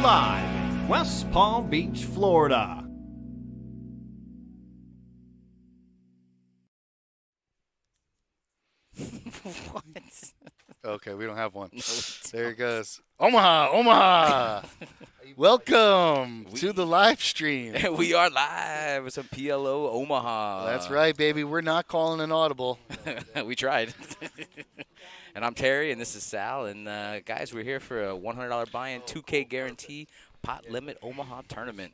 live in West Palm Beach, Florida. What? Okay, we don't have one. No, There it goes. Omaha, Omaha. Welcome to the live stream. we are live with some PLO Omaha. That's right, baby. We're not calling an audible. We tried. And I'm Terry, and this is Sal. And, guys, we're here for a $100 buy-in, 2K guarantee, pot limit Omaha tournament.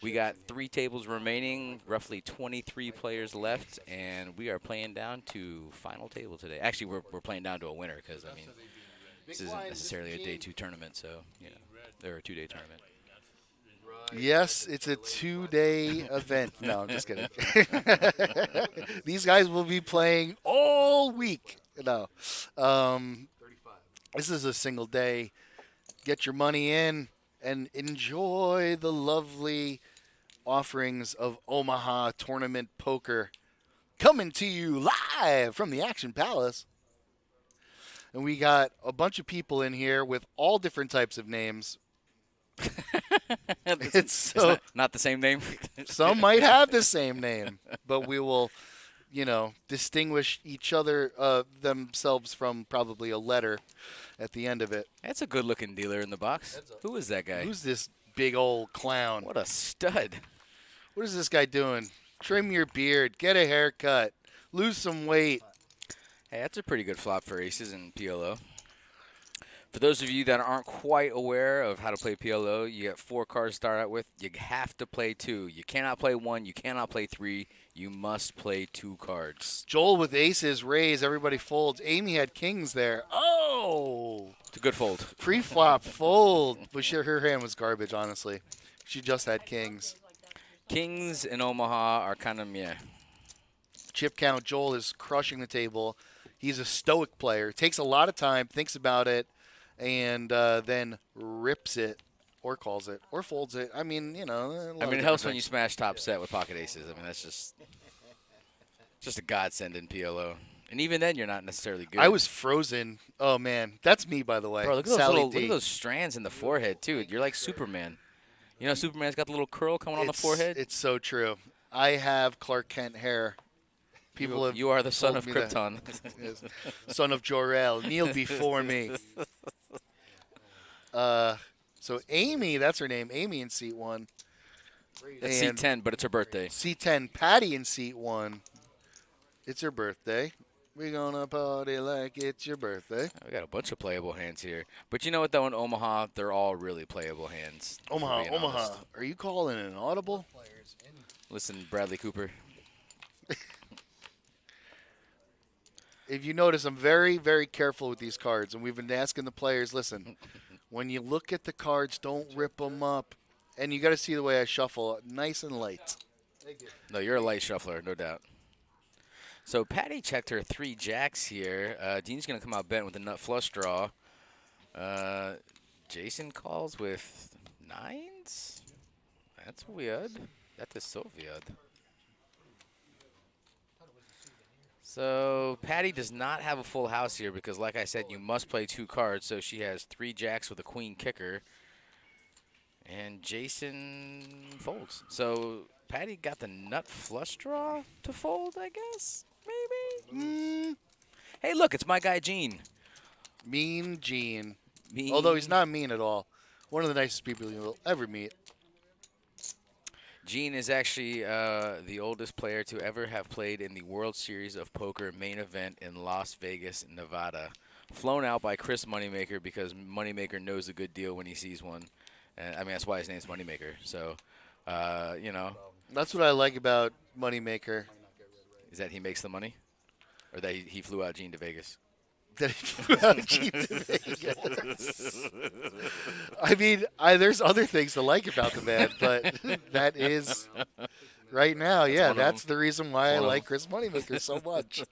We got 3 tables remaining, roughly 23 players left, and we are playing down to final table today. Actually, we're playing down to a winner because, I mean, this isn't necessarily a day 2 tournament, so, you know, they're a 2-day tournament. Yes, it's a 2-day event. No, I'm just kidding. These guys will be playing all week. No. This is a single day. Get your money in and enjoy the lovely offerings of Omaha Tournament Poker coming to you live from the Action Palace. And we got a bunch of people in here with all different types of names. It's not the same name. Some might have the same name, but we will, distinguish each other themselves from probably a letter at the end of it. That's a good-looking dealer in the box. Who is that guy? Who's this big old clown? What a stud. What is this guy doing? Trim your beard, get a haircut, lose some weight. Hey, that's a pretty good flop for aces in PLO. For those of you that aren't quite aware of how to play PLO, you got 4 cards to start out with. You have to play 2. You cannot play 1. You cannot play 3. You must play 2 cards. Joel with aces, raise, everybody folds. Amy had kings there. Oh! It's a good fold. Pre-flop fold. But her hand was garbage, honestly. She just had kings. Kings in Omaha are kind of meh. Chip count, Joel is crushing the table. He's a stoic player. Takes a lot of time, thinks about it, and then rips it or calls it or folds it. I mean, it helps when you smash top set with pocket aces. I mean, that's just a godsend in PLO. And even then, you're not necessarily good. I was frozen. Oh, man. That's me, by the way. Bro, look at those strands in the forehead, too. You're like Superman. You know, Superman's got the little curl coming on the forehead? It's so true. I have Clark Kent hair. You are the son of Krypton. Yes. Son of Jor-El. Kneel before me. So Amy, that's her name. Amy in seat 1. That's seat 10, but it's her birthday. Seat 10, Patty in seat 1. It's her birthday. We're going to party like it's your birthday. We got a bunch of playable hands here. But you know what, though, in Omaha, they're all really playable hands. Omaha. Are you calling an audible? Listen, Bradley Cooper. If you notice, I'm very, very careful with these cards. And we've been asking the players, listen, when you look at the cards, don't rip them up. And you got to see the way I shuffle, nice and light. No, you're a light shuffler, no doubt. So Patty checked her 3 jacks here. Dean's going to come out bent with a nut flush draw. Jason calls with 9s? That's weird. That is so weird. So Patty does not have a full house here because, like I said, you must play 2 cards. So she has 3 jacks with a queen kicker. And Jason folds. So Patty got the nut flush draw to fold, I guess? Maybe? Hey, look, it's my guy Gene. Mean Gene. Although he's not mean at all. One of the nicest people you'll ever meet. Gene is actually the oldest player to ever have played in the World Series of Poker main event in Las Vegas, Nevada. Flown out by Chris Moneymaker because Moneymaker knows a good deal when he sees one. And, I mean, that's why his name's Moneymaker. So, That's what I like about Moneymaker. Is that he makes the money? Or that he flew out Gene to Vegas? That he flew out Gene to Vegas. I mean, there's other things to like about the man, but that is right now, that's the reason why I like Chris Moneymaker so much.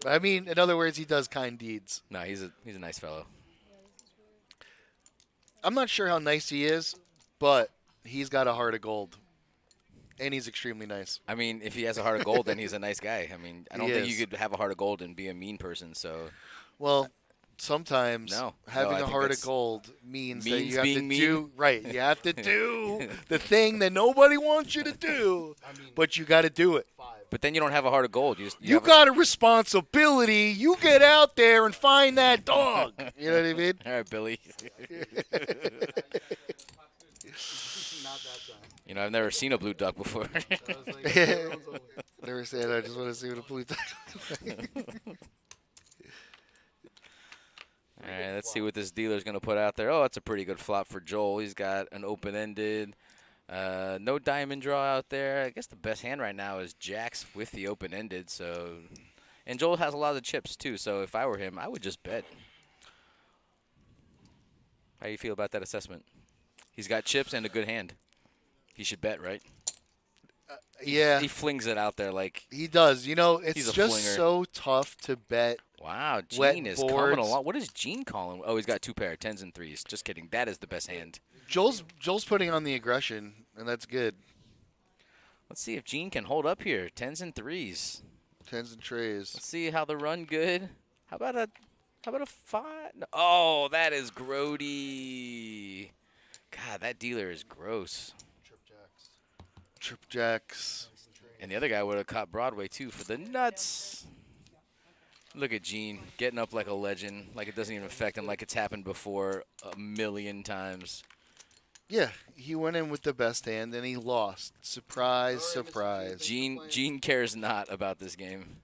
I mean, in other words, he does kind deeds. No, he's a nice fellow. I'm not sure how nice he is, but he's got a heart of gold. And he's extremely nice. I mean, if he has a heart of gold, then he's a nice guy. I mean, I don't think you could have a heart of gold and be a mean person. So, well, sometimes having I a think heart of that's gold means that means you have to being mean. do right. You have to do the thing that nobody wants you to do, but you got to do it. But then you don't have a heart of gold. You got a responsibility. You get out there and find that dog. You know what I mean? All right, Billy. Not that time. You know, I've never seen a blue duck before. I was like, everyone's over. Never said I just want to see what a blue dog looks like. All right, let's see what this dealer's going to put out there. Oh, that's a pretty good flop for Joel. He's got an open-ended. No diamond draw out there. I guess the best hand right now is jacks with the open-ended. So, and Joel has a lot of chips, too. So if I were him, I would just bet. How do you feel about that assessment? He's got chips and a good hand. He should bet, right? Yeah. He flings it out there like He does. You know, He's it's a just flinger. so tough to bet. wow, Wet Gene is boards. coming along. What is Gene calling? Oh, he's got two pair, 10s and 3s. Just kidding. That is the best hand. Joel's putting on the aggression, and that's good. Let's see if Gene can hold up here. 10s and 3s. Tens and trays. Let's see how the run good. How about a 5? No. Oh, that is grody. God, that dealer is gross. Trip jacks. And the other guy would have caught Broadway too for the nuts. Look at Gene getting up like a legend, like it doesn't even affect him, like it's happened before a million times. Yeah, he went in with the best hand, and he lost. Surprise, surprise. Gene cares not about this game.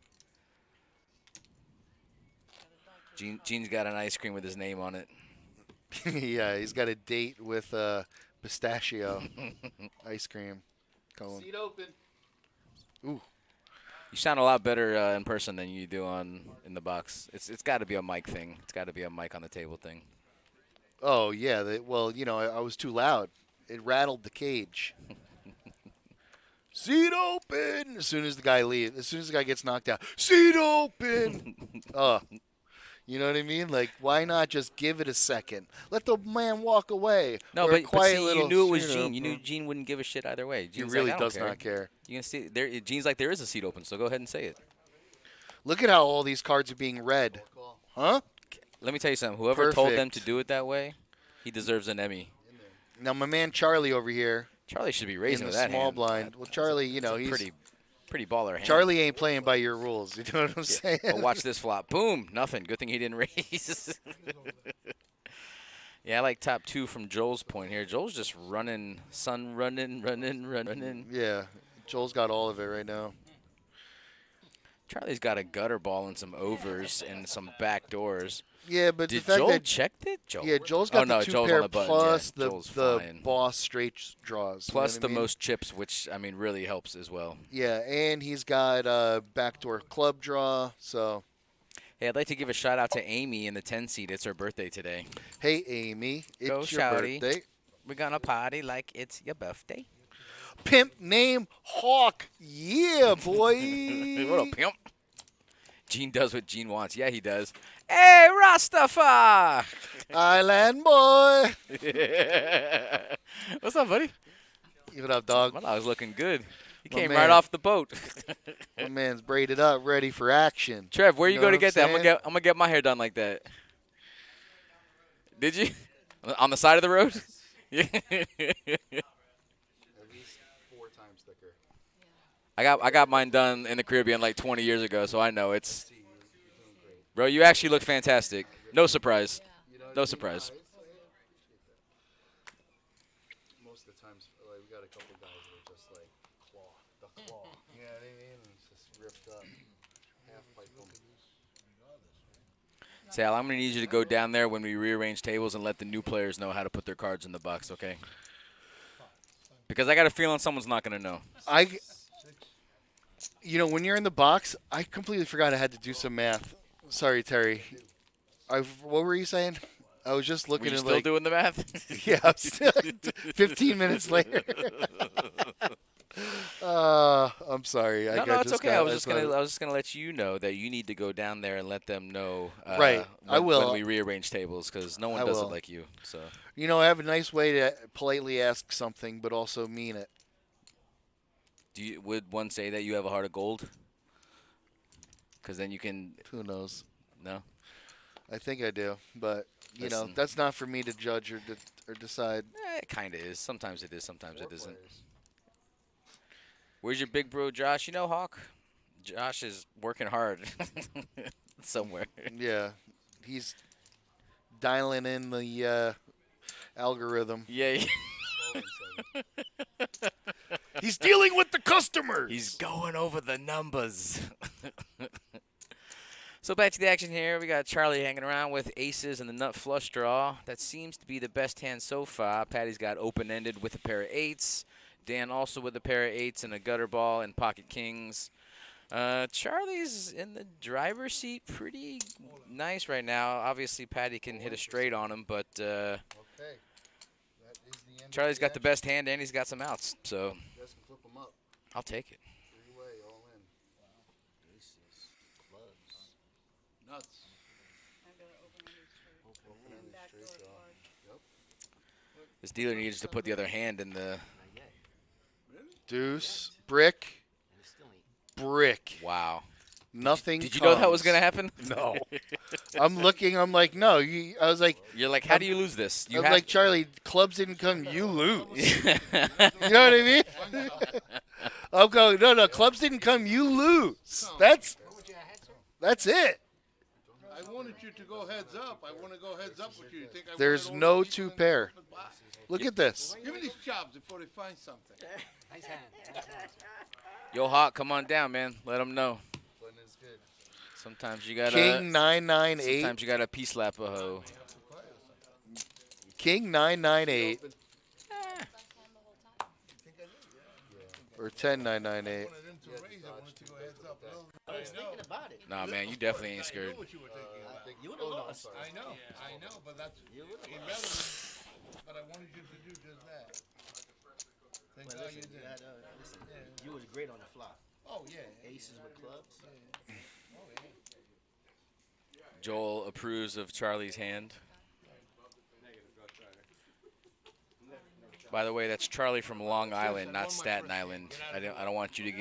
Gene's got an ice cream with his name on it. Yeah, he's got a date with pistachio ice cream cone. Seat open. Ooh, You sound a lot better in person than you do in the box. It's got to be a mic thing. It's got to be a mic on the table thing. oh yeah. Well, you know, I was too loud. It rattled the cage. Seat open. As soon as the guy leaves, as soon as the guy gets knocked out, seat open. You know what I mean? Like, why not just give it a second? Let the man walk away. No, Or a but quiet see, little, you knew it was know, Gene. You knew Gene wouldn't give a shit either way. He Gene's really like, I don't does care. not care. You can see there. Gene's like, there is a seat open, so go ahead and say it. Look at how all these cards are being read. Huh? Let me tell you something. Whoever told them to Perfect. do it that way, he deserves an Emmy. Now, my man Charlie over here Charlie should be in raising the with that small hand. blind. Well, Charlie, you know, It's a he's pretty baller hand. Charlie ain't playing by your rules. You know what I'm saying? But watch this flop. Boom. Nothing. Good thing he didn't raise. Yeah, I like top 2 from Joel's point here. Joel's just running, running. Yeah, Joel's got all of it right now. Charlie's got a gutter ball and some overs and some back doors. Yeah, but Did the fact Joel that check it? Joel. yeah, Joel's got Oh, no, the two Joel's pair on the button. plus Yeah, Joel's the fine. boss straight draws. you know Plus what I the mean? most chips, which, I mean, really helps as well. Yeah, and he's got backdoor club draw. So, Hey, I'd like to give a shout out to Amy in the 10 seat. It's her birthday today. hey Amy, it's Go, your shawty. birthday. We're going to party like it's your birthday. Pimp name Hawk. Yeah, boy. What a pimp. Gene does what Gene wants. Yeah, he does. Hey, Rastafari! Island boy. What's up, buddy? What up, dog? My dog's looking good. He My came man. right off the boat. My man's braided up, ready for action. Trev, where you know go to what I'm get that? I'm saying? gonna get my hair done like that. Did you? On the side of the road? Yeah. At least 4 times thicker. I got mine done in the Caribbean like 20 years ago, so I know it's. Bro, you actually look fantastic. No surprise. No surprise. Most of the times, like, we got a couple guys that are just like the claw. You know what I mean? It's just ripped up. Half pipe them. Sal, I'm gonna need you to go down there when we rearrange tables and let the new players know how to put their cards in the box, okay? Because I got a feeling someone's not gonna know. You know, when you're in the box, I completely forgot I had to do some math. Sorry, Terry. What were you saying? I was just Were looking you at still like, doing the math? yeah, I'm still 15 minutes later. I'm sorry. No, it's okay. I was just gonna let you know that you need to go down there and let them know. Right, I will. when we rearrange tables, because no one I does will. it like you. So You know, I have a nice way to politely ask something, but also mean it. would one say that you have a heart of gold? Because then you can. Who knows? No. I think I do, but you know Listen. that's not for me to judge or decide. It kind of is. Sometimes it is. Sometimes it isn't. Players. Where's your big bro, Josh? You know, Hawk? Josh is working hard somewhere. Yeah, he's dialing in the algorithm. Yeah, He's dealing with the customers. he's going over the numbers. So back to the action here. We got Charlie hanging around with aces and the nut flush draw. That seems to be the best hand so far. Patty's got open-ended with a pair of eights. Dan also with a pair of eights and a gutter ball and pocket kings. Charlie's in the driver's seat pretty nice right now. Obviously, Patty can hit a straight on him, but Okay. That is the end. Charlie's got the best hand and he's got some outs, so You guys can flip them up. I'll take it. Three-way, all in. Aces, clubs. Nuts. Open. Open-ended straight draw. Yep. This dealer needs to put the other hand in the... Not yet. Deuce, brick, And it's still ain't. brick. Wow. Nothing. Did you know that was comes. going to happen? No. I'm looking. I'm like, no. I was like, You're like, how do you lose this? I was like, Charlie, clubs didn't come. You lose. You know what I mean? I'm going. No. Clubs didn't come. You lose. That's it. I wanted you to go heads up. I want to go heads up with you. You think I There's wanted no all these two people pair. in the box? Look at this. Give me these chops before they find something. Nice hand. Nice hand. Yo, Hawk, come on down, man. Let them know. Putting is good. Sometimes you got King 998. Sometimes you got to P-slap a hoe. King 998 You think I knew? Yeah. or 10998. I wanted them to raise. I wanted to go heads up. I was thinking about it. Nah, man, you definitely ain't I scared. know what you were thinking. You would have lost. I know, but that's irrelevant. But I wanted you to do just that. Thank But God listen, you did. listen, you was great on the flop. Oh yeah. Aces with clubs. Joel approves of Charlie's hand. By the way, that's Charlie from Long Island, not Staten Island. I don't want you to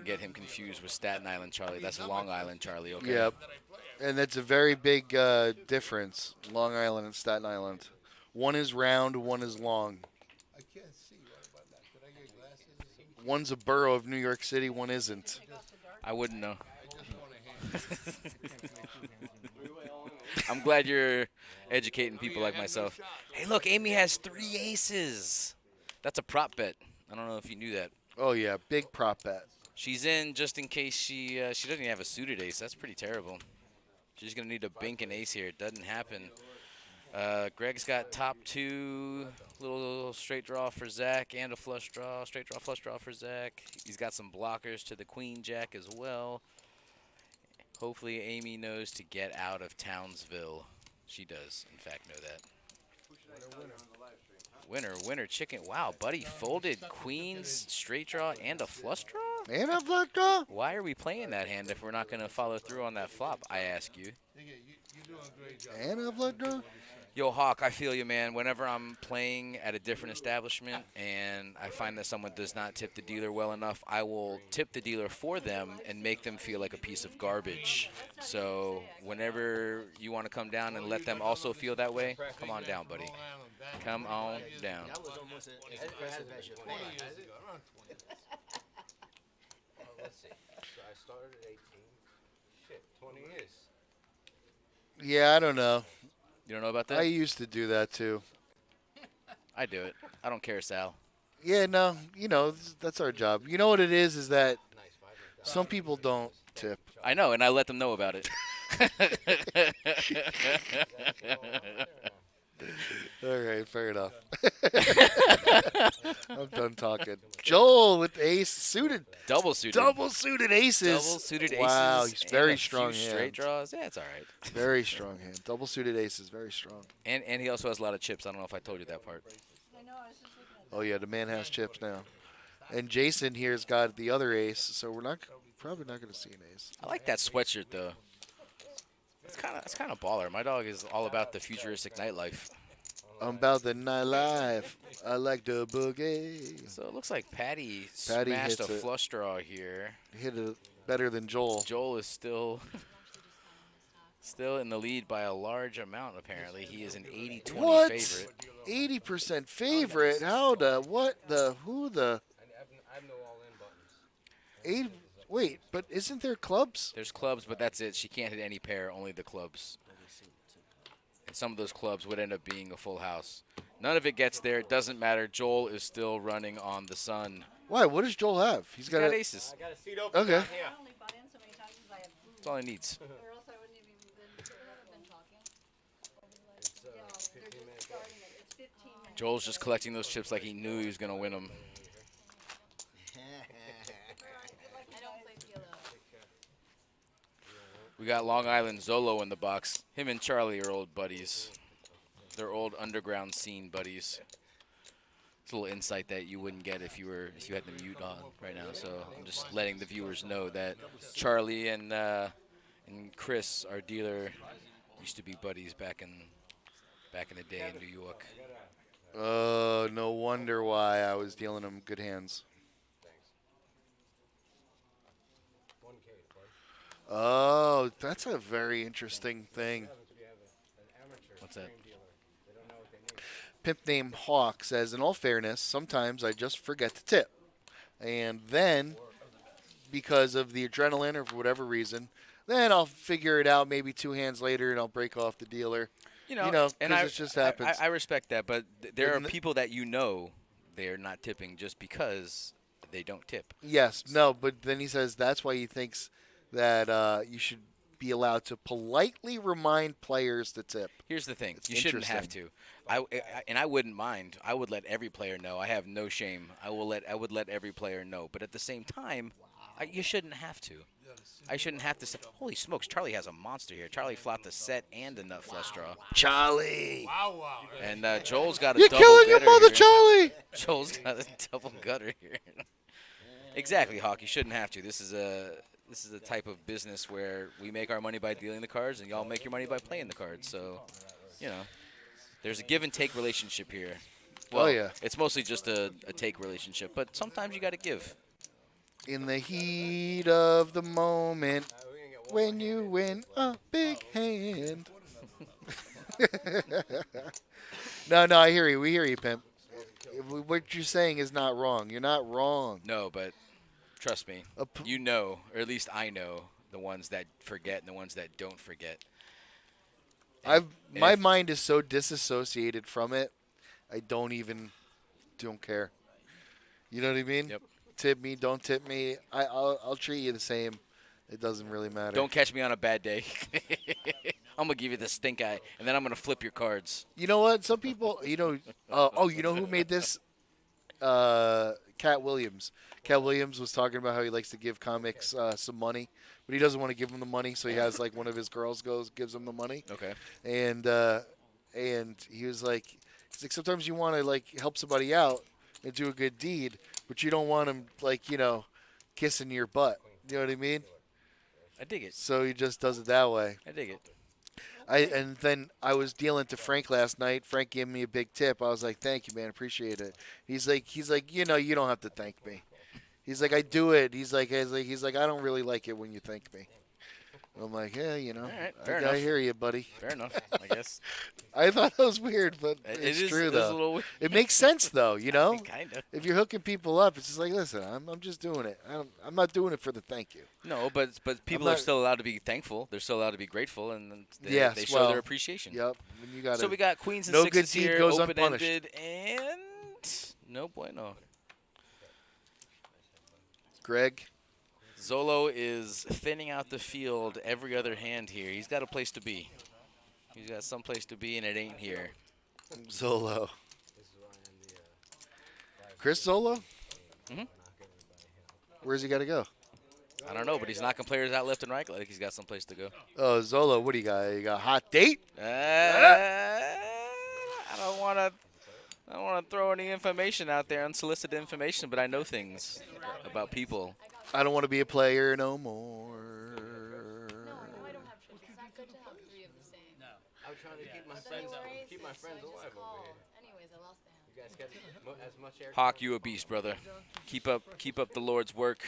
get him confused with Staten Island Charlie. That's Long Island Charlie, okay? Yep. And that's a very big difference. Long Island and Staten Island. One is round, one is long. I can't see. What about that? Could I get glasses or something? One's a borough of New York City, one isn't. I wouldn't know. I just want a hand. I'm glad you're educating people like myself. Hey, look, Amy has 3 aces. That's a prop bet. I don't know if you knew that. Oh yeah, big prop bet. She's in just in case she doesn't even have a suited ace. That's pretty terrible. She's going to need a bink and ace here. It doesn't happen. Greg's got top 2, little straight draw for Zach and a flush draw. Straight draw, flush draw for Zach. He's got some blockers to the queen jack as well. Hopefully Amy knows to get out of Townsville. She does, in fact, know that. Winner, chicken. Wow, buddy folded queens, straight draw, and a flush draw? And a flush draw? Why are we playing that hand if we're not going to follow through on that flop, I ask you? You're doing a great job. And a flush draw? Yo, Hawk, I feel you, man. Whenever I'm playing at a different establishment and I find that someone does not tip the dealer well enough, I will tip the dealer for them and make them feel like a piece of garbage. So whenever you want to come down and let them also feel that way, come on down, buddy. Come on down. That was almost as impressive as your hand. Let's see. So I started at 18. Shit, 20 years. Yeah, I don't know. You don't know about that? I used to do that too. I do it. I don't care, Sal. Yeah, no, you know, that's our job. You know what it is that some people don't tip. I know, and I let them know about it. All right, fair enough. I'm done talking. Joel with the ace suited. Double suited. Double suited aces. Double suited aces. Wow, he's and very a strong few hand. straight draws. Yeah, it's all right. Very strong hand. Double suited aces, very strong. And he also has a lot of chips. I don't know if I told you that part. Oh yeah, the man has chips now. And Jason here's got the other ace, so we're probably not going to see an ace. I like that sweatshirt though. It's kind of baller. My dog is all about the futuristic nightlife. I'm about the nightlife. I like the boogie. So it looks like Patty Patty smashed a hits it. flush draw here. Hit it better than Joel. Joel is still Still in the lead by a large amount, apparently. He is an 80-20 What? favorite. 80% favorite? How the, what the, who the, I have no all-in buttons. 80, wait, but isn't there clubs? There's clubs, but that's it. She can't hit any pair, only the clubs. And some of those clubs would end up being a full house. None of it gets there. It doesn't matter. Joel is still running on the sun. Why? What does Joel have? He's got a, aces. got a seat open Okay. down here. I only butt in so many times because I have food, That's all he needs. or else I wouldn't even been talking. Yeah, they're just starting it. It's 15 minutes. Joel's just collecting those chips like he knew he was going to win them. I don't play PLO. We got Long Island Zolo in the box. Him and Charlie are old buddies. They're old underground scene buddies. It's a little insight that you wouldn't get if you had the mute on right now. So I'm just letting the viewers know that Charlie and Chris, our dealer, used to be buddies back in the day in New York. Oh, no wonder why I was dealing him good hands. Oh, that's a very interesting thing. What's that? Pimp named Hawk says, in all fairness, sometimes I just forget to tip. And then, because of the adrenaline or for whatever reason, then I'll figure it out maybe 2 hands later and I'll break off the dealer. You know, because and it just happens. I respect that, but there are And the- people that you know they're not tipping just because they don't tip. Yes, no, but then he says that's why he thinks that you should be allowed to politely remind players to tip. Here's the thing: It's you shouldn't have to. I wouldn't mind. I would let every player know. I have no shame. I would let every player know. But at the same time, you shouldn't have to. I shouldn't have to say, holy smokes, Charlie has a monster here. Charlie flopped a set and a nut flush draw. Charlie, And Joel's got a you're double killing your gutter mother, here. Charlie. Joel's got a double gutter here. Exactly, Hawk. You shouldn't have to. This is a type of business where we make our money by dealing the cards, and y'all make your money by playing the cards. So, you know, there's a give and take relationship here. Well, Oh, yeah. It's mostly just a take relationship, but sometimes you got to give. In the heat of the moment, when you win a big hand. No, I hear you. We hear you, pimp. What you're saying is not wrong. You're not wrong. No, but trust me, you know, or at least I know, the ones that forget and the ones that don't forget. My mind is so disassociated from it, I don't care. You know what I mean? Yep. Tip me, don't tip me. I'll treat you the same. It doesn't really matter. Don't catch me on a bad day. I'm gonna give you the stink eye, and then I'm gonna flip your cards. You know what? Some people, you know who made this? Cat Williams. Cat Williams was talking about how he likes to give comics some money, but he doesn't want to give them the money, so he has like one of his girls gives him the money. Okay. And he was like, sometimes you want to like help somebody out and do a good deed, but you don't want them like kissing your butt. You know what I mean? I dig it. So he just does it that way. I dig it. And then I was dealing to Frank last night. Frank gave me a big tip. I was like, "Thank you, man. Appreciate it." He's like, you don't have to thank me. He's like, I do it. He's like, I don't really like it when you thank me. I'm like, yeah, All right, fair I enough. hear you, buddy. Fair enough, I guess. I thought that was weird, but It it's is- true it is a though. little weird. It makes sense though, Kind of. If you're hooking people up, it's just like, listen, I'm just doing it. I'm not doing it for the thank you. No, but people not- are still allowed to be thankful. They're still allowed to be grateful, and they, Yes, they show well, their appreciation. Yep. And you got So we got queens and no sixes good deed here, goes open-ended, and no bueno. Greg. Zolo is thinning out the field every other hand here. He's got a place to be. He's got some place to be, and it ain't here. Zolo. Chris Zolo? Mhm. Where's he got to go? I don't know, but he's knocking players out left and right. Like he's got some place to go. Oh, Zolo, what do you got? You got a hot date? I don't want to throw any information out there, unsolicited information, but I know things about people. I don't want to be a player no more. No, I don't have chips. It's not good to have 3 of the same. No. I'm trying to keep my friends alive over here. Anyways, I lost the hand. You guys get as much air. Hawk, you a beast, brother. Keep up the Lord's work.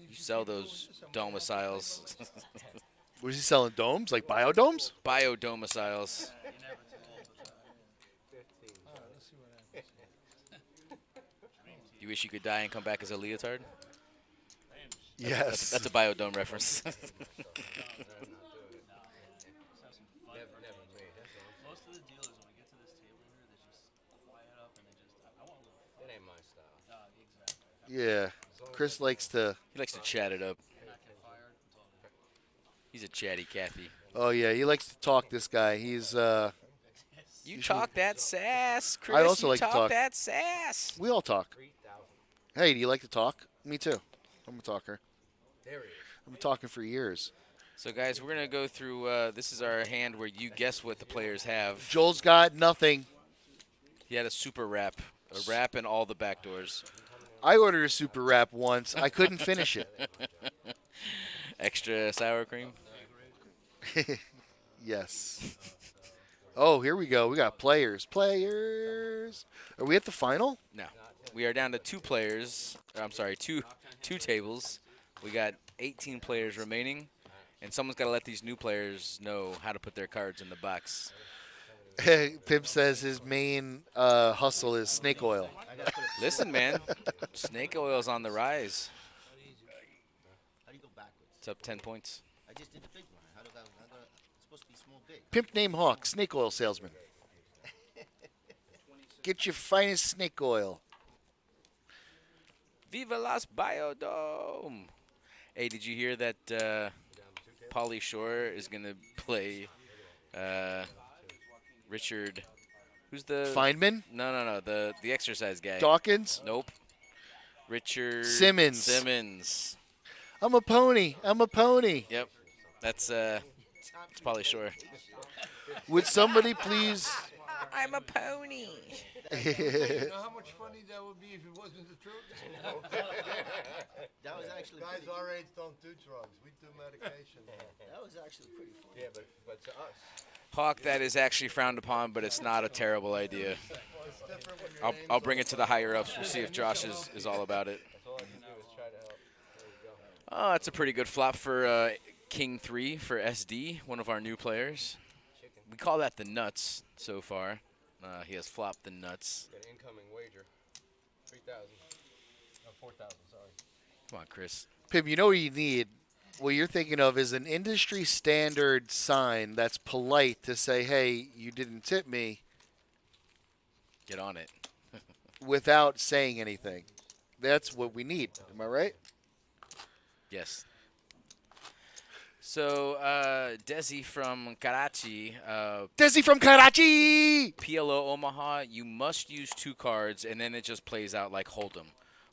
You sell those domiciles. Was he selling domes, like biodomes? Biodomiciles. You wish you could die and come back as a leotard? Yes. That's a biodome reference. Most of the dealers, when we get to this table here, they just quiet up and they just, I want a little fun. It ain't my style. Exactly. Yeah. Chris likes to. He likes to chat it up. Not get fired. It's all good. He's a chatty Cathy. Oh yeah, he likes to talk. This guy. He's. You talk that sass, Chris. I also you like to talk. that sass. We all talk. Hey, do you like to talk? Me too. I'm a talker. There he is. I've been talking for years. So, guys, we're going to go through, this is our hand where you guess what the players have. Joel's got nothing. He had a super wrap. A wrap in all the back doors. I ordered a super wrap once. I couldn't finish it. Extra sour cream. Yes. Oh, here we go. We got players. Players. Are we at the final? No. We are down to two players. I'm sorry, two tables. We got 18 players remaining. And someone's got to let these new players know how to put their cards in the box. Pimp says his main hustle is snake oil. Listen, man. Snake oil's on the rise. How do you go backwards? It's up 10 points. I just did the big one. How do I? It's supposed to be small, big. Pimp named Hawk, snake oil salesman. Get your finest snake oil. Viva Las Biodome. Hey, did you hear that Pauly Shore is going to play Richard? Who's the Feynman? No. The exercise guy. Dawkins? Nope. Richard Simmons. Simmons. I'm a pony. I'm a pony. Yep. That's it's Pauly Shore. Would somebody please? I'm a pony. You know how much funny that would be if it wasn't the truth? That was actually Guys pretty, our age don't do drugs. We do medication. that was actually pretty funny. Yeah, but to us. Hawk, that is actually frowned upon, but it's not a terrible idea. Well, it's different when your name's I'll bring it to the higher ups. We'll see if Josh is all about it. That's all I can do is try to help. There you go. Oh, that's a pretty good flop for King 3 for SD, one of our new players. We call that the nuts so far. He has flopped the nuts. Got an incoming wager. 3,000. No, 4,000, sorry. Come on, Chris. Pim, you know what you need? What you're thinking of is an industry standard sign that's polite to say, hey, you didn't tip me, Get on it. without saying anything. That's what we need. Am I right? Yes. So, Desi from Karachi, Desi from Karachi! PLO Omaha, you must use 2 cards, and then it just plays out like Hold'em.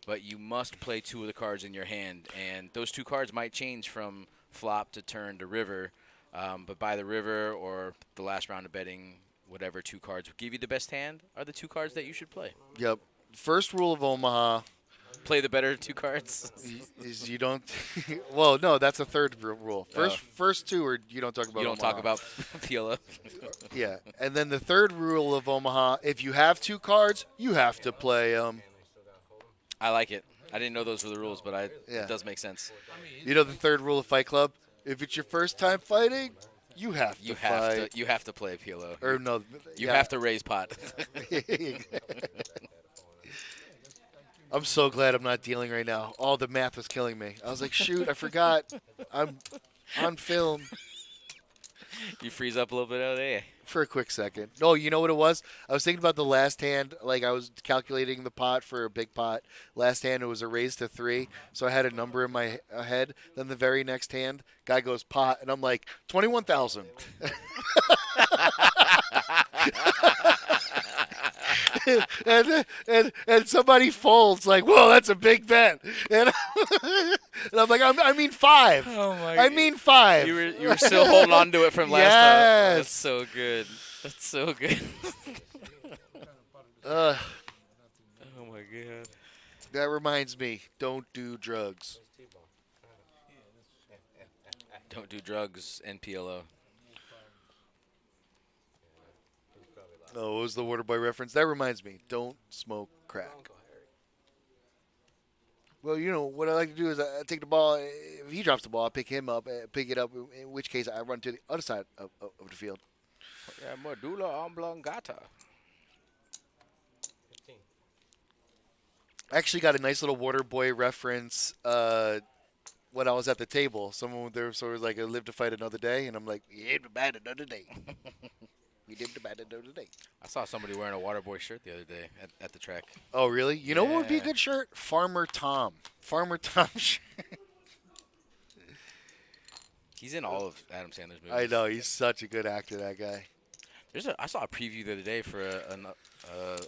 But you must play 2 of the cards in your hand, and those 2 cards might change from flop to turn to river. But by the river or the last round of betting, whatever 2 cards will give you the best hand are the 2 cards that you should play. Yep. First rule of Omaha Play the better 2 cards. is you don't. Well, no, that's a third rule. First 2 are you don't talk about. You don't Omaha. talk about PLO. Yeah, and then the third rule of Omaha: if you have 2 cards, you have to play them. I like it. I didn't know those were the rules, but Yeah. it does make sense. You know the third rule of Fight Club: if it's your first time fighting, you have to fight. You have to play PLO. Or no, You yeah. have to raise pot. I'm so glad I'm not dealing right now. All the math was killing me. I was like, shoot, I forgot. I'm on film You freeze up a little bit out there. for a quick second. No, you know what it was? I was thinking about the last hand. Like, I was calculating the pot for a big pot. Last hand, it was a raise to 3. So I had a number in my head. Then the very next hand, guy goes pot. And I'm like, 21,000. and somebody folds like, whoa, that's a big bet. And I'm like, I mean 5. Oh my! I mean 5. You were still holding on to it from last time. Yes. That's so good. That's so good. Uh, Oh my god. that reminds me, don't do drugs. Don't do drugs and PLO. Oh, what was the Waterboy reference? That reminds me, don't smoke crack. Well, what I like to do is I take the ball. If he drops the ball, I pick him up, pick it up. In which case, I run to the other side of the field. Yeah, medulla oblongata. 15. I actually got a nice little Water Boy reference when I was at the table. Someone there sort of like, "I live to fight another day," and I'm like, "We live to fight another day. We live to fight another day." I saw somebody wearing a Waterboy shirt the other day at the track. Oh, really? You know what would be a Yeah. good shirt? Farmer Tom. Farmer Tom shirt. He's in all of Adam Sandler's movies. I know, he's such a good actor, that guy. I saw a preview the other day for an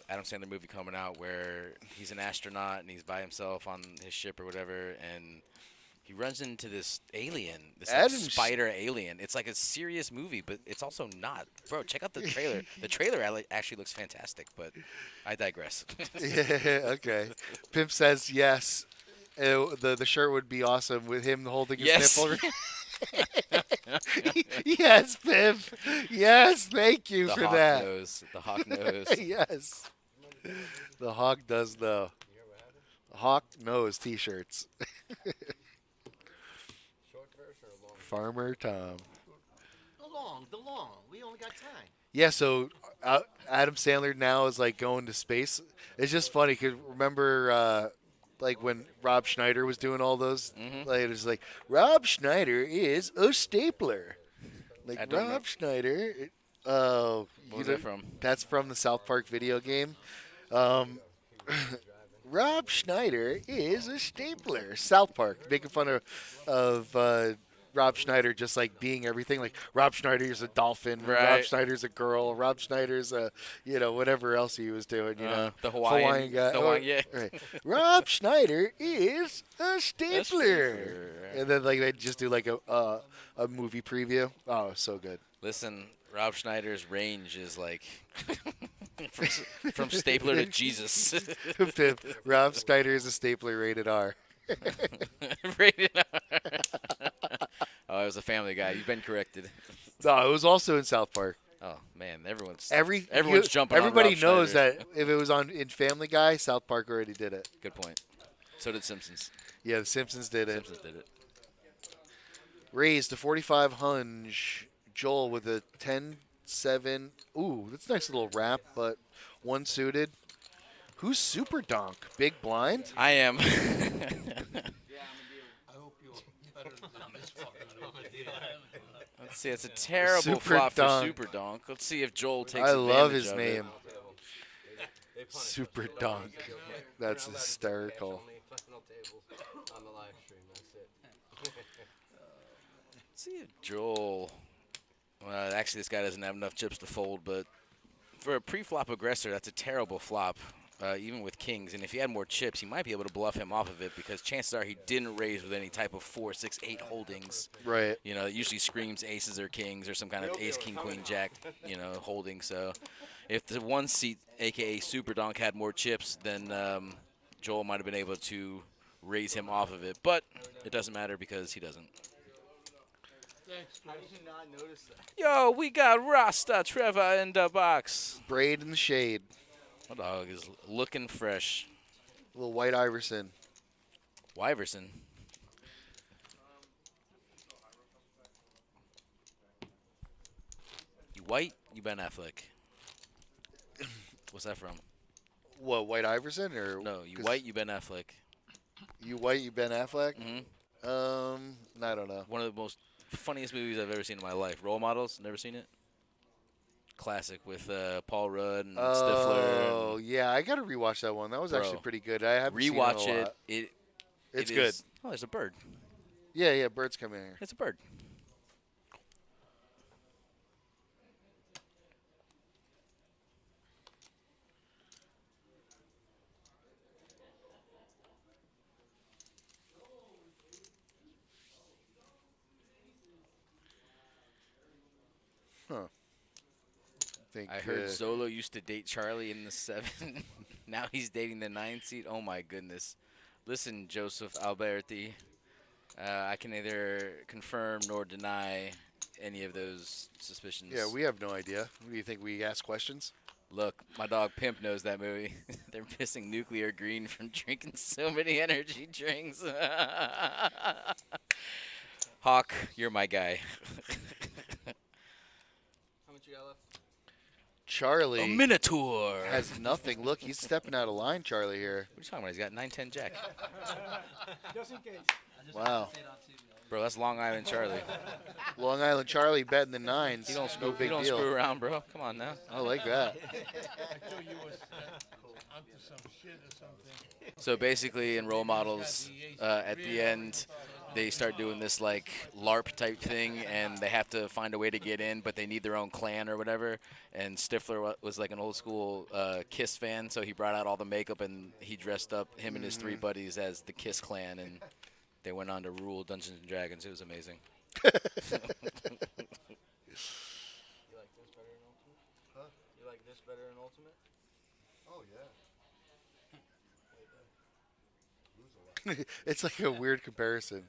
Adam Sandler movie coming out where he's an astronaut and he's by himself on his ship or whatever, and he runs into this alien, this like, spider alien. It's like a serious movie, but it's also not. Bro, check out the trailer. The trailer actually looks fantastic, but I digress. Yeah, okay. Pimp says yes. The shirt would be awesome with him holding his Yes. nipple. Yes, Pimp. Yes, thank you The for hawk that. knows. The hawk knows. Yes. The Hawk does know. The Hawk knows T-shirts. Short version or long? Farmer Tom. The long. We only got time. Yeah, so Adam Sandler now is like going to space. It's just funny because remember, like when Rob Schneider was doing all those, like it was like Rob Schneider is a stapler. Like I don't know. Rob Schneider. Oh, What was that from? That's from the South Park video game. Rob Schneider is a stapler. South Park making fun of Rob Schneider just like being everything. Like Rob Schneider's a dolphin. Rob Right. Schneider's a girl. Rob Schneider's a whatever else he was doing. The Hawaiian guy. the Hawaiian, yeah. Right. Rob Schneider is a stapler. stapler. And then like they just do like a movie preview. Oh, so good. Listen, Rob Schneider's range is like from stapler to Jesus. Rob Schneider is a stapler rated R. Rated R. Oh, it was a Family Guy. You've been corrected. No, it was also in South Park. Oh man, everyone's jumping. Everybody on Rob knows Schneider. that if it was on in Family Guy, South Park already did it. Good point. So did Simpsons. Yeah, The Simpsons did it. Simpsons did it. Raised to 45 hunch. Joel with a 10-7. Ooh, that's a nice little wrap, but one suited. Who's Super Donk? Big Blind? I am. I hope you're better than this fucking Let's see. It's a terrible Super flop Donk. for Super Donk. Let's see if Joel takes I love advantage his of name. They punish Super us. Donk. That's I'm not hysterical. cash on the tables on the live stream. That's it. Let's see if Joel. Well, actually, this guy doesn't have enough chips to fold, but for a pre-flop aggressor, that's a terrible flop, even with kings. And if he had more chips, he might be able to bluff him off of it because chances are he didn't raise with any type of 4, 6, 8 holdings. Right. You know, it usually screams aces or kings or some kind of ace, king, queen, jack, holding. So if the one seat, a.k.a. Super Donk, had more chips, then Joel might have been able to raise him off of it. But it doesn't matter because he doesn't. How did you not notice that? Yo, we got Rasta Trevor in the box. Braid in the shade. My dog is looking fresh. Little White Iverson. Wyverson. You white, you Ben Affleck. What's that from? What, White Iverson? Or No, you 'cause white, you Ben Affleck. You white, you Ben Affleck? hmm I don't know. One of the most funniest movies I've ever seen in my life. Role Models, never seen it? Classic with Paul Rudd and Stifler. Oh, yeah, I got to rewatch that one. That was actually Bro, pretty good. I haven't seen Rewatch it. A it. lot. It's It good. is- Oh, there's a bird. Yeah, birds come in here. It's a bird. Think, I heard Zolo used to date Charlie in the 7. Now he's dating the 9 seat. Oh my goodness. Listen, Joseph Alberti, I can neither confirm nor deny any of those suspicions. Yeah, we have no idea. What do you think? We ask questions? Look, my dog Pimp knows that movie. They're missing nuclear green from drinking so many energy drinks. Hawk, you're my guy. How much you got left? Charlie A Minotaur. has nothing. Look, he's stepping out of line, Charlie, here. What are you talking about? He's got 9-10 jack. Just in case. I just Wow. wanted to say it on TV. Bro, that's Long Island Charlie. Long Island Charlie betting the nines. You don't no screw, big you don't deal. screw around, bro. Come on now. I like that. I thought you was onto some shit or something. So basically, in role models, at the end, they start doing this like LARP type thing, and they have to find a way to get in, but they need their own clan or whatever. And Stifler was like an old school Kiss fan, so he brought out all the makeup and he dressed up him and his 3 buddies as the Kiss clan, and they went on to rule Dungeons and Dragons. It was amazing. You like this better in Ultimate? Huh? You like this better in Ultimate? Oh yeah. Lose a lot. It's like a weird comparison.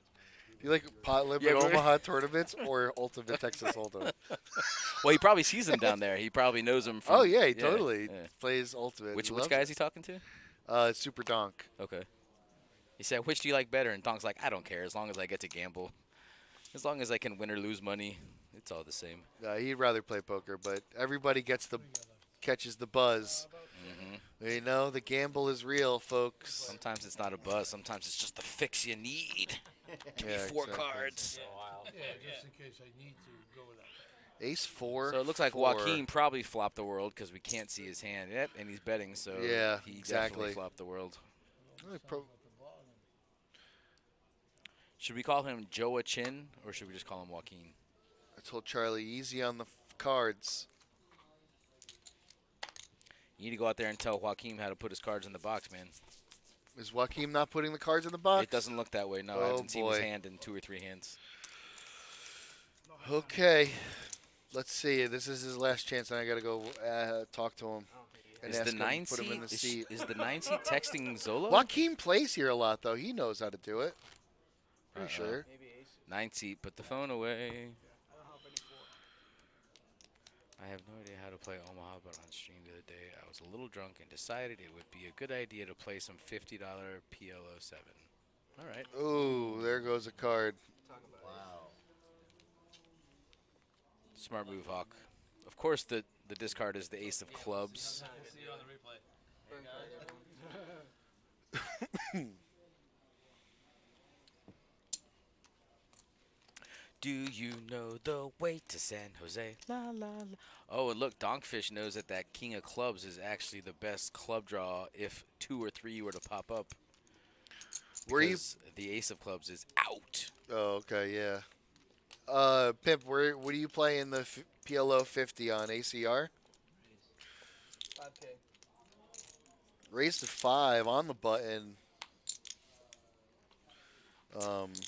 You like pot limit Yeah, but- Omaha tournaments or Ultimate Texas Hold'em? Well, he probably sees them down there. He probably knows them from. Oh yeah, he totally yeah. plays Ultimate. Which He which loves guy it. is he talking to? Super Donk. Okay. He said, which do you like better? And Donk's like, I don't care as long as I get to gamble. As long as I can win or lose money, it's all the same. He'd rather play poker, but everybody catches the buzz. Hmm. You know, the gamble is real, folks. Sometimes it's not a buzz. Sometimes it's just the fix you need. Give me Yeah, 4 exactly. cards. Yeah, just in case I need to go with that. Ace 4. So it looks like 4. Joaquin probably flopped the world because we can't see his hand. Yep, and he's betting, so Yeah, he exactly. definitely flopped the world. Really pro- Should we call him Joachim or should we just call him Joaquin? I told Charlie, easy on the cards. You need to go out there and tell Joaquin how to put his cards in the box, man. Is Joaquin not putting the cards in the box? It doesn't look that way. No, I Oh, haven't seen his boy. hand in 2 or 3 hands. Okay. Let's see. This is his last chance, and I got to go talk to him. And Is ask the him, 9 put him in the seat seat. is the 9 seat texting Zola? Joaquin plays here a lot, though. He knows how to do it. Pretty sure. Maybe ace. 9 seat, put the phone away. I have no idea how to play Omaha, but on stream the other day, I was a little drunk and decided it would be a good idea to play some $50 PL07. All right. Ooh, there goes a card. Wow. Smart move, Hawk. Of course, the discard is the ace of clubs. We'll see you on the replay. Burn card, everyone. Do you know the way to San Jose? La la la. Oh, and look, Donkfish knows that that king of clubs is actually the best club draw if 2 or 3 were to pop up. Where you? Because the ace of clubs is out. Oh, okay, yeah. Pimp, what do you play in the PLO 50 on ACR? 5K. Raise to 5 on the button.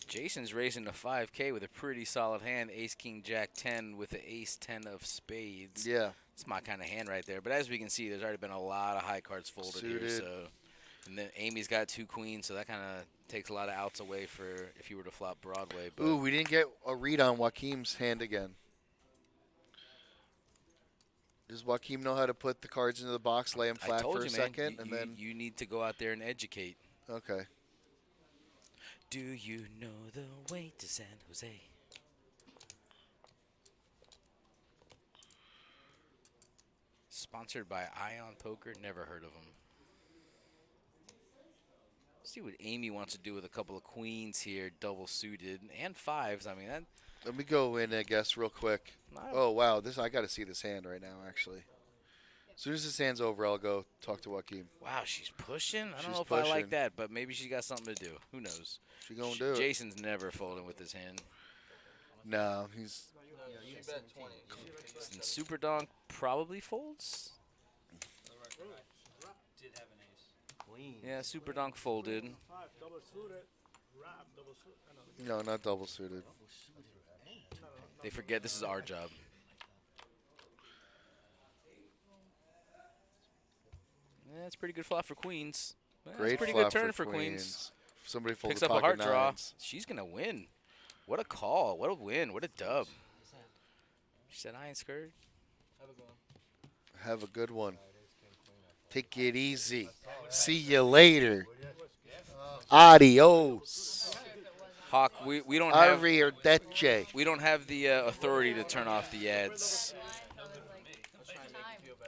Jason's raising to 5K with a pretty solid hand. Ace, king, jack, 10 with the ace, 10 of spades. Yeah. It's my kind of hand right there. But as we can see, there's already been a lot of high cards folded here. Suited. So, and then Amy's got 2 queens, so that kind of takes a lot of outs away for if you were to flop Broadway. But Ooh, we didn't get a read on Joaquim's hand again. Does Joaquim know how to put the cards into the box, lay them I flat told for a you, man, second, and then you need to go out there and educate. okay. Do you know the way to San Jose? Sponsored by Ion Poker. Never heard of them. See what Amy wants to do with a couple of queens here, double suited, and 5s. I mean, that. Let me go in, I guess, real quick. Oh wow, I got to see this hand right now, actually. As soon as this hand's over, I'll go talk to Joaquim. Wow, she's pushing. I don't She's know if I like pushing. that, but maybe she's got something to do. Who knows? She gonna do it? Jason's never folding with his hand. No, he's. Yeah, you bet 20. And Super Donk probably folds. Did have an ace. Queen. Yeah, Super Donk folded. 5, double suited. Wrap, double suited. No, not double suited. They forget this is our job. Yeah, it's pretty good flop for queens. Yeah, it's Great pretty flop good turn for queens. Somebody folds Picks a up a pocket heart draw. nines. She's gonna win. What a call! What a win! What a dub! She said, "I ain't scared." Have a go. Have a good one. Take it easy. See you later. Adios. Hawk, we don't have Arrivederci. we don't have the authority to turn off the ads.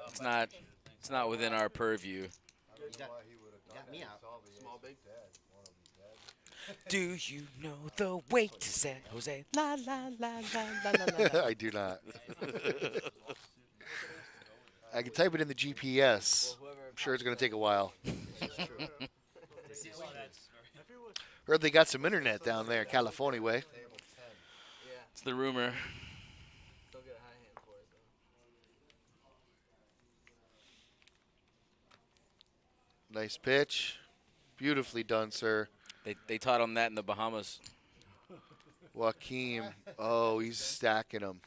It's not within our purview. Got me out. Small big. Do you know the way to San Jose? La la la la la la la. I do not. I can type it in the GPS. I'm sure it's going to take a while. Heard they got some internet down there, California way. It's the rumor. Nice pitch. Beautifully done, sir. They taught him that in the Bahamas. Joaquin. Oh, he's stacking them.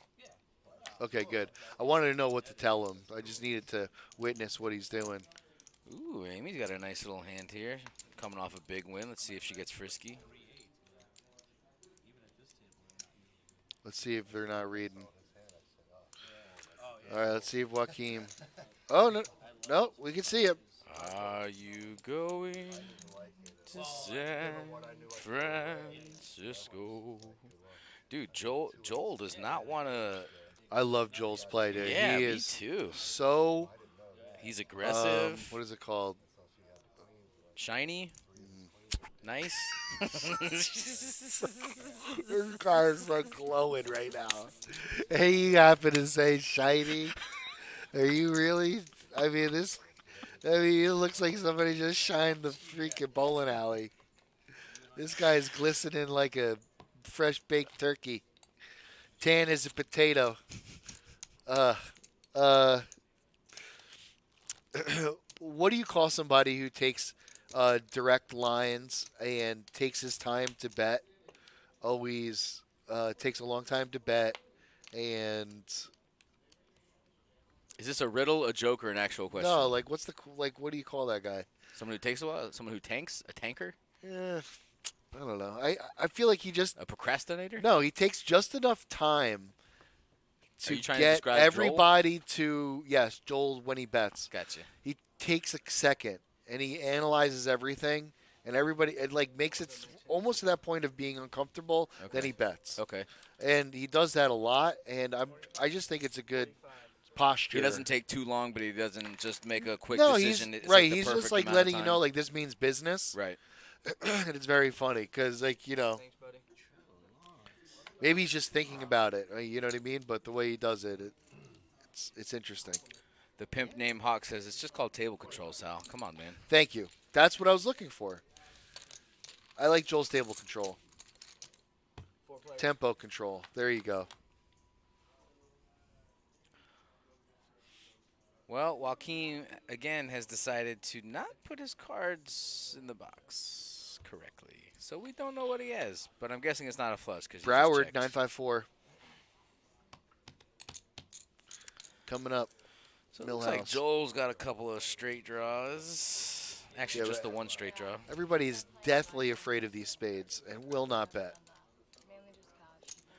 Okay, good. I wanted to know what to tell him. I just needed to witness what he's doing. Ooh, Amy's got a nice little hand here. Coming off a big win. Let's see if she gets frisky. Let's see if they're not reading. All right, let's see if Joaquin. Oh, no. No, we can see him. Are you going to San Francisco? Dude, Joel does not want to. I love Joel's play, dude. Yeah, he me is too. so. He's aggressive. What is it called? Shiny. Nice. This car is like glowing right now. Hey, you happen to say shiny? Are you really? I mean, it looks like somebody just shined the freaking bowling alley. This guy's glistening like a fresh baked turkey. Tan as a potato. What do you call somebody who takes direct lines and takes his time to bet? Always takes a long time to bet, and Is this a riddle, a joke, or an actual question? no, like what do you call that guy? Someone who takes a while? Someone who tanks? A tanker? Yeah, I don't know. I feel like he just A procrastinator? no. He takes just enough time Are to you trying to get describe Joel? everybody to yes, Joel when he bets. Gotcha. He takes a second and he analyzes everything, and everybody it like makes it almost to that point of being uncomfortable. Then Okay. he bets, Okay. and he does that a lot. And I just think it's a good posture. He doesn't take too long, but he doesn't just make a quick no, decision. he's It's right. like the He's just perfect like amount of letting you time. know like this means business. Right. And it's very funny because like maybe he's just thinking about it. You know what I mean? But the way he does it, it's interesting. The pimp named Hawk says it's just called table control, Sal. Come on, man. Thank you. That's what I was looking for. I like Joel's table control. Tempo control. There you go. Well, Joaquin, again, has decided to not put his cards in the box correctly. So we don't know what he has, but I'm guessing it's not a flush. Broward 954. Coming up. So it looks like Millhouse. Joel's got a couple of straight draws. Actually, Yeah, just but- the one straight draw. Everybody is deathly afraid of these spades and will not bet.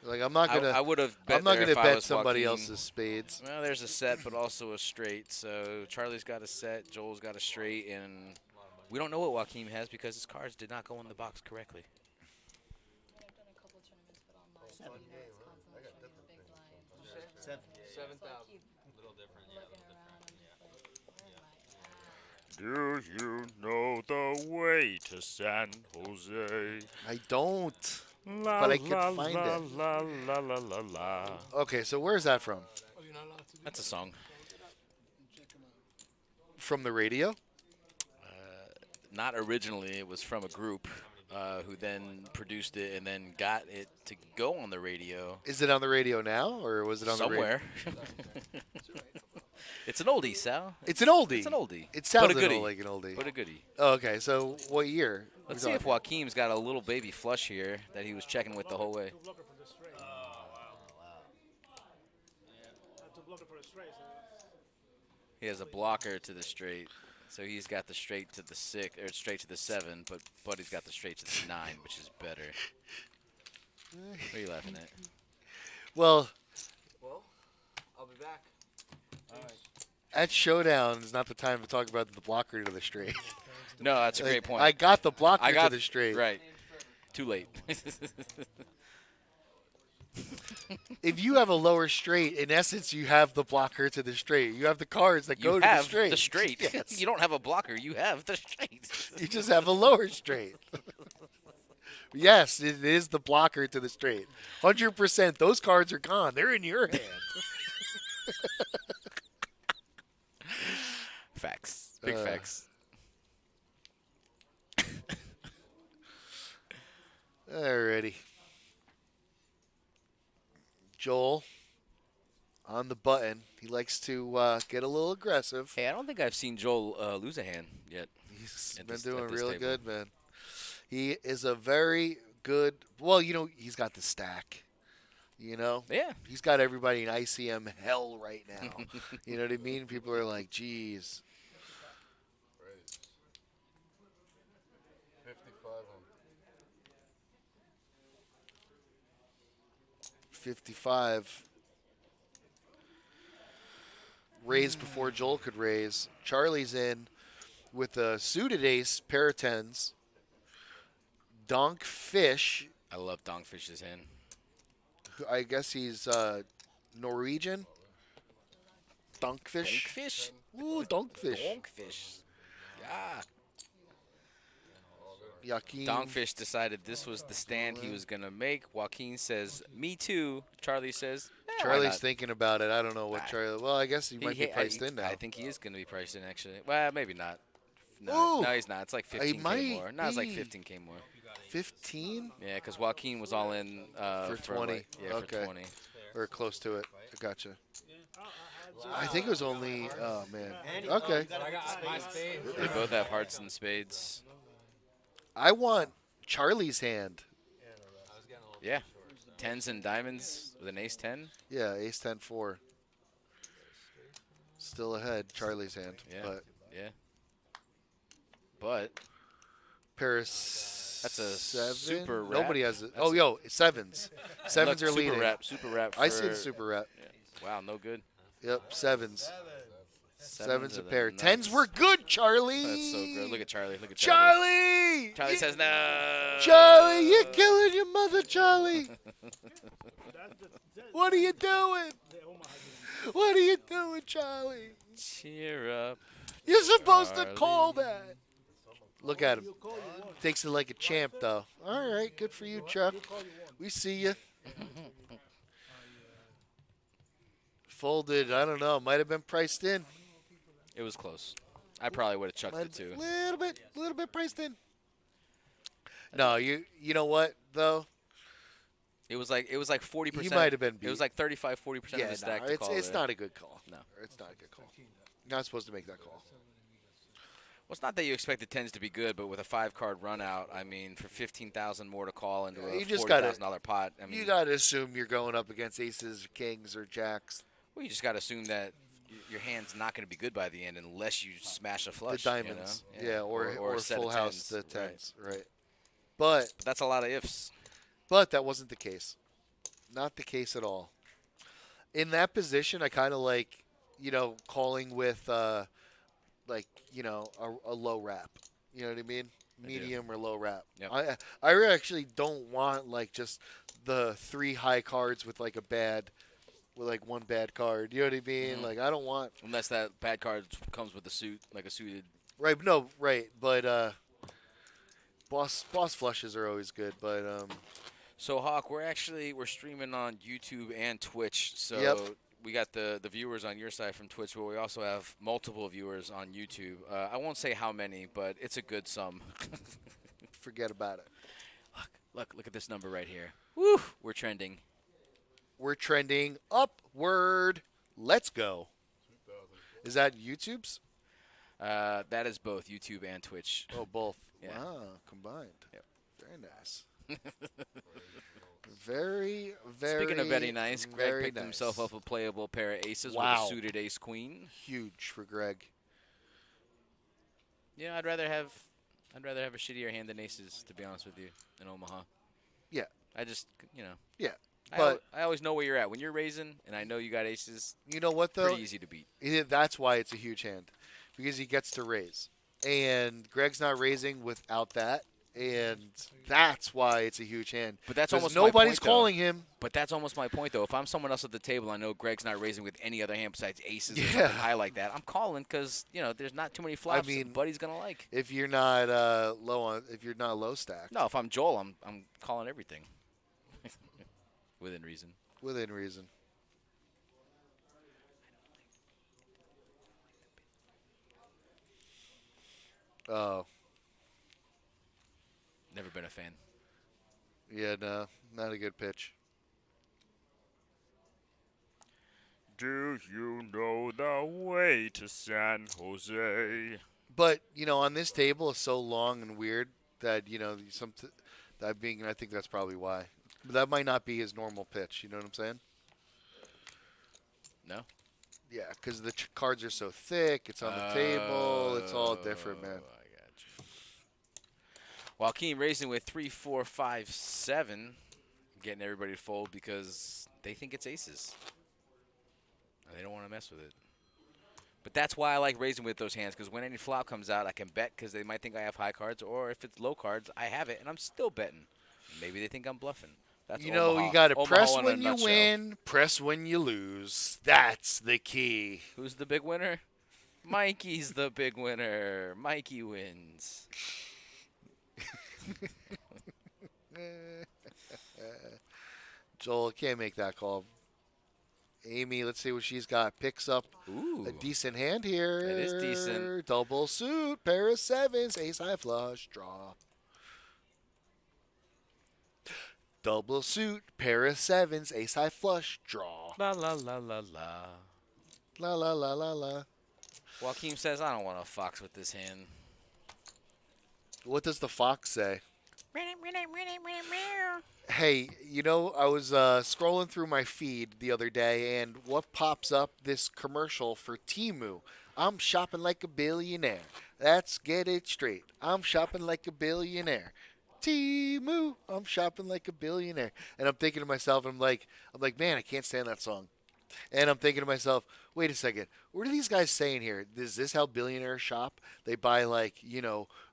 Like I'm not gonna. I would have bet I'm not there gonna if I bet was somebody Joaquin. else's spades. Well, there's a set, but also a straight. So Charlie's got a set, Joel's got a straight, and we don't know what Joaquin has because his cards did not go in the box correctly. I've done a couple tournaments, but online, so you know, it's constantly showing me the big blinds. I'm just like, 7,000. keep Little different, looking around. I'm just like, where am I at? Do you know the way to San Jose? I don't. La, But I can la, find la, it. La, la, la, la, la. Okay, so where's that from? That's a song. From the radio? Not originally. It was from a group who then produced it and then got it to go on the radio Is it on the radio now, or was it on the radio? somewhere. It's an oldie, Sal. It's an oldie. It's an oldie. It But a sounded goodie. like an oldie. But a goodie. Oh, okay, so what year? Let's see if Joaquin's got a little baby flush here that he was checking with the whole way. He has a blocker to the straight, so he's got the straight to the 6 or straight to the 7, but Buddy's got the straight to the 9, which is better. What are you laughing at? Well, Well, I'll be back. At Showdown is not the time to talk about the blocker to the straight. No, that's a great point. I got the blocker I got to the straight. Right. Too late. If you have a lower straight, in essence, you have the blocker to the straight. You have the cards that go You to have the straight. the straight. Yes. You don't have a blocker. You have the straight. You just have a lower straight. Yes, it is the blocker to the straight. 100%. Those cards are gone. They're in your hand. Facts. Big facts. Alrighty. Joel on the button. He likes to get a little aggressive. Hey, I don't think I've seen Joel lose a hand yet. He's At been this- doing at this really table. good, man. He is a very good. Well, he's got the stack. Yeah. He's got everybody in ICM hell right now. You know what I mean? People are like, "Geez." 55 on 55. Raised before Joel could raise. Charlie's in with a suited ace, pair of tens. Donk Fish. I love Dongfish's hand. I guess he's Norwegian. Donkfish. Donkfish? Ooh, Donkfish. Donkfish. Yeah. Joaquin. Dongfish decided this was the stand he was going to make. Joaquin says, me too. Charlie says, why Charlie's not? thinking about it. I don't know what Charlie. Well, I guess he might be priced in now. I think he is going to be priced in, actually. Well, maybe not. Ooh. No, he's not. It's like 15K might more. No, it's like be. 15K more. 15 Yeah, because Joaquin was all in for 20. like- yeah, Okay. for 20. or close to it. I gotcha. I think it was only. Oh man. Okay. They both have hearts and spades. I want Charlie's hand. Yeah. Tens and diamonds with an ace 10. Yeah, ace 10-4. Still ahead, Charlie's hand. Yeah. But Yeah. But Paris. That's a seven. super Nobody wrap. has it. That's Oh, yo, sevens. Sevens look, are leading. Super wrap. I see for- the super wrap. Yeah. Wow, no good. Yep, sevens. Sevens are a the pair. nuts. Tens were good, Charlie. That's so good. Look at Charlie. Look at Charlie. Charlie says no. Charlie, you're killing your mother, Charlie. What are you doing? What are you doing, Charlie? Cheer up. You're supposed to Charlie. call that. Look at him. Takes it like a champ, though. All right, good for you, Chuck. We see you. Folded, I don't know. Might have been priced in. It was close. I probably would have chucked it too. Little bit priced in. No, you know what though? It was like 40%. He might have been It was beat. like 35-40% of the stack to call it's it. not a good call. No. It's not a good call. You're not supposed to make that call. Well, it's not that you expect the tens to be good, but with a 5-card run out, I mean, for 15,000 more to call into a You just gotta- $40,000 pot, I mean, You got to assume you're going up against aces, or kings, or jacks. well, you just got to assume that your hand's not going to be good by the end unless you smash a The flush. diamonds, you know? or a set full of house, tens. the Right. tens, right? But But that's a lot of ifs. that wasn't the case. Not the case at all. In that position, I kind of like, calling with, a low wrap. You know what I mean? Medium or low wrap. Yep. I actually don't want just the 3 high cards with like one bad card. You know what I mean? Mhm. Like I don't want. Unless that bad card comes with a suit, like a suited. Right. No. Right. But boss flushes are always good. But So Hawk, we're streaming on YouTube and Twitch. So Yep. we got the viewers on your side from Twitch, but we also have multiple viewers on YouTube. I won't say how many, but it's a good sum. forget about it. Look at this number right here. Woo! We're trending. We're trending upward. Let's go. Is that YouTube's? That is both YouTube and Twitch. Oh, both. Yeah. Wow, combined. Yep. Very nice. Very, very. Speaking of very nice, Greg very picked nice. himself up a playable pair of aces Wow. with a suited ace queen. Huge for Greg. Yeah, I'd rather have a shittier hand than aces, to be honest with you, in Omaha. Yeah. I just, Yeah. I always know where you're at when you're raising, and I know you got aces. You know what though? Pretty easy to beat. That's why it's a huge hand, because he gets to raise, and Greg's not raising without that, and that's why it's a huge hand. But that's 'Cause almost nobody's my point, calling him. But that's almost my point, though. If I'm someone else at the table, I know Greg's not raising with any other hand besides aces or Yeah. something high like that. I'm calling because there's not too many flops. mean, Buddy's gonna like. If you're not if you're not low stacked. No, if I'm Joel, I'm calling everything within reason. Within reason. Oh. Never been a fan. Yeah, no, not a good pitch. Do you know the way to San Jose? But on this table is so long and weird that I think that's probably why. But that might not be his normal pitch. You know what I'm saying? No. Yeah, because the cards are so thick. It's on the table. It's all different, man. I got you. Joaquin raising with 3, 4, 5, 7, getting everybody to fold because they think it's aces. They don't want to mess with it. But that's why I like raising with those hands, because when any flop comes out, I can bet because they might think I have high cards, or if it's low cards, I have it, and I'm still betting. Maybe they think I'm bluffing. That's You Omaha. got to Omaha press in a when you nutshell. win, press when you lose. That's the key. Who's the big winner? Mikey's the big winner. Mikey wins. Joel can't make that call. Amy, let's see what she's got. Picks up Ooh. a decent hand here. It is decent. Double suit, pair of sevens, ace high flush, draw. Double suit, pair of sevens, ace high flush, draw. La la la la la. La la la la la. Joaquin says, I don't want to fox with this hand. What does the fox say? Hey, I was scrolling through my feed the other day, and what pops up? This commercial for Temu. I'm shopping like a billionaire. Let's get it straight. I'm shopping like a billionaire. Temu, I'm shopping like a billionaire. And I'm thinking to myself, I'm like, man, I can't stand that song. And I'm thinking to myself, wait a second, what are these guys saying here? Is this how billionaires shop? They buy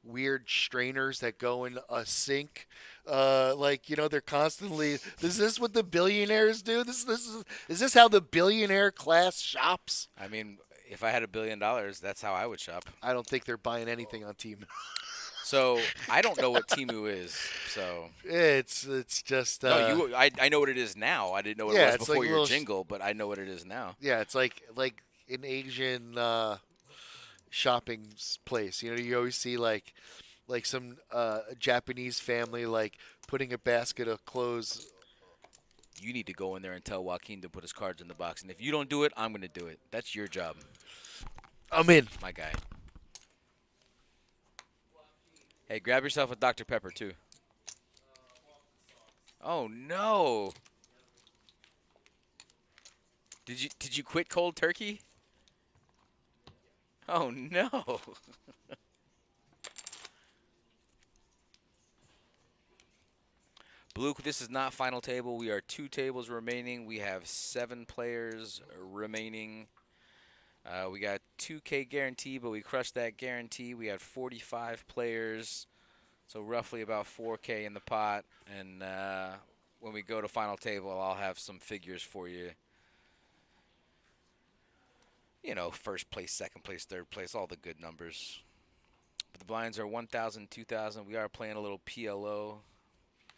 weird strainers that go in a sink. They're constantly. Is this what the billionaires do? Is this how the billionaire class shops? I mean, if I had $1 billion, that's how I would shop. I don't think they're buying anything on Temu. So I don't know what Temu is. So it's just. No, I know what it is now. I didn't know what it was before your jingle, but I know what it is now. Yeah, it's like an Asian shopping place. You always see like some Japanese family putting a basket of clothes. You need to go in there and tell Joaquin to put his cards in the box, and if you don't do it, I'm going to do it. That's your job. I'm in. My guy. Hey, grab yourself a Dr. Pepper, too. Oh, no. Did you quit cold turkey? Oh, no. Blue, this is not final table. We are 2 tables remaining. We have 7 players remaining. We got 2K guarantee, but we crushed that guarantee. We had 45 players, so roughly about 4K in the pot. And when we go to final table, I'll have some figures for you. First place, second place, third place, all the good numbers. But the blinds are 1,000, 2,000. We are playing a little PLO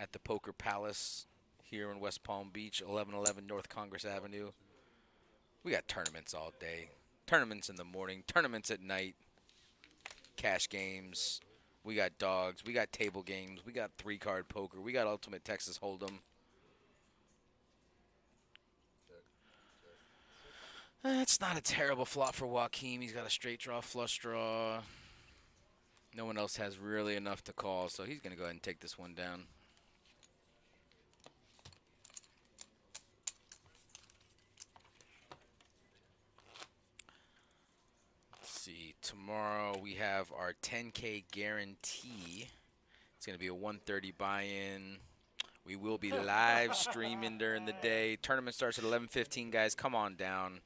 at the Poker Palace here in West Palm Beach, 1111 North Congress Avenue. We got tournaments all day. Tournaments in the morning, tournaments at night, cash games. We got dogs. We got table games. We got 3-card poker. We got Ultimate Texas Hold'em. That's not a terrible flop for Joaquin. He's got a straight draw, flush draw. No one else has really enough to call, so he's going to go ahead and take this one down. See, tomorrow we have our 10K guarantee. It's going to be a 130 buy-in. We will be live streaming during the day. Tournament starts at 11:15, guys. Come on down.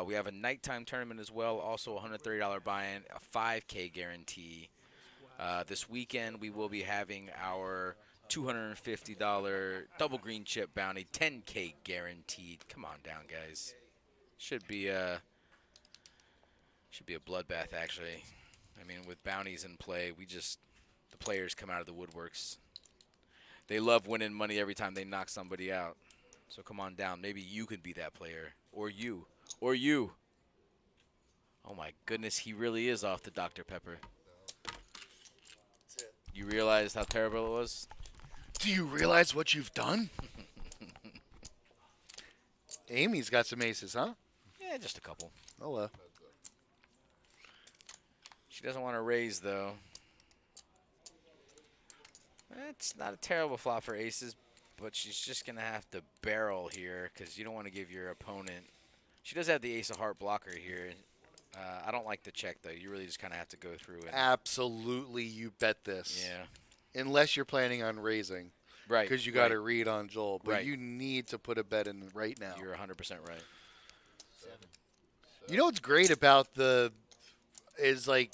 We have a nighttime tournament as well, also a $130 buy-in, a 5K guarantee. This weekend, we will be having our $250 double green chip bounty, 10K guaranteed. Come on down, guys. Should be a bloodbath, actually. I mean, with bounties in play, the players come out of the woodworks. They love winning money every time they knock somebody out. So come on down. Maybe you could be that player, or you. Or you. Oh my goodness, he really is off the Dr. Pepper. You realized how terrible it was? Do you realize what you've done? Amy's got some aces, huh? Yeah, just a couple. Oh, well. She doesn't want to raise, though. It's not a terrible flop for aces, but she's just going to have to barrel here because you don't want to give your opponent. She does have the ace of heart blocker here. I don't like the check, though. You really just kind of have to go through it. Absolutely, you bet this. Yeah. Unless you're planning on raising. Right. Because you got to read on Joel. But Right. you need to put a bet in right now. You're 100% right. You know what's great about is like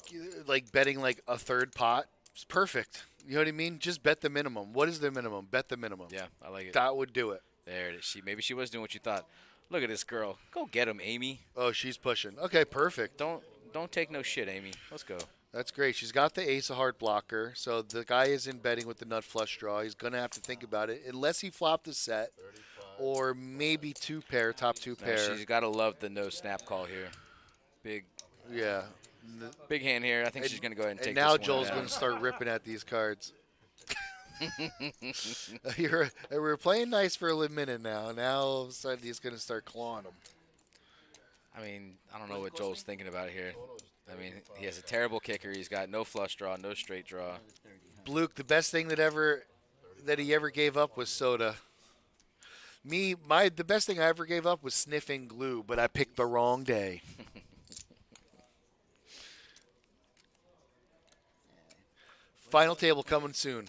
betting like a third pot? It's perfect. You know what I mean? Just bet the minimum. What is the minimum? Bet the minimum. Yeah, I like it. That would do it. There it is. Maybe she was doing what you thought. Look at this girl. Go get him, Amy. Oh, she's pushing. Okay, perfect. Don't take no shit, Amy. Let's go. That's great. She's got the ace of heart blocker, so the guy is in betting with the nut flush draw. He's going to have to think about it, unless he flopped the set, or maybe two pair, top two pair. She's got to love the no snap call here. Big hand here. I think she's going to go ahead and take now this one Joel's down. going to start ripping at these cards. We're playing nice for a minute now. Now all of a sudden he's going to start clawing them. I mean, I don't know what Joel's thinking about here. I mean, he has a terrible kicker. He's got no flush draw, no straight draw. Luke, the best thing that he ever gave up was soda. The best thing I ever gave up was sniffing glue, but I picked the wrong day. Final table coming soon.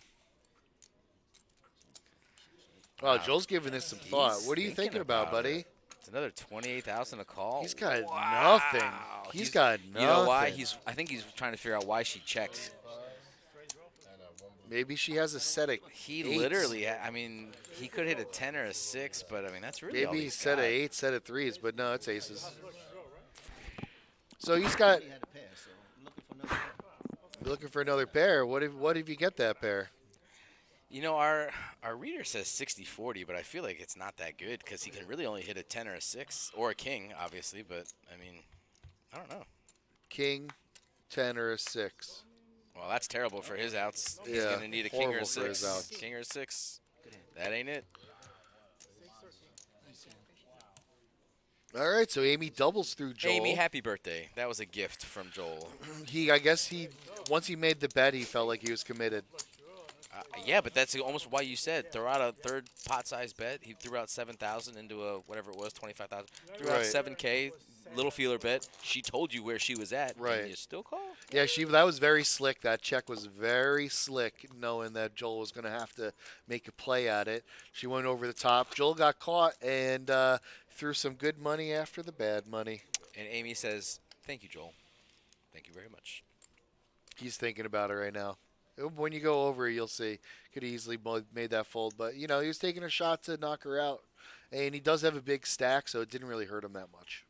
Wow, Joel's giving this some thought. What are you thinking about, buddy? It's another 28,000 a call. He's got nothing. He's got nothing. You know why? I think he's trying to figure out why she checked. Maybe she has a set of He eights. literally, I mean, he could hit a 10 or a 6, but I mean, that's really all Maybe he's set got. of 8, set of 3s, but no, it's aces. So he's got. He had a pair, so I'm looking for another pair. Looking for another pair. What if you get that pair? You know, our reader says 60-40, but I feel like it's not that good because he can really only hit a 10 or a 6 or a king, obviously. But I mean, I don't know. King, 10 or a 6. Well, that's terrible for his outs. He's Yeah, gonna need a king or a horrible for his 6. outs. King or a 6. That ain't it. All right, so Amy doubles through Joel. Amy, happy birthday. That was a gift from Joel. I guess once he made the bet, he felt like he was committed. Yeah, but that's almost why you said throw out a third pot-size bet. He threw out 7,000 into a whatever it was, 25,000. Threw out Right. 7K, little feeler bet. She told you where she was at. Right. And you still call? Yeah, that was very slick. That check was very slick, knowing that Joel was going to have to make a play at it. She went over the top. Joel got caught and threw some good money after the bad money. And Amy says, "Thank you, Joel. Thank you very much." He's thinking about it right now. When you go over, you'll see. Could easily made that fold, but he was taking a shot to knock her out, and he does have a big stack, so it didn't really hurt him that much.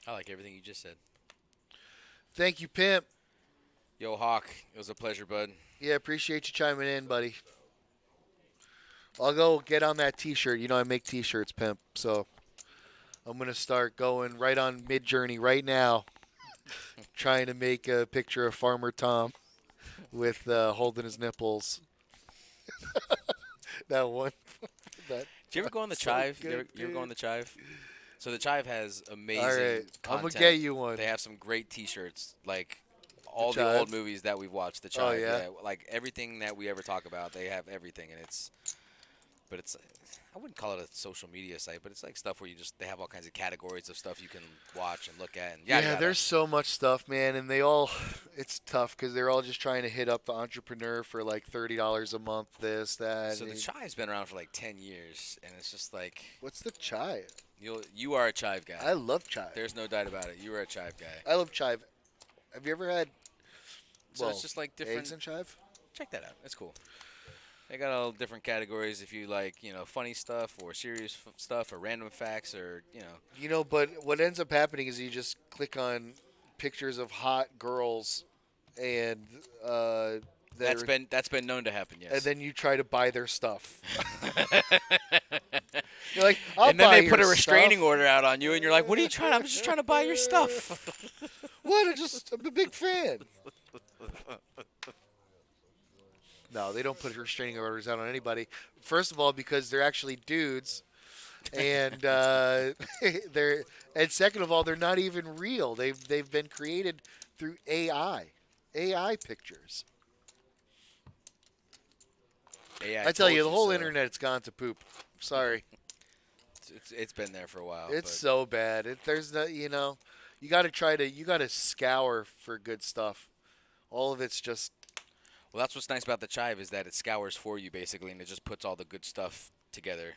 I like everything you just said. Thank you, Pimp. Yo, Hawk, it was a pleasure, bud. Yeah, appreciate you chiming in, buddy. I'll go get on that T-shirt. I make T-shirts, Pimp. So I'm gonna start going right on Mid-Journey right now, trying to make a picture of Farmer Tom with holding his nipples. That one. Did you ever go on the so Chive? good, You ever go on dude. the Chive? So the Chive has amazing All right, I'm content. gonna get you one. They have some great T-shirts, like all the Chive? old movies that we've watched. The Oh, Chive, yeah? like everything that we ever talk about, they have everything, and but it's I wouldn't call it a social media site, but it's like stuff where they have all kinds of categories of stuff you can watch and look at. And Yeah, there's so much stuff, man, and it's tough because they're all just trying to hit up the entrepreneur for like $30 a month, this, that. So the chive's been around for like 10 years, and it's just like What's the chive? you are a chive guy. I love chive. There's no doubt about it. You are a chive guy. I love chive. Have you ever had? So it's just like different eggs and chive. Check that out. It's cool. They got all different categories if you like, funny stuff or serious stuff or random facts or, But what ends up happening is you just click on pictures of hot girls, and that's been known to happen. Yes. and then you try to buy their stuff. You're like, I'll and then buy they put a your restraining stuff. order out on you, and you're like, "What are you trying? I'm just trying to buy your stuff." What? I'm a big fan. No, they don't put restraining orders out on anybody. First of all, because they're actually dudes, and and second of all, they're not even real. They've been created through AI pictures. AI I tell you, the told whole so. internet's gone to poop. Sorry, It's been there for a while. it's but so bad. There's no, you got to scour for good stuff. All of it's just. Well, that's what's nice about the chive is that it scours for you basically, and it just puts all the good stuff together,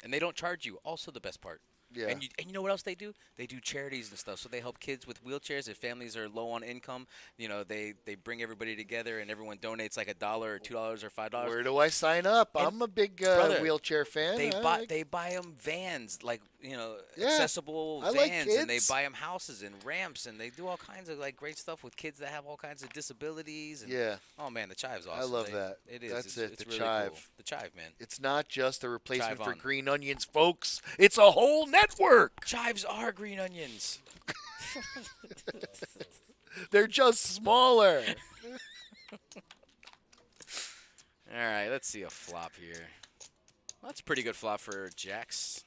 and they don't charge you. Also, the best part. Yeah. And you know what else they do? They do charities and stuff. So they help kids with wheelchairs. If families are low on income, they bring everybody together and everyone donates like $1 or $2 or $5. Where do I sign up? And I'm a big brother, wheelchair fan. They buy them vans, like Yeah, accessible I vans, like and they kids. buy them houses and ramps, and they do all kinds of like great stuff with kids that have all kinds of disabilities. And, Yeah. Oh man, the chive's awesome. I love that. It is. That's it, It's the really chive. Cool. The chive, man. It's not just a replacement Chive for on. green onions, folks. It's a whole network. Chives are green onions. They're just smaller. All right, let's see a flop here. Well, that's a pretty good flop for Jax.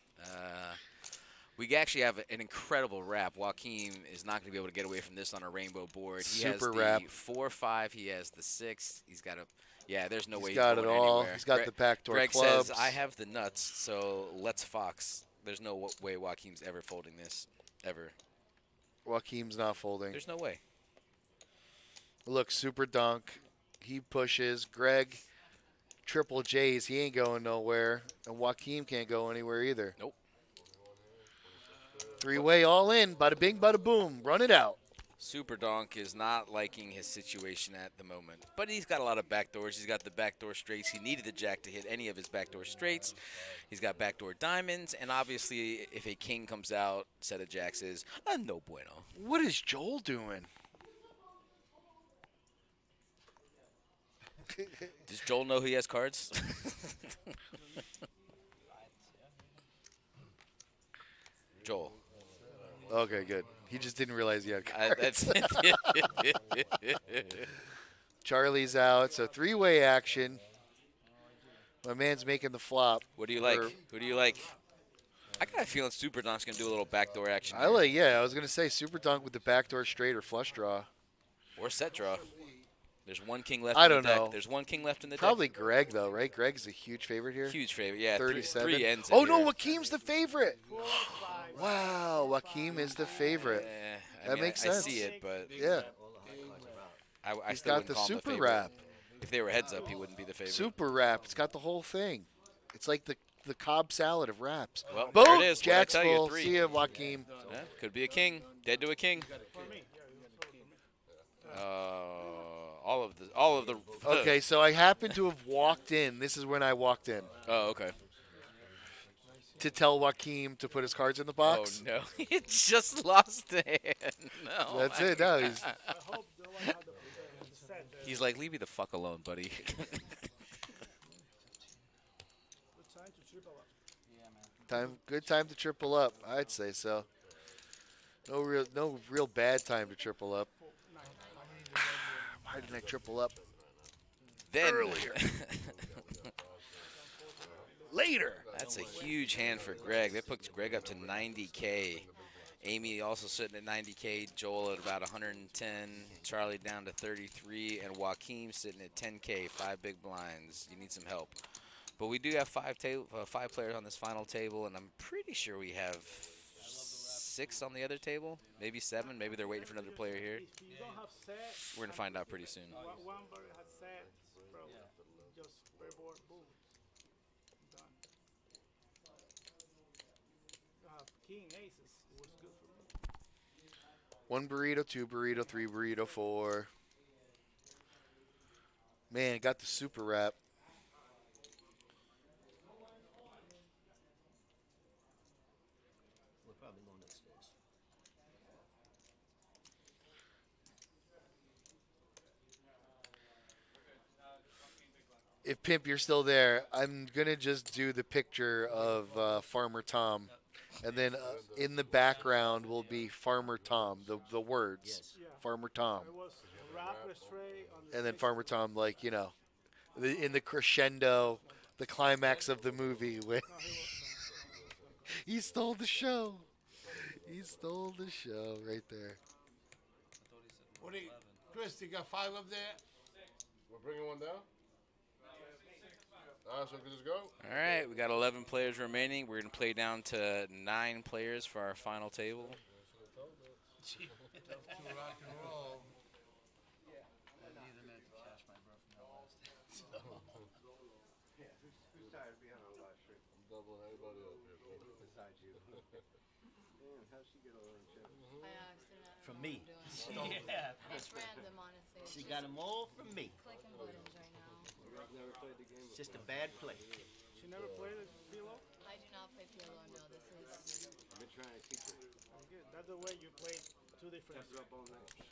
We actually have an incredible wrap. Joaquin is not going to be able to get away from this on a rainbow board. He has Super the wrap. 4-5. He has the 6. He's got a. Yeah, there's no way He's got he's it going all. anywhere. He's got the backdoor Greg clubs. says, I have the nuts, so let's Fox. There's no way Joaquin's ever folding this. Ever. Joaquin's not folding. There's no way. Look, super dunk. He pushes. Greg, triple J's. He ain't going nowhere. And Joaquin can't go anywhere either. Nope. Three-way all in. Bada bing, bada boom. Run it out. Super Donk is not liking his situation at the moment. But he's got a lot of backdoors. He's got the backdoor straights. He needed the jack to hit any of his backdoor straights. He's got backdoor diamonds. And obviously, if a king comes out, set of jacks is a no bueno. What is Joel doing? Does Joel know he has cards? Joel. Okay, good. He just didn't realize he had cards. That's Charlie's out, so three-way action. My man's making the flop. What do you like? Or- Who do you like? I got a feeling Super Donk's going to do a little backdoor action. I here. like, yeah, I was gonna say super dunk with the backdoor straight or flush draw. Or set draw. There's one king left I in the don't deck. know. There's one king left in the Probably Greg though, right? Greg's a huge favorite here. deck. Huge favorite. Yeah, 37. three ends. Oh in no, here. Joaquim's the favorite. Wow, Joaquim is the favorite. I That mean, makes I sense. see it, but Yeah, I he's still got wouldn't the call him super favorite. wrap. If they were heads up, he wouldn't be the favorite. Super wrap. It's got the whole thing. It's like the Cobb salad of wraps. Well, Boom! there it is. What'd I Jack's tell you? full. 3. See ya, Joaquim. Yeah, could be a king. Dead to a king. All of the. Okay, so I happen to have walked in. This is when I walked in Oh, okay. to tell Joaquim to put his cards in the box. Oh no, he just lost a hand. No. That's it. No, he's He's like, leave me the fuck alone, buddy. good time to triple up. I'd say so. No real bad time to triple up. Why didn't I triple up Then earlier? Later. That's a huge hand for Greg. That puts Greg up to 90K. Amy also sitting at 90K. Joel at about 110. Charlie down to 33. And Joaquin sitting at 10K. 5 big blinds. You need some help. But we do have five players on this final table, and I'm pretty sure we have 6 on the other table, maybe 7. Maybe they're waiting for another player here. If you don't have set, We're gonna find out pretty soon. one bird has set, probably just spare board, boom, done. You have king aces. It was good for me. 1 burrito, 2 burrito, 3 burrito, 4. Man, got the super wrap. We're probably going upstairs. If Pimp, you're still there, I'm going to just do the picture of Farmer Tom. And then in the background will be Farmer Tom, the words. Yes. Yeah. Farmer Tom. It was rapper straight on the And then six. Farmer Tom, like, you know, in the crescendo, the climax of the movie. When No, he was, he stole the show. He stole the show right there. What do you, Chris, you got 5 up there? We're bringing one down? So we can just go? All right, we got 11 players remaining. We're gonna play down to 9 players for our final table. To rock and roll. I neither meant to cash my bro from hell last time. I'm doubling everybody up here, bro. By accident. I don't From know me. what I'm doing. Yeah. It's random, honestly. It's She just got them all from me. clicking buttons right now. It's just a bad play. she never played it, Philo? I do not play PLO, no. This is... Good. That's the way you play 2 different.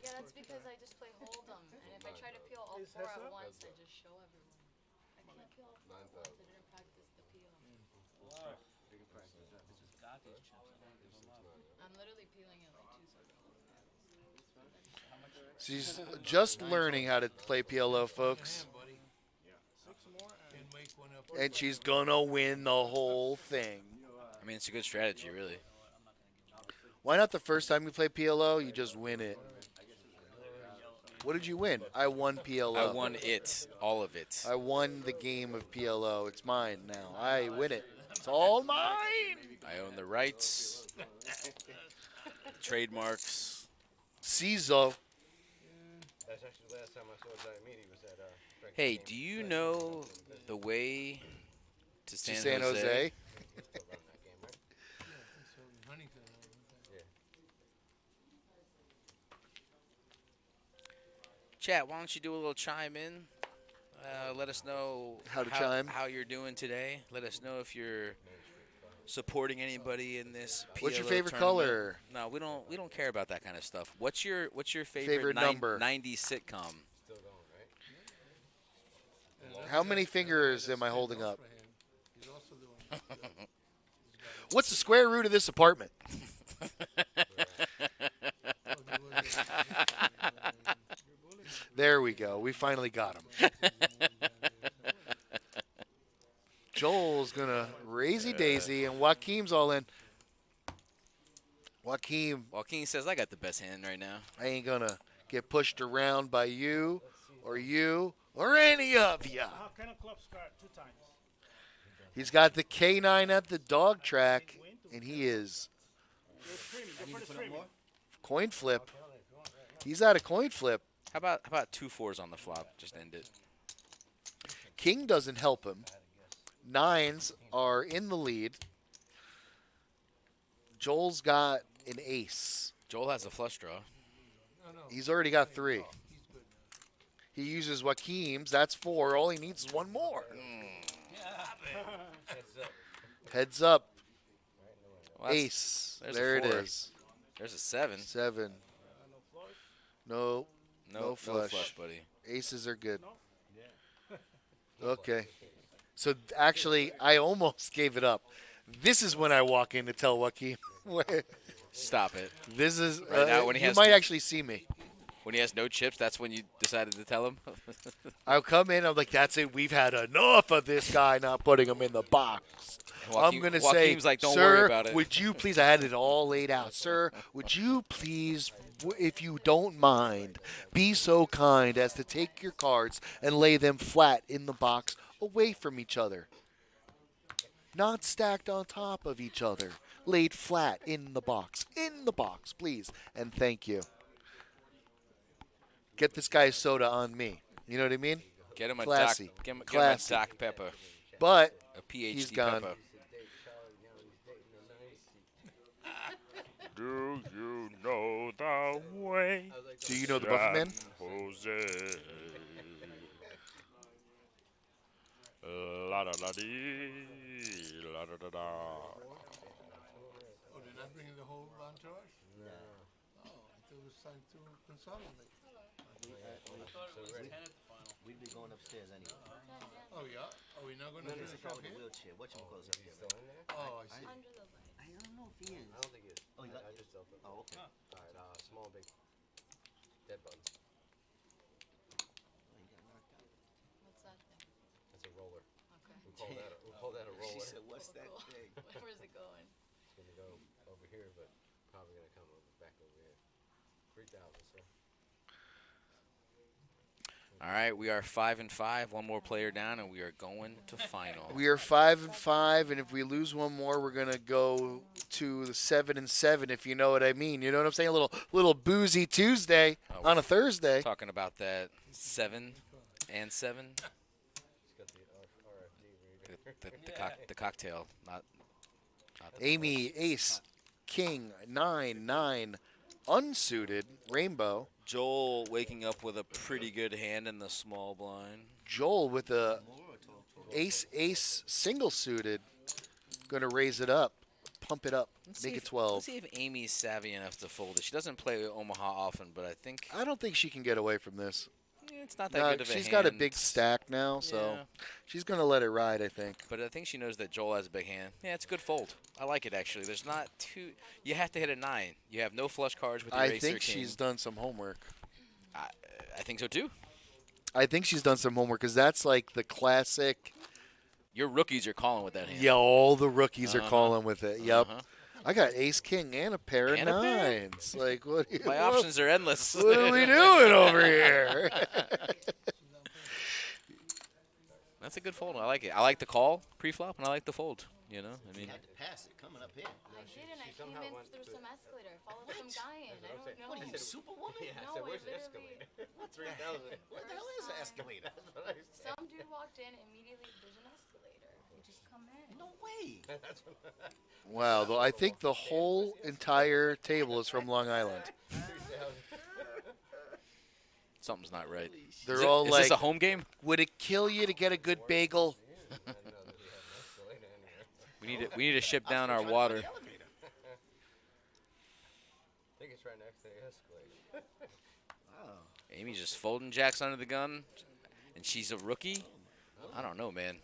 Yeah, that's because I just play Hold'em. And if I try to peel all Is 4 heads at up? once, I just show everyone. I can't peel all 4 at once. I didn't practice the peel. I just got these chips. I want to give them up. I'm literally peeling it like 2 seconds. She's just learning how to play PLO, folks. Yeah, buddy. 6 more and And wake one up. And she's going to win the whole thing. I mean, it's a good strategy, really. Why not the first time you play PLO, you just win it? What did you win? I won PLO. I won it, all of it. I won the game of PLO. It's mine now. I win it. It's all mine. I own the rights, trademarks. CISO. That's actually the last time I saw Diamede was at Hey, do you know the way to San, San Jose. Huntington. Chat, why don't you do a little chime in? Let us know How to chime? how you're doing today. Let us know if you're supporting anybody in this PLO What's your favorite tournament. color? No, we don't care about that kind of stuff. What's your Favorite number? 90s sitcom? How many fingers am I holding up? He's also doing. What's the square root of this apartment? There we go. We finally got him. Joel's going to raisey daisy, and Joaquim's all in. Joaquim, Joaquin says, I got the best hand right now. I ain't going to get pushed around by you or any of ya. Can a club start 2 times? He's got the K9 at the dog track, and he is You're streaming. Go for the streaming. coin flip. He's at a coin flip. How about 2 4s on the flop? Just end it. King doesn't help him. 9s are in the lead. Joel's got an ace. Joel has a flush draw. He's already got 3. He uses Joaquim's. That's 4. All he needs is 1 more. Heads up. Well, that's- Ace. there's a There it 4. is. There's a 7. 7. No. No flush, buddy. Aces are good. Okay. So actually, I almost gave it up. This is when I walk in to tell Joaquim. Stop it. This is Right now when he you has might to- actually see me. When he has no chips, that's when you decided to tell him? I'll come in. I'm like, that's it. We've had enough of this guy not putting him in the box. I'm going to say, Joaquim's like, don't sir, worry about it. would you please, I had it all laid out. Sir, would you please, if you don't mind, be so kind as to take your cards and lay them flat in the box away from each other. not stacked on top of each other, laid flat in the box. In the box, please, and thank you. Get this guy's soda on me. You know what I mean? Get him a Classy. Doc. Get him Classy. a Doc Pepper. But A PhD he's gone. Pepper. Do you know the way? Do you know the Buffett Man? Jose. La da da dee, la da da da. Oh, they're not bringing the whole entourage? No. Oh, I thought it was time to consolidate. We'd be going upstairs anyway. Oh, yeah? Are we not going to There's finish a guy up with a here? wheelchair. Whatchamacallit's up here? Oh, I see. Under the light. I don't know if he is. I don't think he is. Oh, you got I just dealt with it. Oh, okay. Alright, small, big. Dead buttons. Oh, you got knocked out. What's that thing? That's a roller. Okay. We call that a She roller. said, what's that Cool. thing? Where's it going? It's gonna go over here, but probably gonna come back over here. 3,000, sir. All right, we are 5 and 5. One more player down, and we are going to final. We are 5 and 5, and if we lose one more, we're gonna go to the 7 and 7. If you know what I mean, you know what I'm saying? A little boozy Tuesday on a Thursday. Talking about that 7 and 7. The cocktail, not the Amy Ace King 9-9 unsuited rainbow. Joel waking up with a pretty good hand in the small blind. Joel with the ace single suited, gonna raise it up, pump it up, make it 12. Let's see if Amy's savvy enough to fold it. She doesn't play Omaha often, but I don't think she can get away from this. It's not that good of a hand. She's got a big stack now, so Yeah. she's gonna let it ride, I think. But I think she knows that Joel has a big hand. Yeah, it's a good fold. I like it, actually. There's not too... You have to hit a 9. You have no flush cards with your ace or I think king. she's done some homework. I think so, too. I think she's done some homework because that's like the classic. Your rookies are calling with that hand. Yeah, all the rookies are Uh-huh. calling with it. Yep. Uh-huh. I got ace king and a pair of And a pair. nines. Like what? My options are endless. What are we doing over here? That's a good fold. I like it. I like the call pre-flop, and I like the fold. You know, I mean, You had to pass it coming up here. I did, and I came in through some escalator. I followed some guy in. I don't know. What are you, Superwoman? No, it literally. What the hell? What the hell is an escalator? Some dude walked in immediately. There's an escalator. You just come in. No way. Wow, though I think the whole entire table is from Long Island. something's not right. They're Is it- all is like, this a home game? Would it kill you to get a good bagel? We need to ship down our water. I think it's right next to the escalator. Amy's just folding jacks under the gun, and she's a rookie. I don't know, man.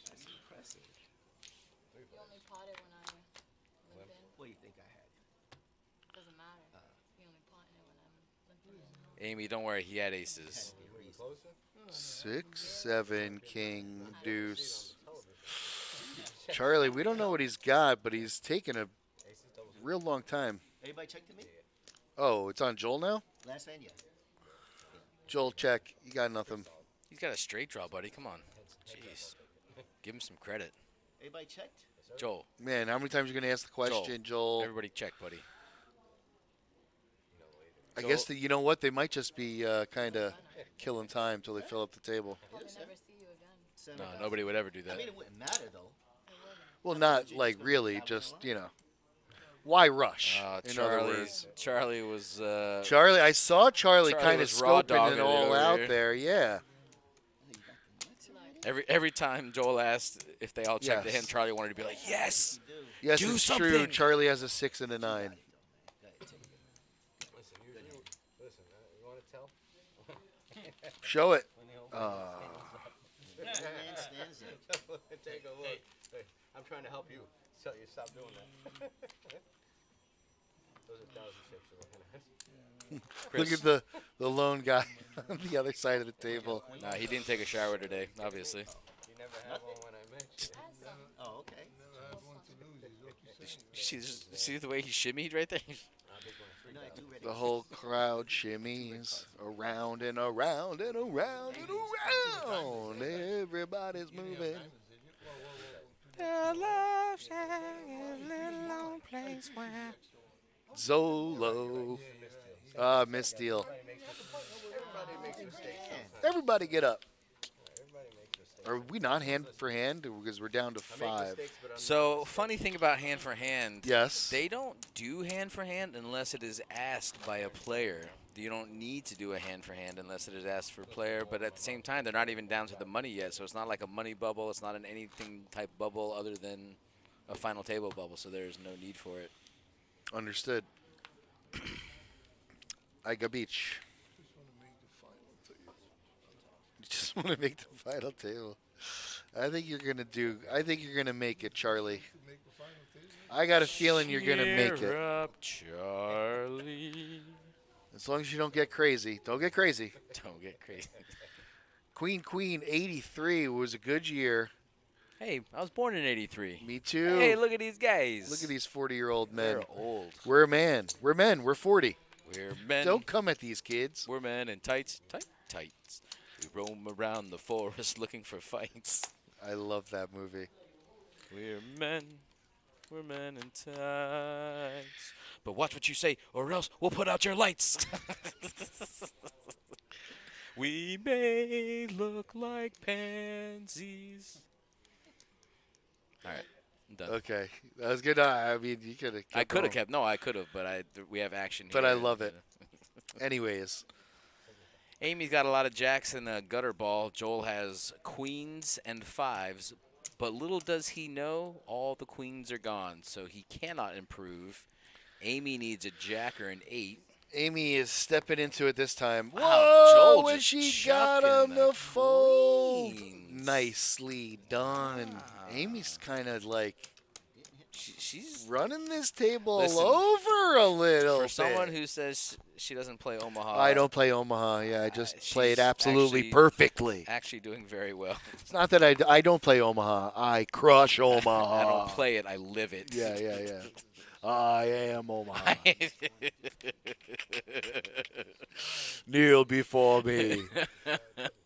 That's impressive. You only potted when I lived in. What do you think I had? Doesn't matter. You only pot in it when I'm living in. Amy, don't worry. He had aces. 6, 7, king, deuce. Charlie, we don't know what he's got, but he's taken a real long time. Everybody check to me? Oh, it's on Joel now? Last hand, yeah. Joel, check. You got nothing. He's got a straight draw, buddy. Come on. Jeez. Give him some credit. Everybody checked? Joel. Man, how many times are you going to ask the question, Joel? Everybody check, buddy. I guess that, you know what? They might just be kind of killing time till they fill up the table. Probably never see you again. No, nobody would ever do that. I mean, it wouldn't matter, though. Well, not like really, just, you know. Why rush? In other words. Charlie was... Charlie, I saw Charlie kind of was raw scoping dogging it it all over out here. there, yeah. Every time Joel asked if they all checked the Yes. hand, Charlie wanted to be like, yes! Yes, do it's something. true. Charlie has a 6 and a 9. Listen, you want to tell? Show it. Take a look. Hey, I'm trying to help you. Tell you stop doing that. Those are 1,000 chips you're looking at. Look at the lone guy on the other side of the table. Nah, he didn't take a shower today, obviously. You never have one when I met you. Oh, okay. See the way he shimmied right there? No, I do ready. The whole crowd shimmies around and around and around and around. Everybody's moving. Zolo. Misdeal. Everybody makes mistakes. Everybody get up. Are we not hand for hand? Because we're down to 5. So, funny thing about hand for hand. Yes. They don't do hand for hand unless it is asked by a player. You don't need to do a hand for hand unless it is asked for a player. But at the same time, they're not even down to the money yet. So it's not like a money bubble. It's not an anything type bubble other than a final table bubble. So there's no need for it. Understood. Iga Beach. You just want to make the final table. I think you're gonna make it, Charlie. I got a feeling you're gonna make Cheer it. up, Charlie. As long as you don't get crazy. Don't get crazy. Don't get crazy. Queen 83 was a good year. Hey, I was born in '83. Me too. Hey, look at these guys. Look at these 40-year-old men. They're old. We're a man. We're men. We're 40. We're men. Don't come at these kids. We're men in tights. Tights. We roam around the forest looking for fights. I love that movie. We're men. We're men in tights. But watch what you say, or else we'll put out your lights. We may look like pansies. All right, I'm done. Okay, that was good. I mean, you could have. I could have kept. No, I could have, but we have action here. But I love it. Anyways, Amy's got a lot of jacks in the gutter ball. Joel has queens and 5s, but little does he know, all the queens are gone, so he cannot improve. Amy needs a jack or an 8. Amy is stepping into it this time. Wow, Whoa, Joel when just she got chucking him the to fold. queens. Nicely done. Amy's kind of like She's running this table Listen, over a little for bit. someone who says she doesn't play Omaha. I don't play Omaha. Yeah, I just play it she's absolutely actually- perfectly. Actually doing very well. It's not that I don't play Omaha. I crush Omaha. I don't play it, I live it. Yeah. I am Omaha. Kneel before me.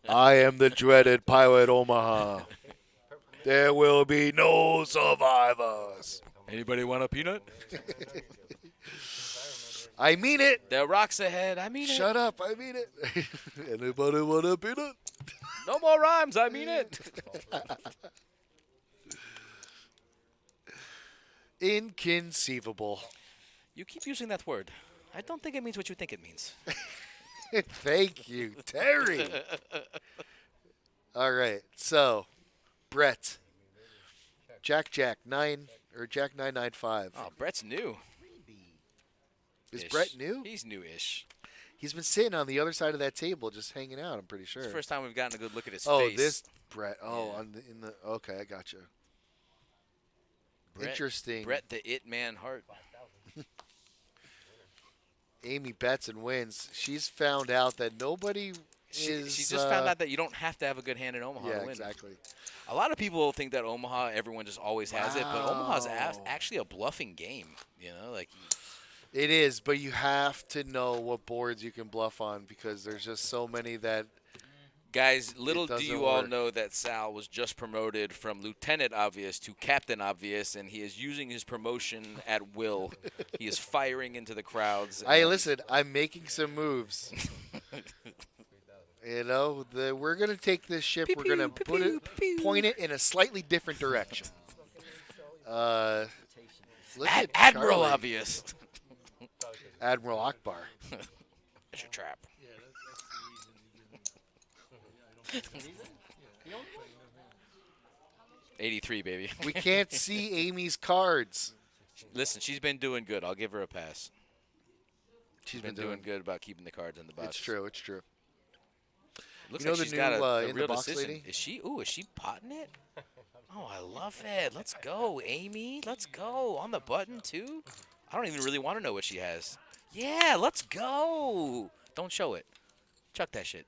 I am the dreaded pirate Omaha. There will be no survivors. Anybody want a peanut? I mean it. There are rocks ahead. I mean Shut up. I mean it. Anybody want a peanut? it. No more rhymes. I mean it. Inconceivable. You keep using that word. I don't think it means what you think it means. Thank you, Terry. All right, so Brett, Jack 9 or Jack 995. Oh, Brett's new. Is Brett new? He's new-ish. He's been sitting on the other side of that table, just hanging out. I'm pretty sure. It's the first time we've gotten a good look at his Oh, face. this Brett. Oh, Yeah. in the. Okay, I got you. Brett- Interesting. Brett the It Man Hart. Amy bets and wins. She's found out that nobody She is. just found out that you don't have to have a good hand in Omaha Yeah, to win. exactly. A lot of people think that Omaha, everyone just always has it, but Omaha's Wow. actually a bluffing game. You know, like It is, but you have to know what boards you can bluff on because there's just so many that. guys, little do doesn't you all work. know that Sal was just promoted from Lieutenant Obvious to Captain Obvious, and he is using his promotion at will. He is firing into the crowds. Hey, and- listen, I'm making some moves. You know, we're gonna take this ship. We're gonna point it in a slightly different direction. Look at Admiral Charlie. Obvious. Admiral Akbar. It's your trap. 83, baby. We can't see Amy's cards. Listen, she's been doing good. I'll give her a pass. She's Been doing good about keeping the cards in the box. It's true. It's true. Looks You know like the she's got new, a in the real box decision. lady? Is she? Ooh, is she potting it? Oh, I love it. Let's go, Amy. Let's go on the button too. I don't even really want to know what she has. Yeah, let's go. Don't show it. Chuck that shit.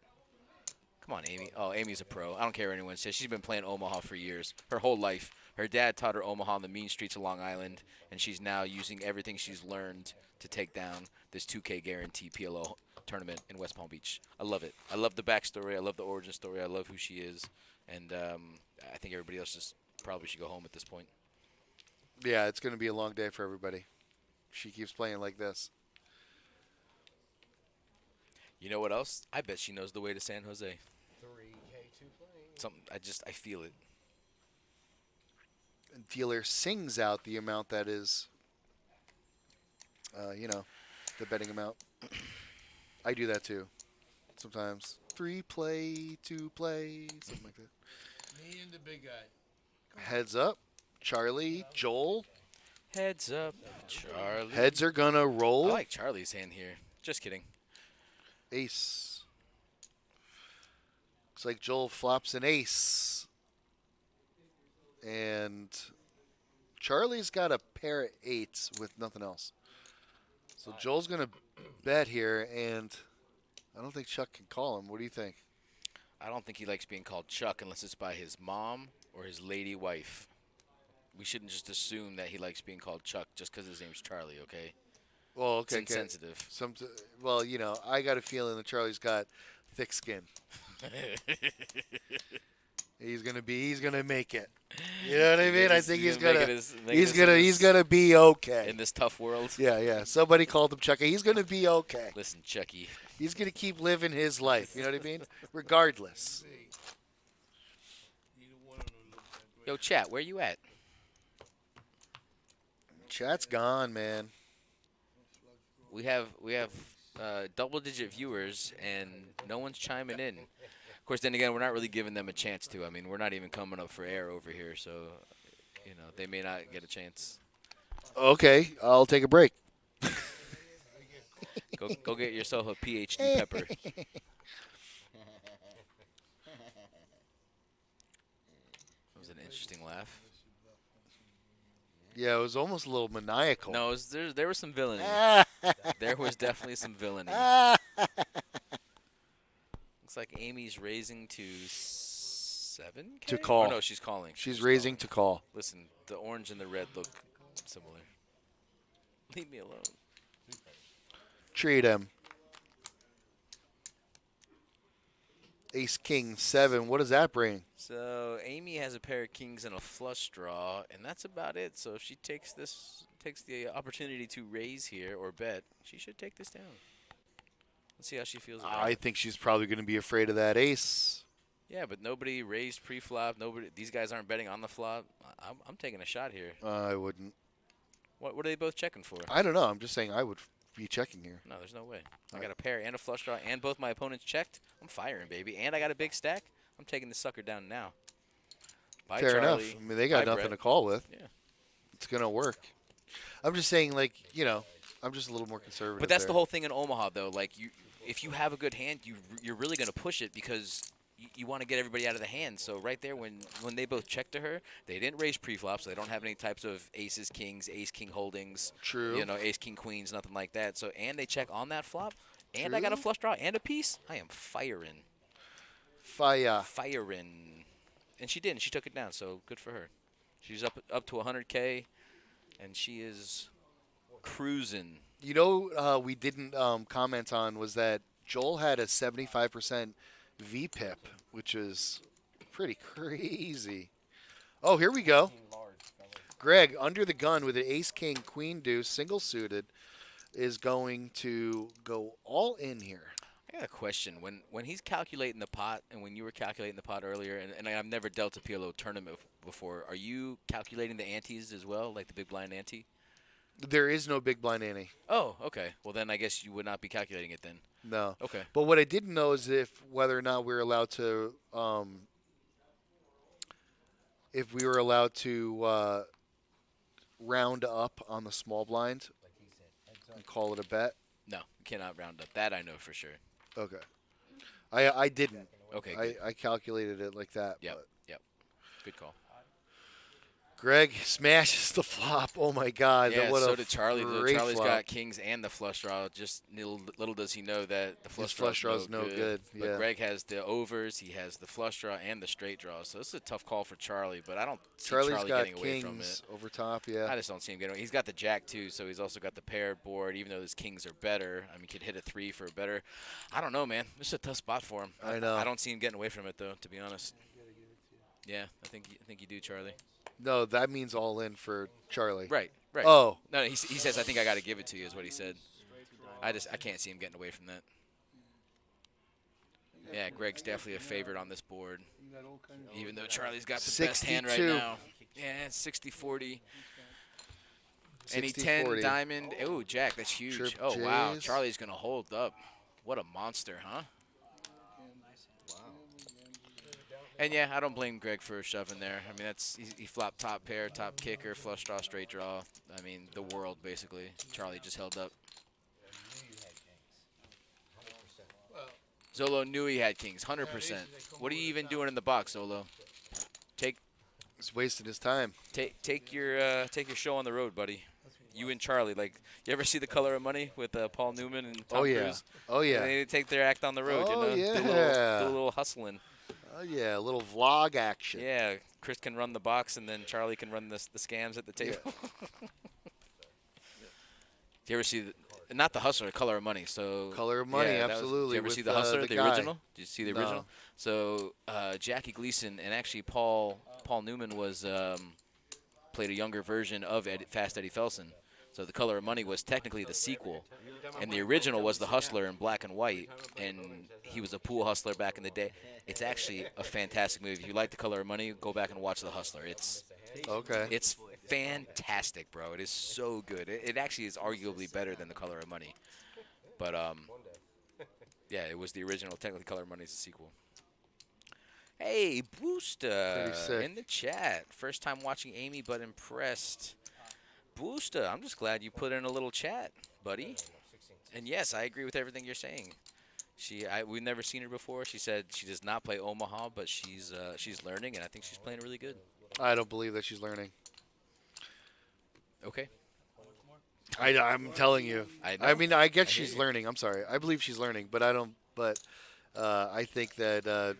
Come on, Amy. Oh, Amy's a pro. I don't care what anyone says. She's been playing Omaha for years, her whole life. Her dad taught her Omaha on the mean streets of Long Island, and she's now using everything she's learned to take down this 2K guarantee PLO tournament in West Palm Beach. I love it. I love the backstory. I love the origin story. I love who she is, and I think everybody else just probably should go home at this point. Yeah, it's going to be a long day for everybody. She keeps playing like this. You know what else? I bet she knows the way to San Jose. 3K2 playing. I feel it. And dealer sings out the amount that is, the betting amount. I do that too. Sometimes 3 play, 2 play, something like that. Me and the big guy. Heads up, Charlie, Joel. Heads up, Charlie. Heads are gonna I roll. like Charlie's hand here. Just kidding. Ace. Looks like Joel flops an ace. And Charlie's got a pair of 8s with nothing else. So Joel's going to bet here, and I don't think Chuck can call him. What do you think? I don't think he likes being called Chuck unless it's by his mom or his lady wife. We shouldn't just assume that he likes being called Chuck just because his name's Charlie, okay? Well, okay. It's insensitive. Well, I got a feeling that Charlie's got thick skin. He's gonna make it. You know what I mean? I think he's gonna be okay in this tough world. Yeah. Somebody called him Chucky. He's gonna be okay. Listen, Chucky. He's gonna keep living his life. You know what I mean? Regardless. Yo, chat, where you at? Chat's gone, man. We have double-digit viewers, and no one's chiming in. Of course, then again, we're not really giving them a chance to. I mean, we're not even coming up for air over here, so, they may not get a chance. Okay, I'll take a break. Go get yourself a PhD pepper. That was an interesting laugh. Yeah, it was almost a little maniacal. No, there was some villainy. There was definitely some villainy. Looks like Amy's raising to 7K? To call. Oh, no, she's calling. She's raising to call. Listen, the orange and the red look similar. Leave me alone. Treat him. Ace, king, 7. What does that bring? So Amy has a pair of kings and a flush draw, and that's about it. So if she takes the opportunity to raise here or bet, she should take this down. Let's see how she feels about it. I think she's probably going to be afraid of that ace. Yeah, but nobody raised pre-flop. These guys aren't betting on the flop. I'm taking a shot here. I wouldn't. What are they both checking for? I don't know. I'm just saying I would be checking here. No, there's no way. I got a pair and a flush draw, and both my opponents checked. I'm firing, baby. And I got a big stack. I'm taking this sucker down now. Bye, Fair Charlie. enough. I mean, they got Bye, nothing Brett. to call with. Yeah. It's going to work. I'm just saying, I'm just a little more conservative. But that's there. the whole thing in Omaha, though. Like, if you have a good hand, you're really going to push it because you want to get everybody out of the hand. So right there, when they both checked to her, they didn't raise pre-flop, so they don't have any types of aces, kings, ace-king holdings. True. Ace-king queens, nothing like that. So and they check on that flop, and I got a flush draw and a piece. I am firing. Firing. And she did. She took it down, so good for her. She's up to 100K, and she is cruising. We didn't comment on was that Joel had a 75% VPIP, which is pretty crazy. Oh, here we go. Greg, under the gun with an ace, king, queen, deuce, single suited, is going to go all in here. I got a question. When he's calculating the pot, and when you were calculating the pot earlier, and I've never dealt a PLO tournament before, are you calculating the antes as well, like the big blind ante? There is no big blind ante. Oh, okay. Well, then I guess you would not be calculating it then. No. Okay. But what I didn't know is whether or not we're allowed to, round up on the small blind and call it a bet. No, you cannot round up. That I know for sure. Okay. I didn't. Okay. Good. I calculated it like that. Yep. But. Yep. Good call. Greg smashes the flop. Oh my God! Yeah, what so a did Charlie. great Charlie's flop. got kings and the flush draw. Just little does he know that the flush draw is no good. But Yeah. Greg has the overs. He has the flush draw and the straight draw. So this is a tough call for Charlie. But I don't see Charlie's Charlie got getting away from it. kings over top. Yeah. I just don't see him getting away. He's got the jack too, so he's also got the paired board. Even though his kings are better, I mean, he could hit a 3 for a better. I don't know, man. This is a tough spot for him. I know. I don't see him getting away from it though, to be honest. Yeah, I think you do, Charlie. No, that means all in for Charlie. Right. Oh, No, he says I think I got to give it to you is what he said. I can't see him getting away from that. Yeah, Greg's definitely a favorite on this board. Even though Charlie's got the best hand right 62. now. Yeah, 60-40. Any 60, 10 40. diamond. Oh, Jack, that's huge. Trip Oh, wow. J's. Charlie's going to hold up. What a monster, huh? And yeah, I don't blame Greg for shoving there. I mean, he flopped top pair, top kicker, flush draw, straight draw. I mean, the world basically. Charlie just held up. Zolo knew he had kings, 100%. What are you even doing in the box, Zolo? He's wasting his time. Take your show on the road, buddy. You and Charlie, like, you ever see The Color of Money with Paul Newman and Tom Cruise? Oh yeah. They take their act on the road, Oh, you know? yeah. Do a little hustling. Oh yeah, a little vlog action. Yeah, Chris can run the box, and then Charlie can run the scams at the table. Do you ever see not the Hustler, Color of Money? So Color of Money, yeah, absolutely. Did you ever with, see the Hustler, the the guy. original? Did you see the No. original? So Jackie Gleason and actually Paul Newman was played a younger version of Fast Eddie Felson. So The Color of Money was technically the sequel, and the original was the Hustler in black and white, and he was a pool hustler back in the day. It's actually a fantastic movie. If you like The Color of Money, go back and watch The Hustler. It's fantastic, bro. It is so good. It actually is arguably better than The Color of Money. But yeah, it was the original. Technically, Color of Money is the sequel. Hey, Booster in the chat. First time watching Amy, but impressed. Booster, I'm just glad you put in a little chat, buddy. And yes, I agree with everything you're saying. We've never seen her before. She said she does not play Omaha, but she's learning, and I think she's playing really good. I don't believe that she's learning. Okay. I'm telling you. I mean, I guess she's learning. I'm sorry. I believe she's learning, but I don't. But I think that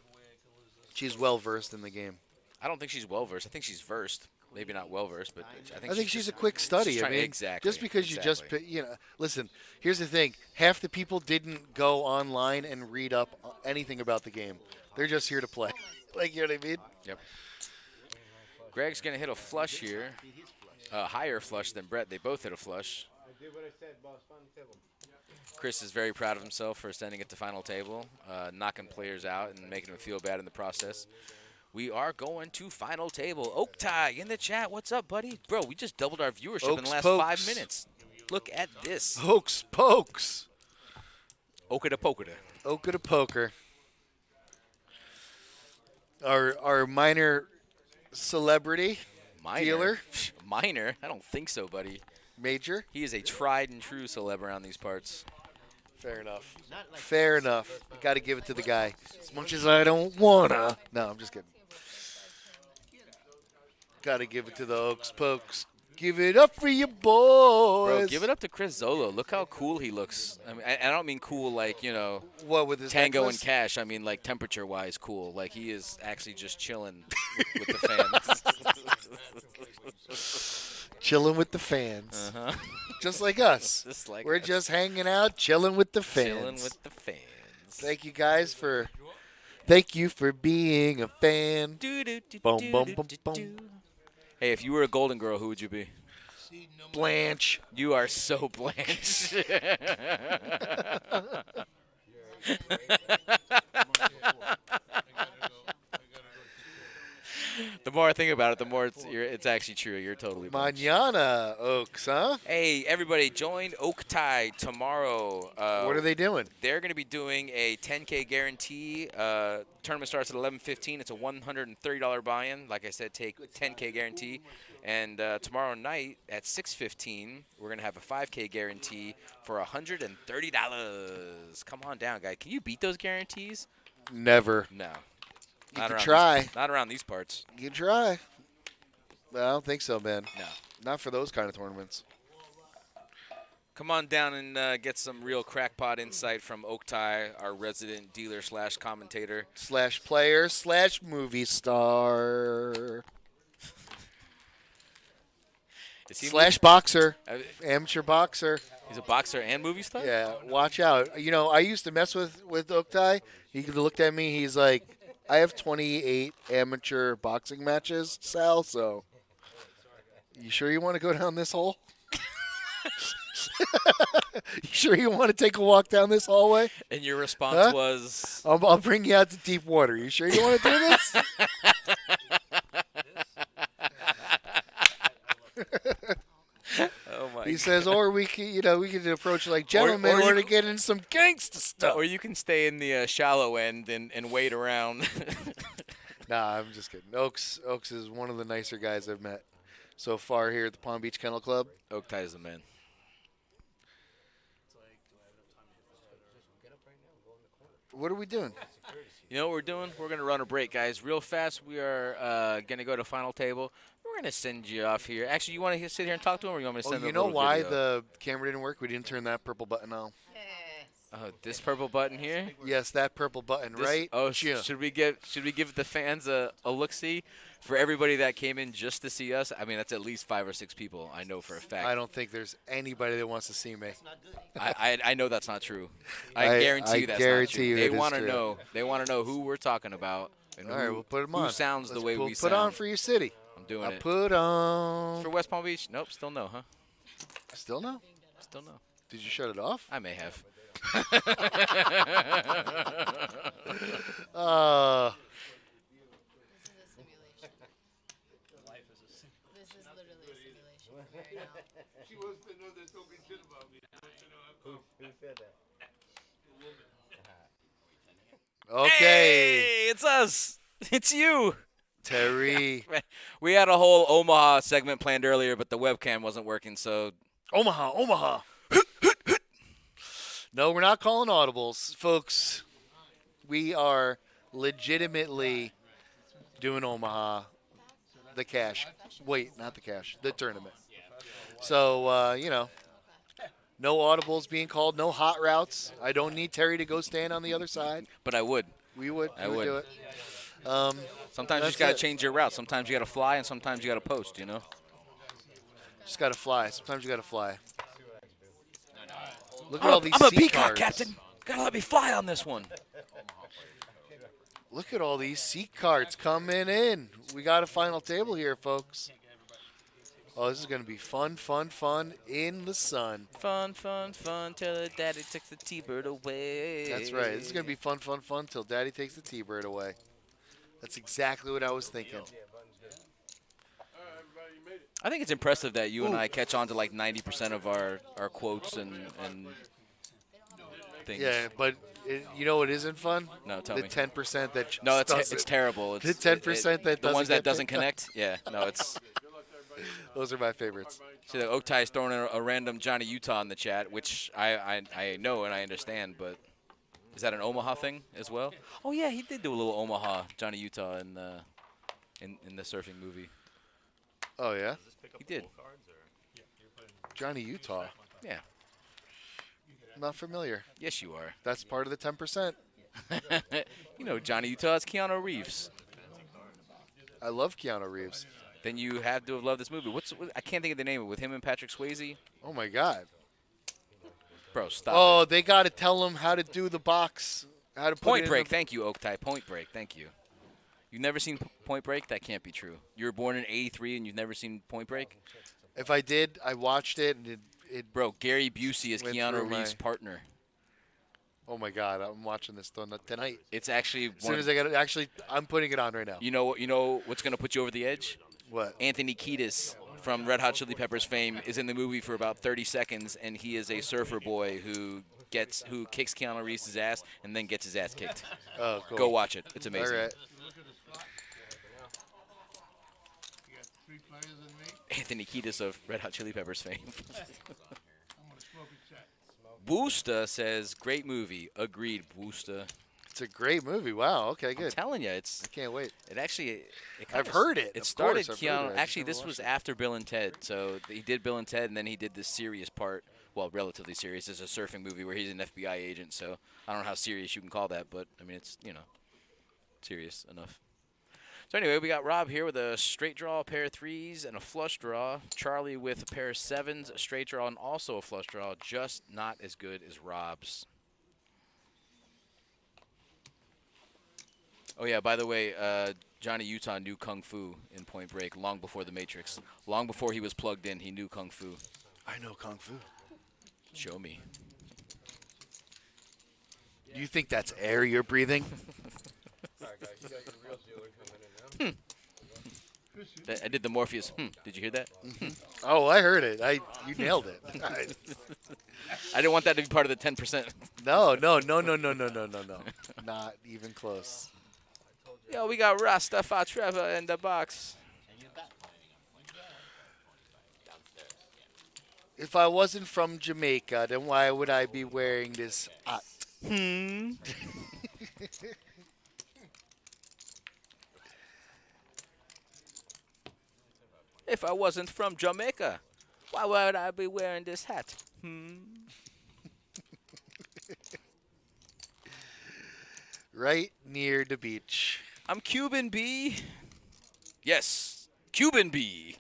she's well versed in the game. I don't think she's well versed. I think she's versed. Maybe not well versed, but I think she's a quick study. I mean, exactly. just because you just listen. Here's the thing: half the people didn't go online and read up anything about the game. They're just here to play. Like, you know what I mean? Yep. Greg's gonna hit a flush here, a higher flush than Brett. They both hit a flush. I did what I said, boss. Final table. Chris is very proud of himself for sending it to final table, knocking players out and making them feel bad in the process. We are going to final table. Oak Tie in the chat. What's up, buddy? Bro, we just doubled our viewership in the last Pokes. 5 minutes. Look at this. Hokes pokes. Okada Pokada. Okada poker. Our minor celebrity dealer. Minor? I don't think so, buddy. Major. He is a tried and true celeb around these parts. Fair enough. Fair enough. Got to give it to the guy. As much as I don't wanna. No, I'm just kidding. Got to give it to the Oaks Pokes. Give it up for your boys. Bro, give it up to Chris Zolo. Look how cool he looks. I mean, I don't mean cool like, you know, what with his Tango necklace? and Cash. I mean, like, temperature-wise cool. Like, he is actually just chilling with the fans. Chilling with the fans. Uh-huh. Just like us. Just like We're us. just hanging out, chilling with the fans. Chilling with the fans. Thank you guys for being a fan. Boom, boom, boom, boom. Hey, if you were a Golden Girl, who would you be? Blanche. You are so Blanche. The more I think about it, the more it's actually true. You're totally Blanche. Mañana, Oaks, huh? Hey, everybody, join Oak Tie tomorrow. What are they doing? They're going to be doing a 10K guarantee. Tournament starts at 11:15. It's a $130 buy-in. Like I said, take 10K guarantee. And tomorrow night at 6:15, we're going to have a 5K guarantee for $130. Come on down, guy. Can you beat those guarantees? Never. No. You Not can around try. not around these parts. You can try. But I don't think so, man. No. Not for those kind of tournaments. Come on down and get some real crackpot insight from Oak Tie, our resident dealer / commentator. / player / movie star. Is he / boxer. Amateur boxer. He's a boxer and movie star? Yeah, watch out. You know, I used to mess with Oak Tie. He looked at me. He's like, I have 28 amateur boxing matches, Sal. So, you sure you want to go down this hole? You sure you want to take a walk down this hallway? And your response Huh? was, I'll bring you out to deep water. You sure you want to do this? "Oh my." He says, or we could approach like gentlemen, or or you to get in some gangsta stuff. Or you can stay in the shallow end and wait around. Nah, I'm just kidding. Oaks is one of the nicer guys I've met so far here at the Palm Beach Kennel Club. Oak Tie is the man. What are we doing? You know what we're doing? We're going to run a break, guys. Real fast, we are going to go to final table. We're going to send you off here. Actually, you want to sit here and talk to him, or you want me to Oh, send you him a know little why video? the camera didn't work? We didn't turn that purple button on. Oh, this purple button here? Yes, that purple button, This- right? Oh, Yeah. should we give the fans a look-see? For everybody that came in just to see us, I mean, that's at least 5 or 6 people, I know for a fact. I don't think there's anybody that wants to see me. I know that's not true. I guarantee you that's guarantee not true. you They it is want to true. know. They want to know who we're talking about and All right, we'll put them who on. sounds the way we'll we put sound. on for your city. I'm doing I'll it. put on. For West Palm Beach? Nope, still no, huh? Still no? Still no. Did you shut it off? I may have. This is literally a simulation right now. She wants to know they're talking shit about me. Who said that? Okay, Hey, it's us. It's you. Terry. We had a whole Omaha segment planned earlier, but the webcam wasn't working, so Omaha. No, we're not calling audibles, folks. We are legitimately doing Omaha, the cash. Wait, not the cash, the tournament. So, no audibles being called, no hot routes. I don't need Terry to go stand on the other side. but I would. We would would. do it. Sometimes you That's just got to it. change your route. Sometimes you got to fly, and sometimes you got to post, you know? Just got to fly. Sometimes you got to fly. Look at all these I'm a seat peacock, cards. Captain. Gotta let me fly on this one. Look at all these seat cards coming in. We got a final table here, folks. Oh, this is going to be fun in the sun. Fun, till the daddy takes the T-bird away. That's right. This is going to be fun till Daddy takes the T-bird away. That's exactly what I was thinking. I think it's impressive that you and I catch on to like 90% of our quotes and things. Yeah, but you know what isn't fun? No, tell the me. 10% that just No, it's doesn't. terrible. It's, The 10% that the ones that doesn't doesn't get connect. Yeah, no, it's. Those are my favorites. See, the Oak Tie is throwing in a random Johnny Utah in the chat, which I know and I understand, but is that an Omaha thing as well? Oh yeah, he did do a little Omaha Johnny Utah in the surfing movie. Oh, yeah? He did. Johnny Utah. Yeah. Not familiar. Yes, you are. That's part of the 10%. You know, Johnny Utah is Keanu Reeves. I love Keanu Reeves. Then you have to have loved this movie. I can't think of the name of it. With him and Patrick Swayze? Oh, my God. Bro, stop Oh, it. they got to tell him how to do the box. How to put Point it in Break. the- Thank you, Oak Tie. Point Break. Thank you. You've never seen Point Break? That can't be true. You were born in '83 and you've never seen Point Break? If I did, I watched it, and it Bro, Gary Busey is Went Keanu through my- Reeves' partner. oh, my God. I'm watching this tonight. It's actually As soon as I get it, actually, I'm putting it on right now. You know what's gonna put you over the edge? What? Anthony Kiedis from Red Hot Chili Peppers fame is in the movie for about 30 seconds, and he is a surfer boy who kicks Keanu Reeves' ass and then gets his ass kicked. Oh, cool. Go watch it. It's amazing. All right. You got 3 players in me. Anthony Kiedis of Red Hot Chili Peppers fame. I'm gonna smoke a chat. Boosta says, great movie. Agreed, Boosta. It's a great movie. Wow. Okay, I'm good. telling you, I it's can't wait. it actually. I've heard it. It Of started course, I've heard it. I Keanu. just Actually, never this watched was it. after Bill and Ted. So he did Bill and Ted, and then he did the serious part. Well, relatively serious. It's a surfing movie where he's an FBI agent. So I don't know how serious you can call that, but I mean it's serious enough. So anyway, we got Rob here with a straight draw, a pair of threes, and a flush draw. Charlie with a pair of sevens, a straight draw, and also a flush draw. Just not as good as Rob's. Oh yeah, by the way, Johnny Utah knew Kung Fu in Point Break long before The Matrix. Long before he was plugged in, he knew Kung Fu. I know Kung Fu. Show me. Do you think that's air you're breathing? Alright, guys, you got your real dealer coming in now. I did the Morpheus. Did you hear that? Oh, I heard it. You nailed it. I didn't want that to be part of the 10%. No. Not even close. Yo, we got Rastafari Trevor in the box. If I wasn't from Jamaica, then why would I be wearing this hat? If I wasn't from Jamaica, why would I be wearing this hat? Right near the beach. I'm Cuban B. Yes, Cuban B.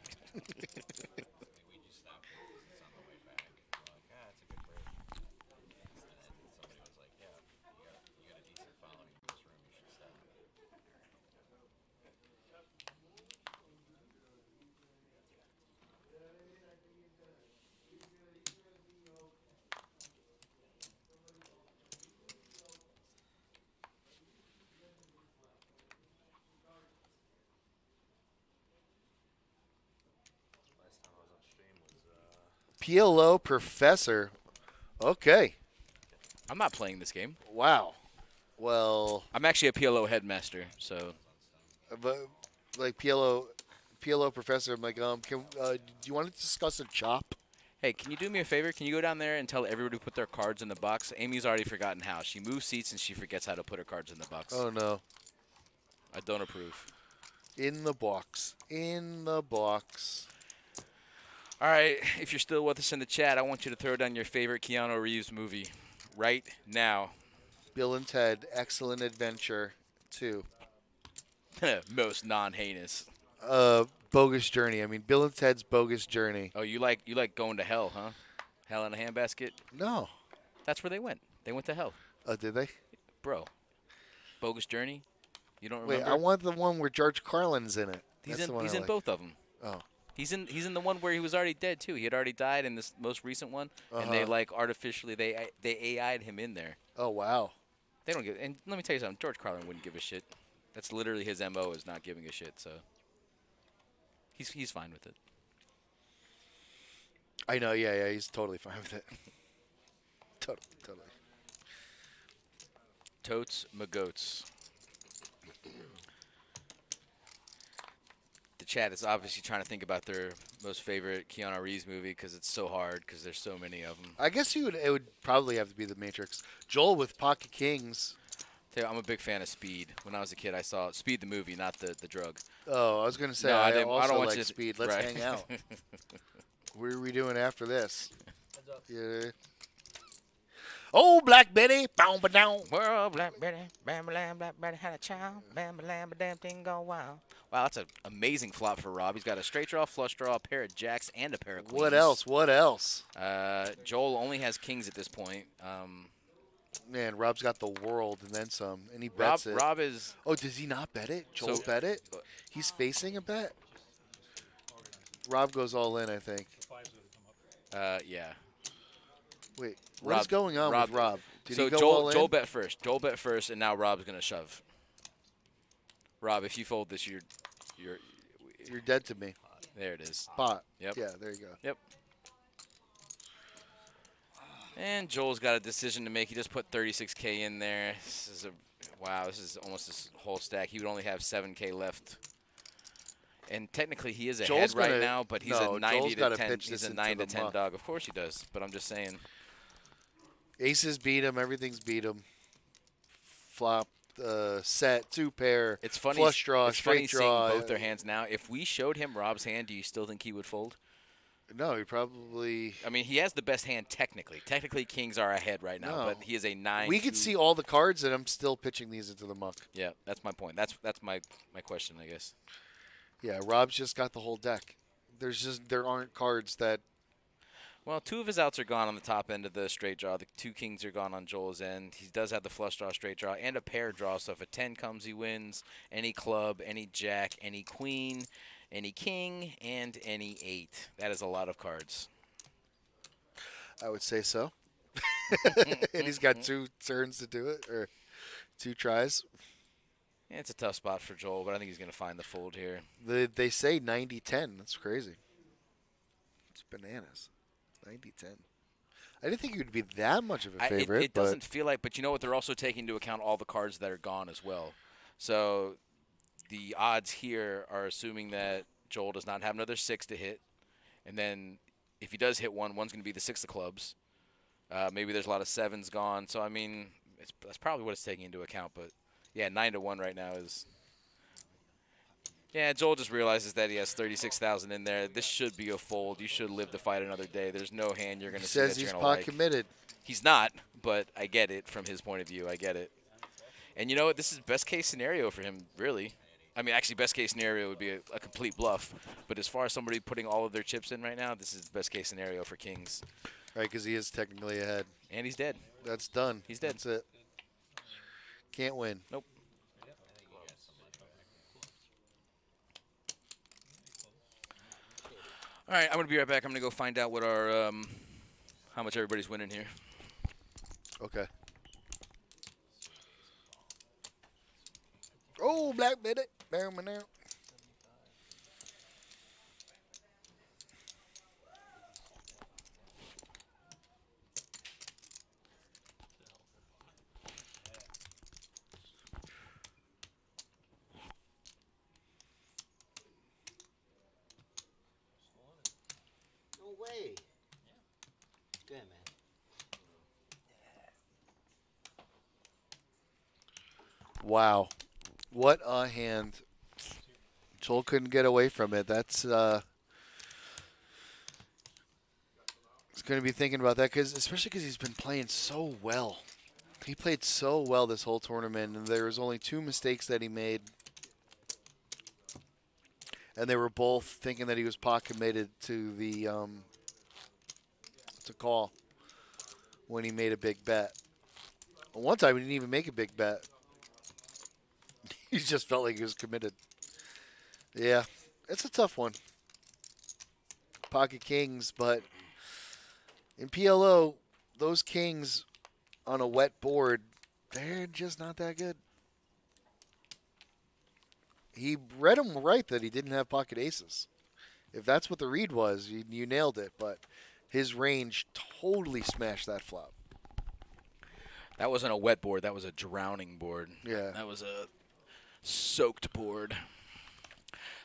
PLO Professor. Okay. I'm not playing this game. Wow. Well, I'm actually a PLO headmaster, so but like PLO Professor, I'm like, do you want to discuss a chop? hey, can you do me a favor? Can you go down there and tell everybody to put their cards in the box? Amy's already forgotten how. She moves seats and she forgets how to put her cards in the box. Oh no. I don't approve. In the box. In the box. All right, if you're still with us in the chat, I want you to throw down your favorite Keanu Reeves movie right now. Bill and Ted, Excellent Adventure 2. Most non-heinous. Bogus Journey. I mean, Bill and Ted's Bogus Journey. Oh, you like going to hell, huh? Hell in a handbasket? No. That's where they went. They went to hell. Oh, did they? Bro. Bogus Journey? You don't remember? Wait, I want the one where George Carlin's in it. He's That's the one in I like. both of them. Oh. He's in the one where he was already dead too. He had already died in this most recent one, and they like artificially they AI'd him in there. Oh wow. They don't give. And let me tell you something. George Carlin wouldn't give a shit. That's literally his MO, is not giving a shit. So he's fine with it. I know. Yeah. He's totally fine with it. Totally. Totes Magoats. The chat is obviously trying to think about their most favorite Keanu Reeves movie because it's so hard because there's so many of them. I guess it would probably have to be The Matrix. Joel with Pocket Kings. I'm a big fan of Speed. When I was a kid, I saw Speed the movie, not the drug. Oh, I was gonna say No, I I didn't- I also don't want like you to- Speed. Let's right. hang out. What are we doing after this? Yeah. Oh, Black Betty, bow ba down. Well, Black Betty, bam lamb, Black Betty had a child, bam lamb, damn thing go wild. Wow, that's an amazing flop for Rob. He's got a straight draw, flush draw, a pair of jacks, and a pair of queens. What else? What else? Joel only has kings at this point. Man, Rob's got the world and then some, and he bets it. Rob is. Oh, does he not bet it? Joel So- bet it? He's facing a bet? Rob goes all in, I think. Yeah. Wait, what is going on with Rob? Did so he go all in? Joel bet first. Joel bet first, and now Rob's gonna shove. Rob, if you fold this, you're dead to me. there. It is. Spot. Yep. Yeah, there you go. Yep. And Joel's got a decision to make. He just put 36K in there. This is wow. This is almost this whole stack. He would only have 7K left. And technically, he is ahead Joel's right gonna- now, but he's no, a 90 Joel's to gotta 10. pitch He's this a into 9 to the 10 muck. dog. Of course he does. But I'm just saying. Aces beat him. Everything's beat him. Flop, set, two pair. It's funny. Flush draw, it's funny straight draw. seeing both their hands now. If we showed him Rob's hand, do you still think he would fold? No, he probably. I mean, he has the best hand technically. Technically, kings are ahead right now, No. but he is a 9. We could see all the cards, and I'm still pitching these into the muck. Yeah, that's my point. That's my question, I guess. Yeah, Rob's just got the whole deck. There aren't cards that. Well, 2 of his outs are gone on the top end of the straight draw. The 2 kings are gone on Joel's end. He does have the flush draw, straight draw, and a pair draw. So if a 10 comes, he wins. Any club, any jack, any queen, any king, and any 8. That is a lot of cards. I would say so. And he's got 2 turns to do it, or 2 tries. Yeah, it's a tough spot for Joel, but I think he's going to find the fold here. They say 90-10. That's crazy. It's bananas. 90-10. I didn't think he would be that much of a favorite. It doesn't feel like, but you know what? They're also taking into account all the cards that are gone as well. So the odds here are assuming that Joel does not have another 6 to hit. And then if he does hit one's going to be the 6 of clubs. Maybe there's a lot of 7s gone. So, I mean, that's probably what it's taking into account. But, yeah, 9-1 right now is – yeah, Joel just realizes that he has 36,000 in there. This should be a fold. You should live to fight another day. There's no hand you're going to see that you're going to like. Says he's pot committed. He's not, but I get it from his point of view. I get it. And you know what? This is best case scenario for him, really. I mean, actually, best case scenario would be a complete bluff. But as far as somebody putting all of their chips in right now, this is best case scenario for Kings. Right, because he is technically ahead. And he's dead. That's done. He's dead. That's it. Can't win. Nope. All right, I'm going to be right back. I'm going to go find out what our how much everybody's winning here. Okay. Oh, Black Minute. Bear me now. No way. Good, man. Wow. What a hand. Joel couldn't get away from it. That's he's going to be thinking about that, especially because he's been playing so well. He played so well this whole tournament, and there was only 2 mistakes that he made. And they were both thinking that he was pot committed to the to call when he made a big bet. One time he didn't even make a big bet. He just felt like he was committed. Yeah, it's a tough one. Pocket kings, but in PLO, those kings on a wet board, they're just not that good. He read him right that he didn't have pocket aces. If that's what the read was, you nailed it. But his range totally smashed that flop. That wasn't a wet board. That was a drowning board. Yeah. That was a soaked board.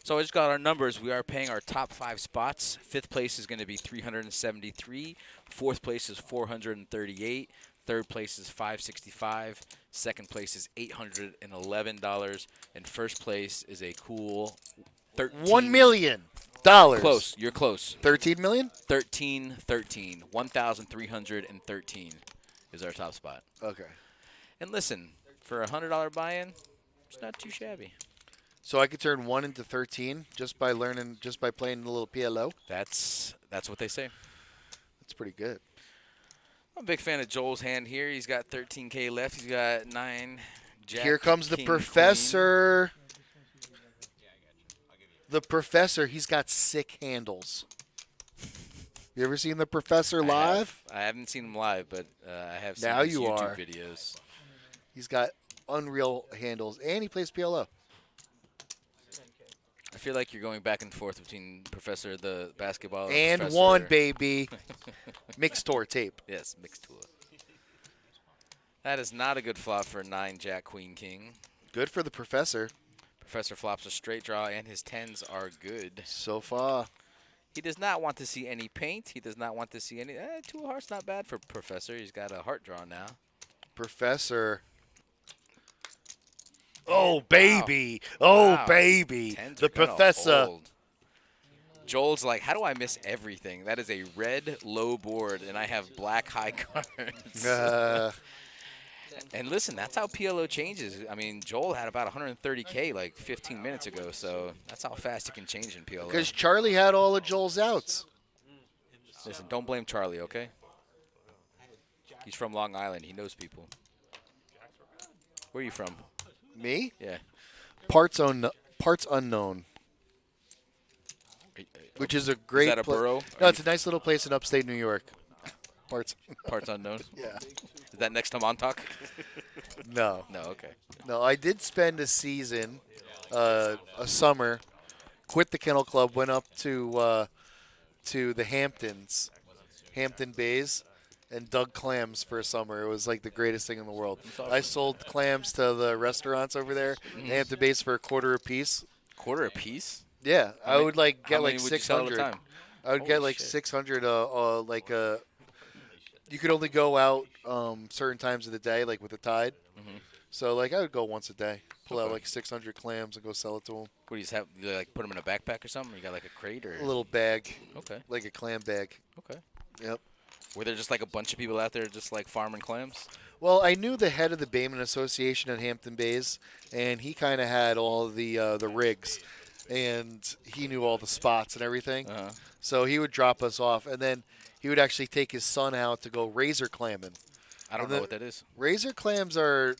So I just got our numbers. We are paying our top 5 spots. 5th place is going to be $373. 4th place is $438. 3rd place is $565. 2nd place is $811. And 1st place is a cool $1 million. Close. You're close. 13 million? 13. 1,313 is our top spot. Okay. And listen, for a $100 buy-in, it's not too shabby. So I could turn 1 into 13 just by playing a little PLO? That's what they say. That's pretty good. I'm a big fan of Joel's hand here. He's got 13K left. He's got 9 jack. Here comes the king, professor. The professor, he's got sick handles. You ever seen the professor live? I haven't seen him live, but I have seen Now his you YouTube are. videos. He's got unreal handles, and he plays PLO. I feel like you're going back and forth between Professor the basketball And Professor. one, baby. Mixed tour tape. Yes, mixed tour. That is not a good flop for 9 jack queen king. Good for the professor. Professor flops a straight draw, and his 10s are good. So far. He does not want to see any paint. He does not want to see any. 2 hearts, not bad for Professor. He's got a heart draw now. Professor. Oh, baby. Oh, Wow. baby. 10s The are gonna professor. fold. Joel's like, how do I miss everything? That is a red low board, and I have black high cards. And listen, that's how PLO changes. I mean, Joel had about 130K like 15 minutes ago, so that's how fast it can change in PLO. Because Charlie had all of Joel's outs. Listen, don't blame Charlie, okay? He's from Long Island. He knows people. Where are you from? Me? Yeah. Parts unknown. Which is a great. Is that a borough? No, it's a nice little place in upstate New York. Parts. Parts unknown. Yeah. Is that next to Montauk? No. No. Okay. No, I did spend a season, a summer, quit the Kennel Club, went up to the Hamptons, Hampton Bays, and dug clams for a summer. It was like the greatest thing in the world. I sold clams to the restaurants over there, Hampton Bays, for $1 a piece. $1 a piece? Yeah, I would like get how like many would you sell at a 600. time? I would get like shit. 600. You could only go out certain times of the day, like with the tide. So like I would go once a day, pull out like 600 clams and go sell it to them. What do you just have? You like put them in a backpack or something? Or you got like a crate or A little bag. Okay. Like a clam bag. Okay. Yep. Were there just like a bunch of people out there just like farming clams? Well, I knew the head of the Bayman Association at Hampton Bays, and he kind of had all the rigs, and he knew all the spots and everything. So he would drop us off, and then he would actually take his son out to go razor clamming. I don't know what that is. Razor clams are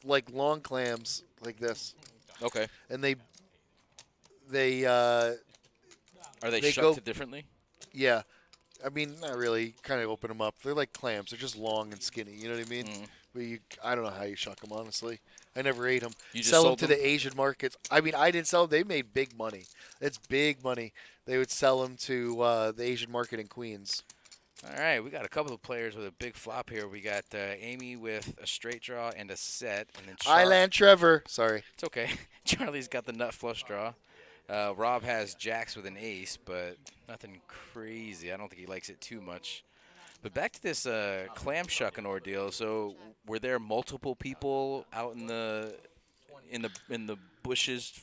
like long clams like this. Okay. And they are they shucked differently? Yeah. I mean, not really. Kind of open them up. They're like clams. They're just long and skinny. You know what I mean? But I don't know how you shuck them, honestly. I never ate them. You just sell them sold to the Asian markets. I mean, I didn't sell them. They made big money. It's big money. They would sell them to the Asian market in Queens. All right, we got a couple of players with a big flop here. We got Amy with a straight draw and a set, and then Island Trevor. Sorry. It's okay. Charlie's got the nut flush draw. Rob has jacks with an ace, but nothing crazy. I don't think he likes it too much. But back to this clam shucking ordeal. So, were there multiple people out in the bushes,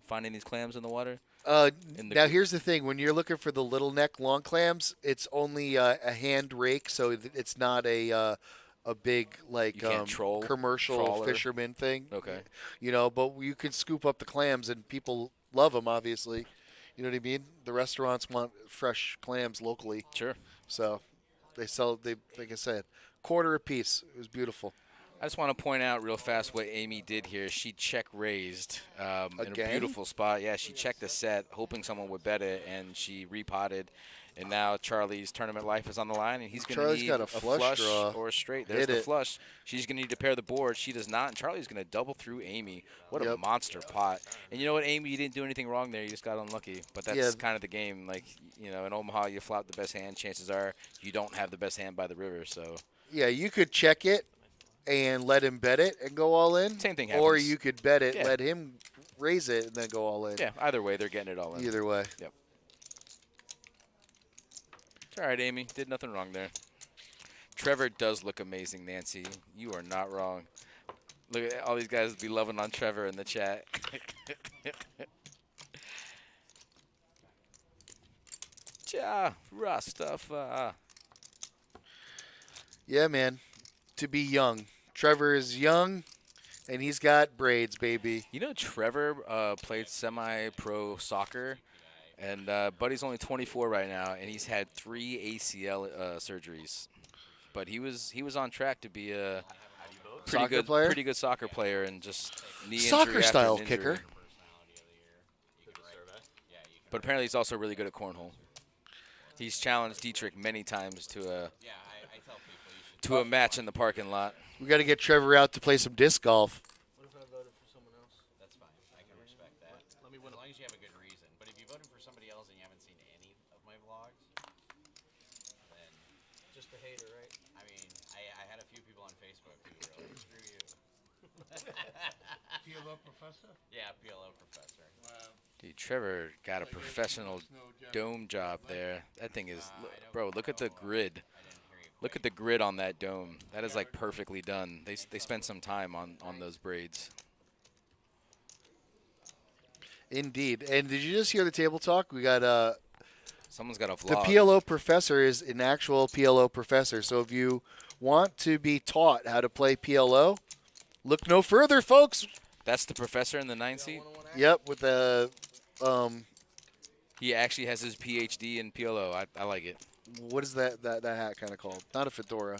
finding these clams in the water? Now here's the thing: when you're looking for the little neck long clams, it's only a hand rake, so it's not a big like commercial trawler. fisherman thing. Okay. But you can scoop up the clams, and people love them. Obviously, you know what I mean. The restaurants want fresh clams locally. Sure. So they sell. Like I said, $1 a piece. It was beautiful. I just want to point out real fast what Amy did here. She check raised in a beautiful spot. Yeah, she checked the set, hoping someone would bet it, and she repotted. And now Charlie's tournament life is on the line, and he's going to need got a flush draw. or a straight. There's the flush. She's going to need to pair the board. She does not, and Charlie's going to double through Amy. What a monster pot. And you know what, Amy, you didn't do anything wrong there. You just got unlucky. But that's kind of the game. Like, in Omaha, you flop the best hand. Chances are you don't have the best hand by the river. So yeah, you could check it and let him bet it and go all in. Same thing happens. Or you could bet it, let him raise it, and then go all in. Yeah, either way, they're getting it all in. Either way. Yep. It's all right, Amy. Did nothing wrong there. Trevor does look amazing, Nancy. You are not wrong. Look at all these guys be loving on Trevor in the chat. Ja, Rastafari. Yeah, man. To be young. Trevor is young, and he's got braids, baby. Trevor played semi-pro soccer, and Buddy's only 24 right now, and he's had 3 ACL surgeries. But he was on track to be a pretty good soccer player, and just knee injury soccer after style an injury. kicker. But apparently he's also really good at cornhole. He's challenged Dietrich many times to a match in the parking lot. We got to get Trevor out to play some disc golf. What if I voted for someone else? That's fine. I can respect that. Let me win as long as you have a good reason. But if you voted for somebody else and you haven't seen any of my vlogs, then just a hater, right? I mean, I had a few people on Facebook who were like, "Screw you." PLO professor? Yeah, PLO professor. Wow. Dude, Trevor got a professional dome job there. That thing is, bro, look at the grid. Look at the grid on that dome. That is like perfectly done. They spent some time on those braids. Indeed. And did you just hear the table talk? We got someone's got a vlog. The PLO professor is an actual PLO professor. So if you want to be taught how to play PLO, look no further, folks. That's the professor in the 9 seat? Yep, with the he actually has his PhD in PLO. I like it. what is that hat kind of called? Not a fedora.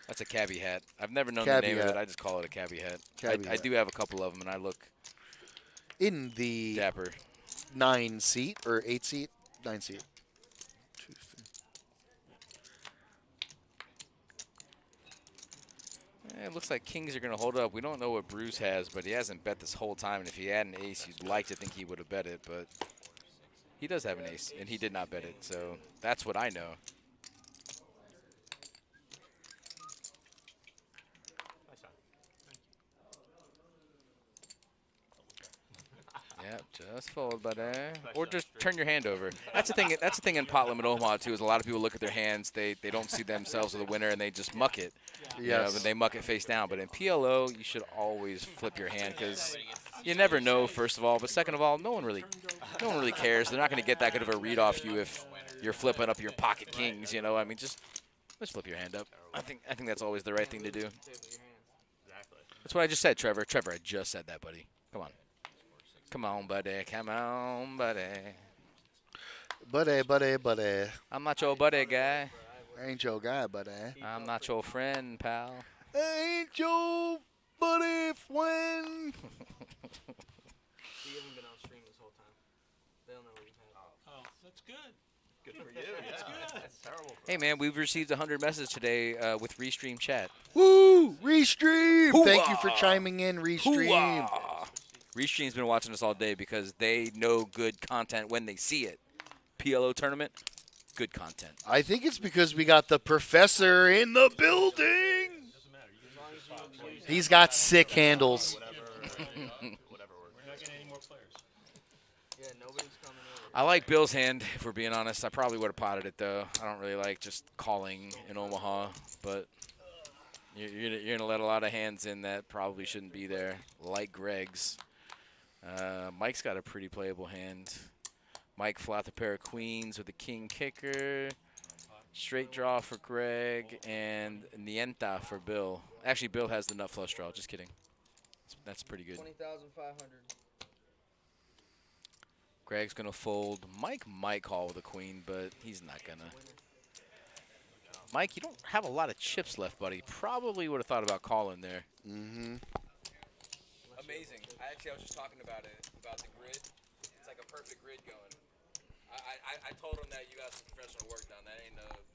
That's a cabbie hat. I've never known Cabbie the name of hat. it. I just call it a cabbie hat. Cabbie I hat. do have a couple of them, and I look In the dapper. 9-seat or 8-seat? 9-seat. It looks like kings are going to hold up. We don't know what Bruce has, but he hasn't bet this whole time. And if he had an ace, you'd like to think he would have bet it, but he does have an ace, and he did not bet it. So that's what I know. Yep, just fold, buddy. Or just turn your hand over. That's the thing. That's the thing in pot limit Omaha too. Is a lot of people look at their hands. They don't see themselves as the winner, and they just muck it. You know, but they muck it face down. But in PLO, you should always flip your hand because you never know. First of all, but second of all, no one really cares. They're not going to get that good of a read off you if you're flipping up your pocket kings. You know, I mean, just flip your hand up. I think that's always the right thing to do. That's what I just said, Trevor. Trevor, I just said that, buddy. Come on. Come on, buddy. Come on, buddy. Buddy. I'm not your buddy guy. I ain't your guy, buddy. I'm not your friend, pal. I ain't your buddy friend. We haven't been on stream this whole time. They don't know what we've had. Oh, that's good. Good for you. That's good. That's terrible. Hey, man, we've received 100 messages today with Restream chat. Woo! Restream! Hoo-ah! Thank you for chiming in, Restream. Hoo-ah! Restream's been watching us all day because they know good content when they see it. PLO tournament, good content. I think it's because we got the professor in the building. He's got sick handles. I like Bill's hand, if we're being honest. I probably would have potted it, though. I don't really like just calling in Omaha, but you're going to let a lot of hands in that probably shouldn't be there, like Greg's. Mike's got a pretty playable hand. Mike flopped a pair of queens with a king kicker. Straight draw for Greg and Nienta for Bill. Actually, Bill has the nut flush draw. Just kidding. That's pretty good. 20,500. Greg's going to fold. Mike might call with a queen, but he's not going to. Mike, you don't have a lot of chips left, buddy. Probably would have thought about calling there. Mm-hmm. Amazing. I was just talking about it, about the grid. It's like a perfect grid going. I told him that you got some professional work done.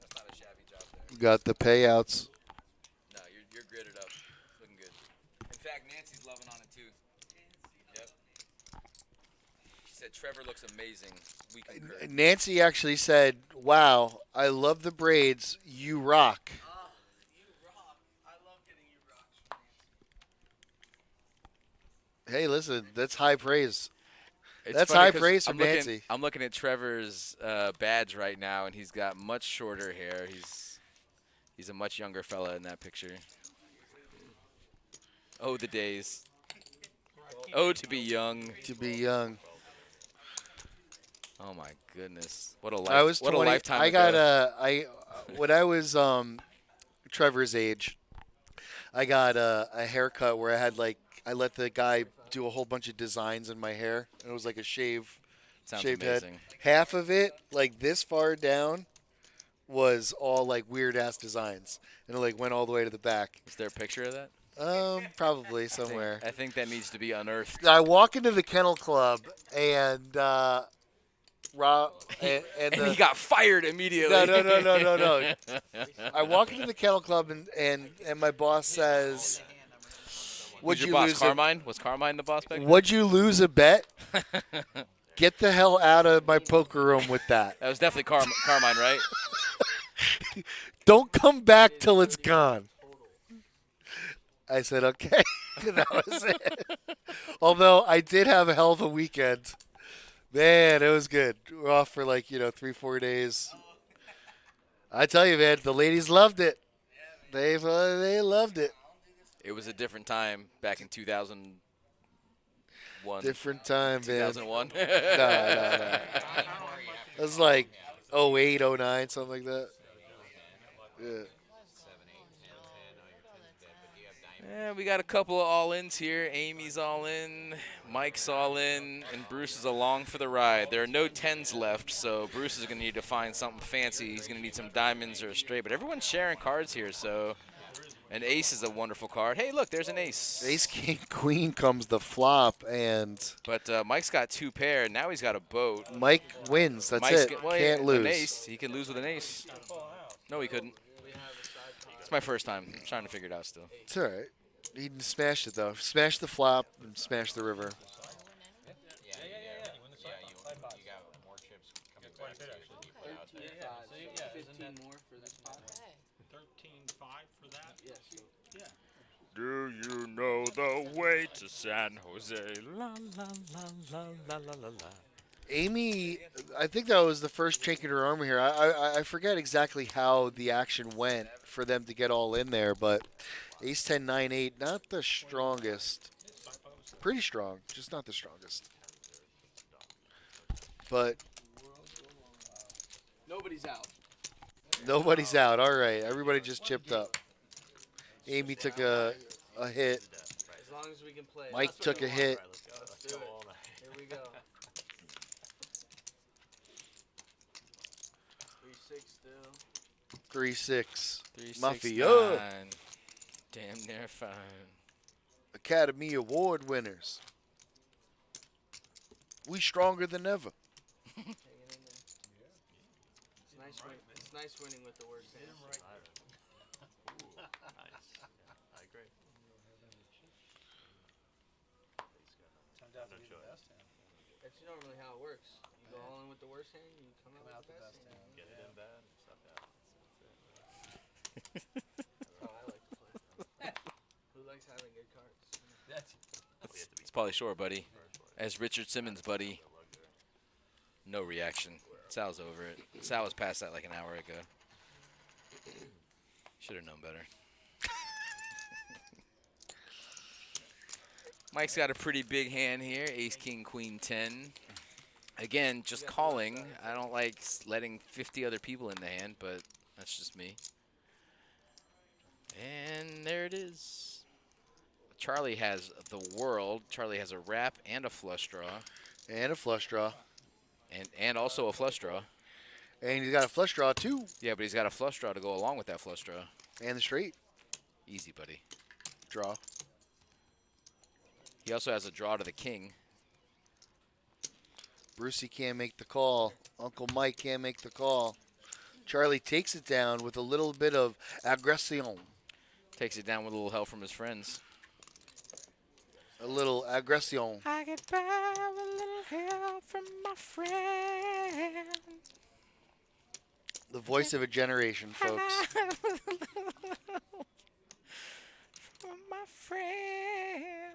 That's not a shabby job there. Got the payouts. No, you're gridded up. Looking good. In fact, Nancy's loving on it too. Yep. She said Trevor looks amazing. We concur. Nancy actually said, "Wow, I love the braids. You rock." You rock. I love getting you rocks. Hey, listen, that's high praise. It's That's funny high 'cause praise from I'm looking- Nancy. I'm looking at Trevor's badge right now, and he's got much shorter hair. He's a much younger fella in that picture. Oh, the days. Oh, to be young. To be young. Oh my goodness. What a life. I was what 20. a lifetime I ago. got when I was Trevor's age, I got a haircut where I let the guy do a whole bunch of designs in my hair, and it was like a shaved Sounds head. amazing. Half of it, like this far down, was all like weird ass designs, and it like went all the way to the back. Is there a picture of that? Probably somewhere. I think that needs to be unearthed. I walk into the kennel club and Rob and he got fired immediately. No. I walk into the kennel club and my boss says, Was your boss Carmine? Was Carmine the boss back then? Would you lose a bet? Get the hell out of my poker room with that. That was definitely Carmine, right? Don't come back till it's gone. I said, okay. That was it. Although I did have a hell of a weekend. Man, it was good. We're off for 3-4 days. I tell you, man, the ladies loved it. They loved it. It was a different time back in 2001. Different time, man. 2001? No. It was like 08, 09, something like that. Yeah. Yeah, we got a couple of all-ins here. Amy's all in, Mike's all in, and Bruce is along for the ride. There are no 10s left, so Bruce is going to need to find something fancy. He's going to need some diamonds or a straight, but everyone's sharing cards here, so an ace is a wonderful card. Hey, look, there's an ace. Ace, king, queen comes the flop, and But Mike's got 2 pair. Now he's got a boat. Mike wins. That's Mike's it. well, Can't an lose. ace. He can lose with an ace. No, he couldn't. It's my first time. I'm trying to figure it out still. It's all right. He smashed it, though. Smash the flop and smash the river. Yeah, you got more chips coming back to usually be put out there. 15 more for this pot. 13.5 for that? Yes. Do you know the way to San Jose? La la la la la la la la. Amy, I think that was the first chink in her armor here. I forget exactly how the action went for them to get all in there, but Ace 10, 9, 8, not the strongest. Pretty strong, just not the strongest. But Nobody's out. nobody's out. All right, everybody just chipped up. Amy took a hit. As long as we can play. Mike That's what took we a want. hit. Let's do it. Here we go. 3-6 still. 3-6. 3, Mafia. 6, 9. Damn near fine. Academy Award winners. We stronger than ever. Hanging in there. It's nice winning with the worst hand. I agree. That's normally how it works. You go all in with the worst hand, you come out with the best hand. Get it in bad and stuff out. That's how I like to play. Who likes having good cards? It's Pauly Shore, buddy. As Richard Simmons, buddy. No reaction. Sal's over it. Sal was past that like an hour ago. Should have known better. Mike's got a pretty big hand here. Ace, king, queen, 10. Again, just calling. I don't like letting 50 other people in the hand, but that's just me. And there it is. Charlie has the world. Charlie has a wrap and a flush draw. And a flush draw. And also a flush draw. And he's got a flush draw, too. Yeah, but he's got a flush draw to go along with that flush draw. And the straight. Easy, buddy. Draw. He also has a draw to the king. Brucey can't make the call. Uncle Mike can't make the call. Charlie takes it down with a little bit of aggression. Takes it down with a little help from his friends. A little aggression. I get by with a little help from my friend. The voice of a generation, folks. From my friend.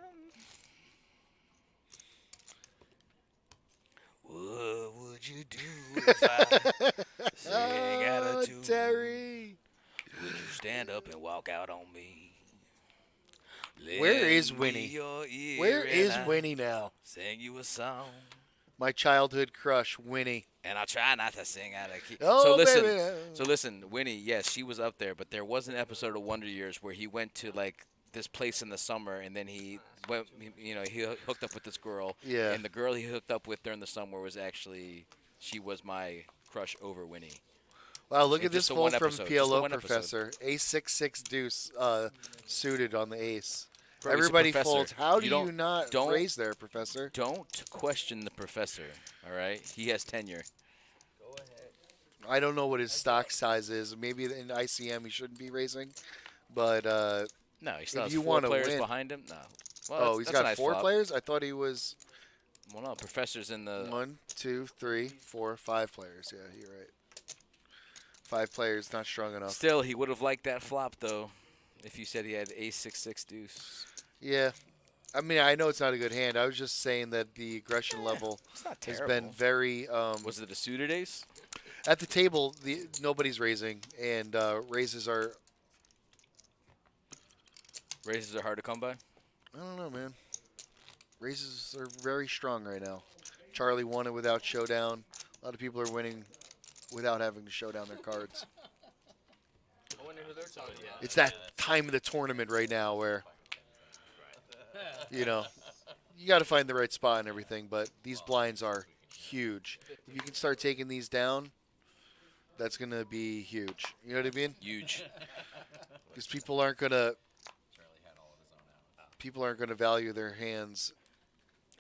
What would you do if I sang out of tune? Terry. Would you stand up and walk out on me? Where is Lend Winnie? me your ear Where and is I Winnie now? Sing you a song. My childhood crush, Winnie. And I try not to sing out of key. Oh, so listen, baby. so listen, Winnie, yes, she was up there, but there was an episode of Wonder Years where he went to like this place in the summer, and then he went, he hooked up with this girl. Yeah. And the girl he hooked up with during the summer was actually, she was my crush over Winnie. Wow, look And at this just the fold one from episode, just the PLO one episode. Professor. Ace 6-6 deuce suited on the ace. Bro, he's a Everybody professor. folds. How do You don't- you not don't- raise there, Professor? Don't question the professor, all right? He has tenure. Go ahead. I don't know what his stock size is. Maybe in ICM he shouldn't be raising. But, No, he still If has you 4 wanna players win- behind him. No. Well, oh, he's that's a got nice 4 flop. players? I thought he was Well, no, professor's in the. 1, 2, 3, 4, 5 players. Yeah, you're right. 5 players, not strong enough. Still, he would have liked that flop though, if you said he had ace 6-6 deuce. Yeah. I mean, I know it's not a good hand. I was just saying that the aggression level It's not has terrible. been very. Was it a suited ace? At the table, nobody's raising, and raises are. Raises are hard to come by. I don't know, man. Raises are very strong right now. Charlie won it without showdown. A lot of people are winning without having to show down their cards. I wonder who they're talking about. It's that time of the tournament right now where You know, you got to find the right spot and everything, but these blinds are huge. If you can start taking these down, that's going to be huge. You know what I mean? Huge. Because people aren't going to value their hands.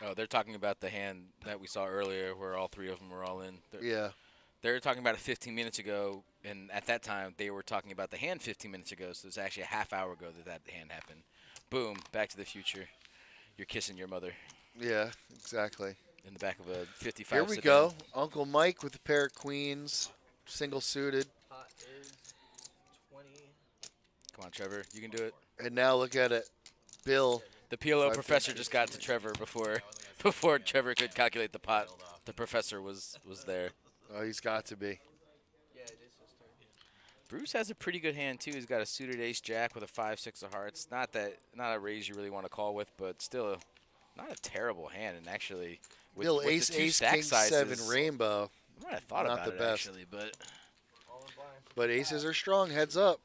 Oh, they're talking about the hand that we saw earlier where all three of them were all in. Yeah. They were talking about it 15 minutes ago, and at that time they were talking about the hand 15 minutes ago, so it's actually a half hour ago that hand happened. Boom, Back to the Future. You're kissing your mother. Yeah, exactly. In the back of a 55 Here we sedan. go. Uncle Mike with a pair of queens, single suited. Pot is 20. Come on, Trevor. You can do it. And now look at it. Bill. The PLO Five professor pictures. just got to Trevor before Trevor could calculate the pot. The professor was there. Oh, he's got to be. Yeah, it is his turn. Bruce has a pretty good hand too. He's got a suited ace jack with a 5-6 of hearts. Not a raise you really want to call with, but still not a terrible hand. And actually, with, Bill, with ace, the two ace, stack king, sizes, 7, rainbow. I might have thought Not about the it best. actually, but All in blind. But aces are strong. Heads up.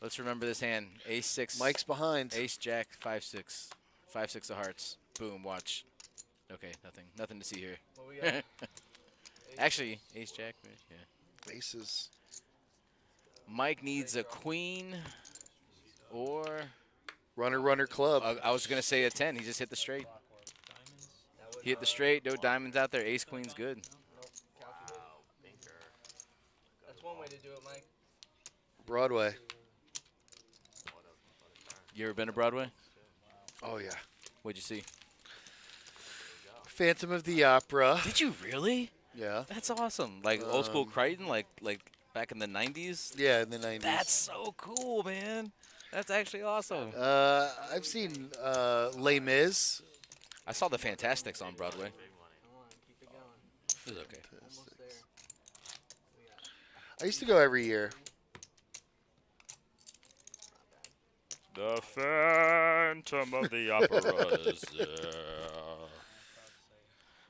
let's remember this hand: ace 6, Mike's behind. ace jack, 5-6, 5-6 of hearts. Boom, watch. Okay, nothing to see here. What we got? Actually, ace jack, yeah. Aces. Mike needs a queen or Runner club. I was gonna say a 10. He just hit the straight. He hit the straight. No diamonds out there. Ace queen's good. Nope, calculated. That's one way to do it, Mike. Broadway. You ever been to Broadway? Oh, yeah. What'd you see? Phantom of the Opera. Did you really? Yeah. That's awesome. Like old school Crichton, like back in the 90s. Yeah, in the 90s. That's so cool, man. That's actually awesome. I've seen Les Mis. I saw the Fantastics on Broadway. Come on, keep it going. It was okay. Almost there. I used to go every year. The Phantom of the Opera is there.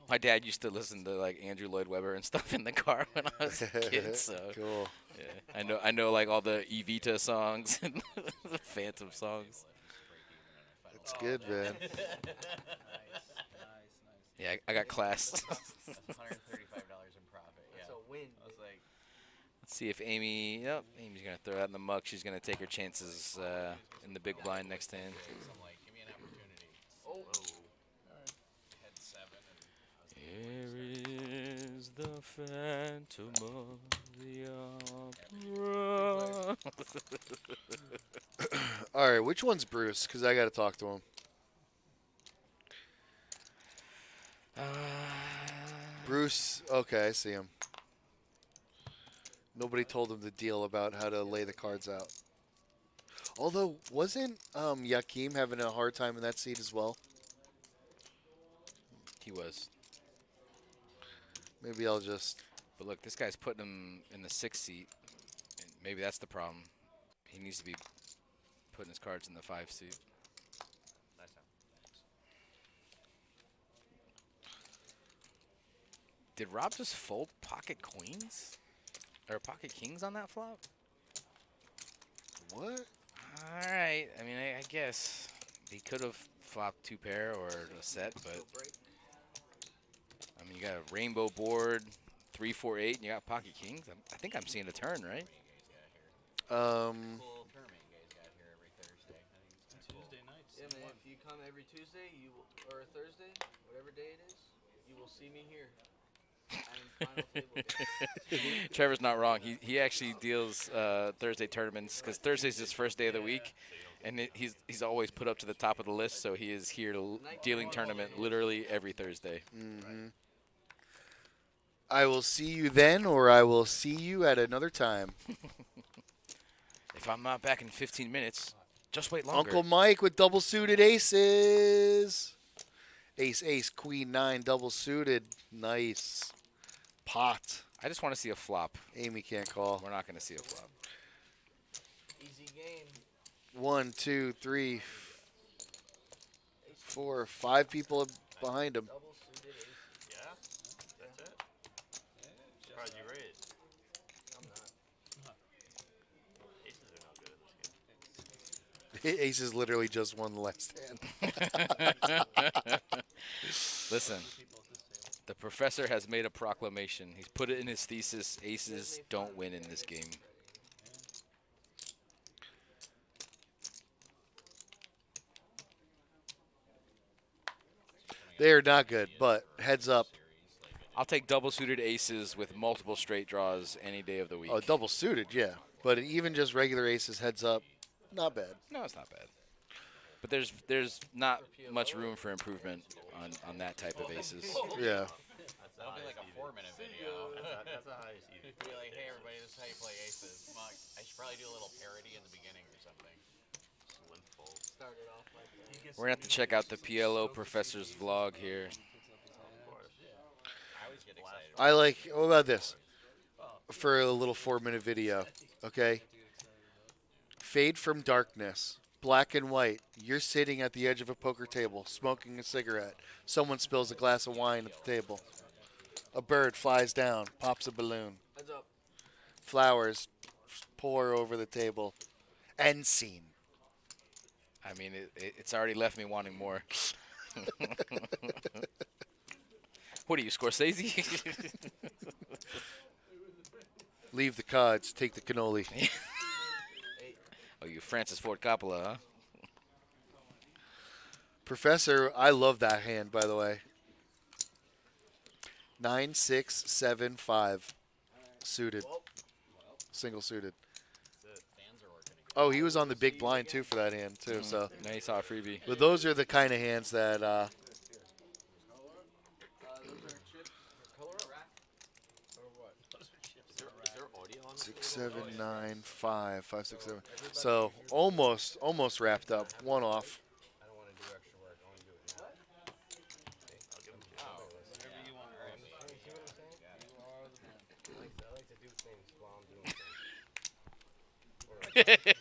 My dad used to listen to like Andrew Lloyd Webber and stuff in the car when I was a kid. So Cool. yeah, I know like all the Evita songs and the Phantom songs. That's good, man. Yeah, I got class. $135 Let's in profit. Yeah. That's a win. I was like, see if Amy. Yep, Amy's gonna throw out in the muck. She's gonna take her chances in the big blind next hand. I'm like, give me an opportunity. Oh. Had 7 and Here is the Phantom of the Opera. All right, which one's Bruce? Because I got to talk to him. Bruce, okay, I see him. Nobody told him the deal about how to lay the cards out. Although, wasn't Yakim having a hard time in that seat as well? He was. Maybe I'll just... But look, this guy's putting him in the 6th seat. And maybe that's the problem. He needs to be putting his cards in the 5 seat. nice time. Did Rob just fold pocket queens? Or pocket kings on that flop? What? All right. I mean, I guess he could have flopped 2 pair or a set, but I mean, you got a rainbow board, 3, 4, 8, and you got pocket kings. I think I'm seeing a turn, right? Full tournament you guys got here every Thursday. I think it's kinda Tuesday nights. cool. Yeah, man. If you come every Tuesday, you will, or Thursday, whatever day it is, you will see me here. I'm final table game. Trevor's not wrong. He actually deals Thursday tournaments because Thursday's his first day of the week, and he's always put up to the top of the list. So he is here to dealing tournament literally every Thursday. Mm-hmm. I will see you then, or I will see you at another time. If I'm not back in 15 minutes, just wait longer. Uncle Mike with double suited aces. Ace, ace, queen, 9, double suited. Nice. Pot. I just want to see a flop. Amy can't call. We're not going to see a flop. Easy game. 1, 2, 3, 4, 5 people behind him. Double suited ace. Yeah, that's it. Surprised you raised. I'm not. Aces are no good at this game. Aces literally just won the last hand. Listen, the professor has made a proclamation. He's put it in his thesis. Aces don't win in this game. They are not good, but heads up. I'll take double suited aces with multiple straight draws any day of the week. Oh, double suited, yeah. But even just regular aces heads up, not bad. No, it's not bad. But there's not much room for improvement on that type of aces. Yeah. That'll be like a 4-minute video. That's a high seed. Be like, hey everybody, this is how you play aces. I should probably do a little parody in the beginning or something. Start it off like that. We're gonna have to check out the PLO professor's vlog here. I always get excited. I like, what about this? For a little 4-minute video, okay? Fade from darkness, black and white. You're sitting at the edge of a poker table, smoking a cigarette. Someone spills a glass of wine at the table. A bird flies down, pops a balloon. Flowers pour over the table. End scene. I mean, it's already left me wanting more. What are you, Scorsese? Leave the cards, take the cannoli. Oh, you Francis Ford Coppola, huh? Professor, I love that hand, by the way. 9, 6, 7, 5. Suited. Single suited. Oh, he was on the big blind, too, for that hand, too. So. Now he saw a freebie. But those are the kind of hands that... 6, 7, 9, 5, 5, 6, 7. So almost wrapped up. One off. I don't want to do extra work. I want to do it now. I'll give him whatever you want. See what I'm saying? I like to do things while I'm doing things.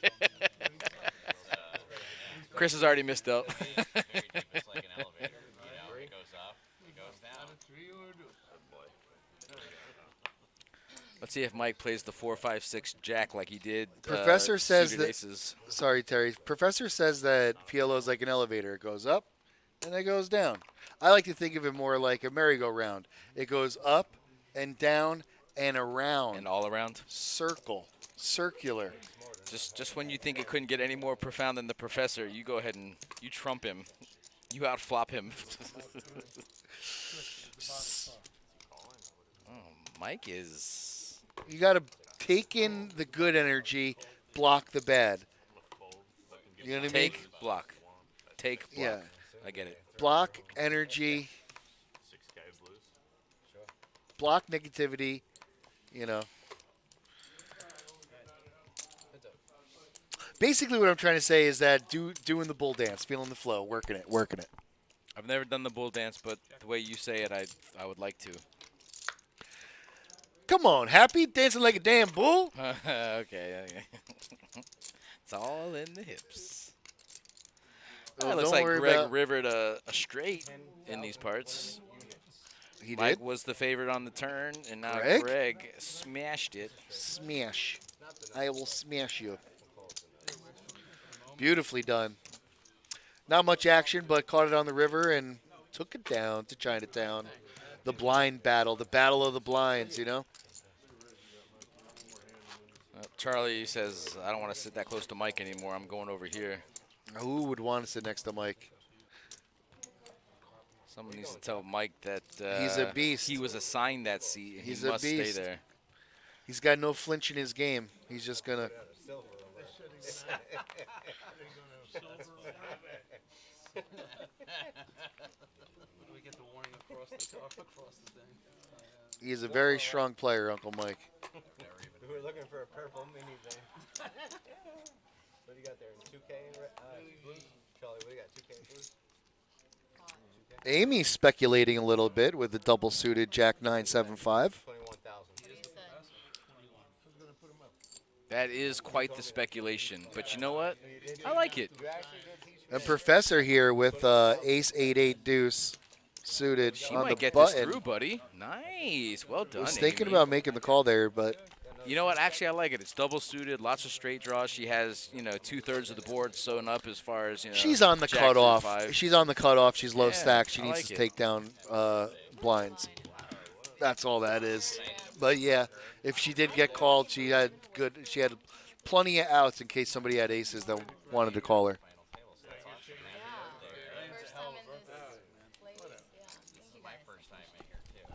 Chris has already missed out. It's like an elevator. You know, it goes up, it goes down. Let's see if Mike plays the 4, 5, 6 jack like he did. Professor says suited that. Aces. Sorry, Terry. Professor says that PLO is like an elevator. It goes up and it goes down. I like to think of it more like a merry-go-round. It goes up and down and around. And all around. Circle. Circular. Just when you think it couldn't get any more profound than the professor, you go ahead and you trump him. You outflop him. Mike is... You got to take in the good energy, block the bad. You know what I mean? Take, block. Take, block. Yeah. I get it. Block energy. Block negativity. You know. Basically, what I'm trying to say is that doing the bull dance, feeling the flow, working it. I've never done the bull dance, but the way you say it, I would like to. Come on, Happy, dancing like a damn bull. Okay. It's all in the hips. Well, It looks don't like worry Greg about- rivered a straight in these parts. He Mike did. was the favorite on the turn, and now Greg? Greg smashed it. Smash. I will smash you. Beautifully done. Not much action, but caught it on the river and took it down to Chinatown. The blind battle, the battle of the blinds, you know? Charlie says, I don't want to sit that close to Mike anymore. I'm going over here. Who would want to sit next to Mike? Someone needs to tell Mike that He's a beast. he was assigned that seat. And He's he a must beast. stay there. He's got no flinch in his game. He's just going to... We get the warning across the thing. He's a very strong player, Uncle Mike. We were looking for a purple minivan. What do you got there? 2K and blue? Charlie, what do you got? 2K and blue? Amy's speculating a little bit with the double suited Jack 975. 21,000. That is quite the speculation. But you know what? I like it. And Professor here with Ace 8-8 deuce suited She on might the get button. this through, buddy. Nice. Well done, Was thinking Amy. about making the call there, but You know what? Actually, I like it. It's double suited, lots of straight draws. She has, 2/3 of the board sewn up as far as, She's on the Jack cutoff. 3-5. She's on the cutoff. She's low Yeah, stack. She I needs like to it. take down blinds. That's all that is. But yeah, if she did get called, she had plenty of outs in case somebody had aces that wanted to call her. First time in this place. Yeah. This is my first time in here too.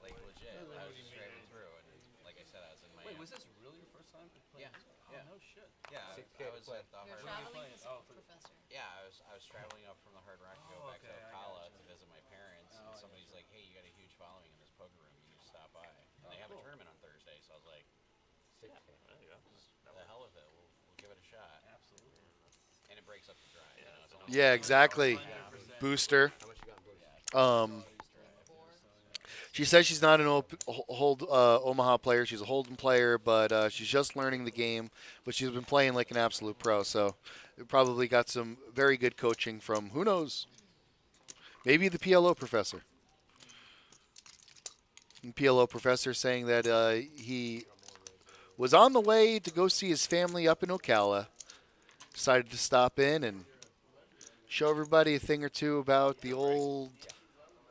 Like legit. I was just driving through and like I said, I was in Miami. Wait, was this really your first time? Yeah. Yeah. Oh, no shit. Yeah, I was at the You're Hard Rock. traveling professor. Yeah, I was traveling up from the Hard Rock to go back to okay, I Ocala gotcha. to visit my parents, and somebody's like, "Hey, you got a huge following in this poker room. You need to stop by." And they have a tournament on Thursday, so I was like, "The hell with it. We'll give it a shot." Absolutely. And it breaks up the drive. It's only Yeah, exactly. Booster. She says she's not an Omaha player. She's a Holden player, but she's just learning the game. But she's been playing like an absolute pro. So probably got some very good coaching from, who knows, maybe the PLO professor. And PLO professor saying that he was on the way to go see his family up in Ocala. Decided to stop in and show everybody a thing or two about the old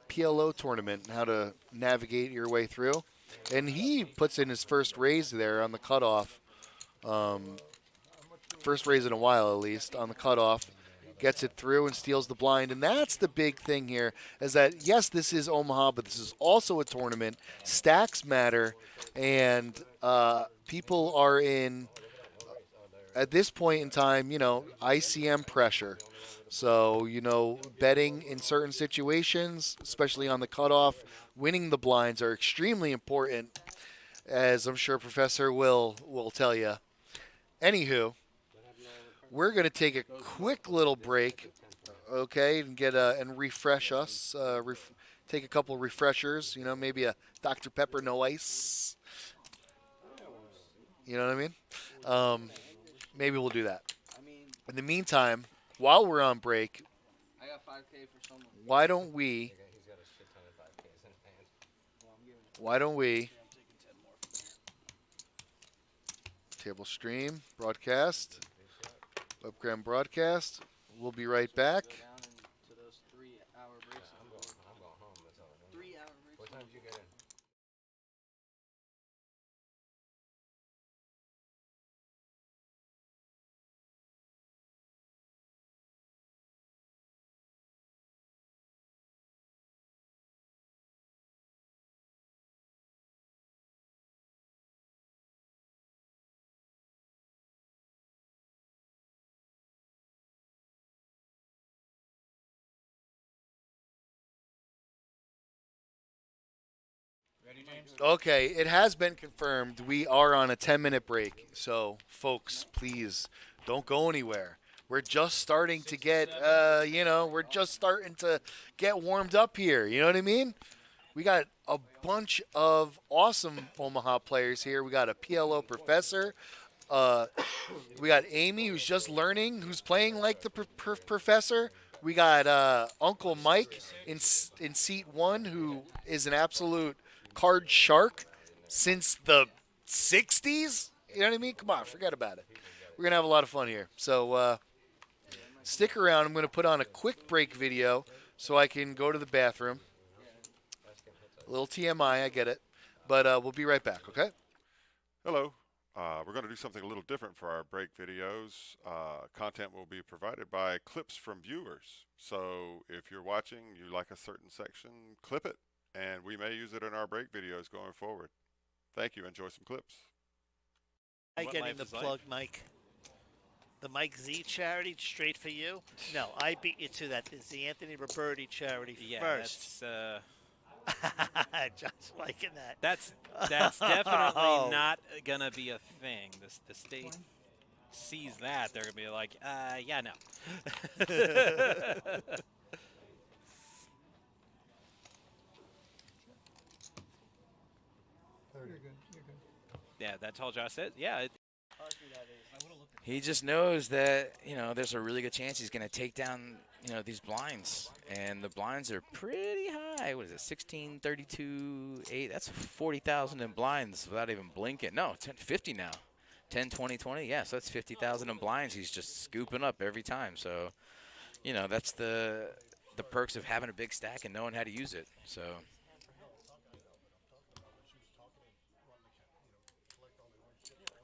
PLO tournament and how to navigate your way through. And he puts in his first raise there on the cutoff. First raise in a while, at least, on the cutoff. Gets it through and steals the blind. And that's the big thing here, is that, yes, this is Omaha, but this is also a tournament. Stacks matter, and people are in, at this point in time, ICM pressure. So, betting in certain situations, especially on the cutoff, winning the blinds are extremely important, as I'm sure Professor will tell you. Anywho, we're going to take a quick little break, okay, and and refresh us. Take a couple refreshers, maybe a Dr. Pepper no ice. You know what I mean? Maybe we'll do that. In the meantime, while we're on break, I got 5K for someone. why don't we table stream broadcast, webcam broadcast. We'll be right back. Go down into those 3-hour breaks. I'm going home. 3-hour breaks. What time did you get in? Okay, it has been confirmed. We are on a 10-minute break. So, folks, please don't go anywhere. We're just starting to get, we're just starting to get warmed up here. You know what I mean? We got a bunch of awesome Omaha players here. We got a PLO professor. We got Amy, who's just learning, who's playing like the professor. We got Uncle Mike in seat 1, who is an absolute card shark since the 60s. You know what I mean? Come on, forget about it. We're going to have a lot of fun here. So stick around. I'm going to put on a quick break video so I can go to the bathroom. A little TMI, I get it. But we'll be right back, okay? Hello. We're going to do something a little different for our break videos. Content will be provided by clips from viewers. So if you're watching, you like a certain section, clip it, and we may use it in our break videos going forward. Thank you. Enjoy some clips. I getting the plug, Mike. The Mike Z charity, straight for you? No, I beat you to that. It's the Anthony Roberti charity first. Just liking that. That's definitely not gonna be a thing. The state sees that, they're gonna be like, yeah, no. Yeah, that told you I said. Yeah. He just knows that, you know, there's a really good chance he's going to take down, you know, these blinds. And the blinds are pretty high. What is it, 16, 32, 8? That's 40,000 in blinds without even blinking. No, 50 now. 10, 20, 20. Yeah, so that's 50,000 in blinds. He's just scooping up every time. So, you know, that's the perks of having a big stack and knowing how to use it. So.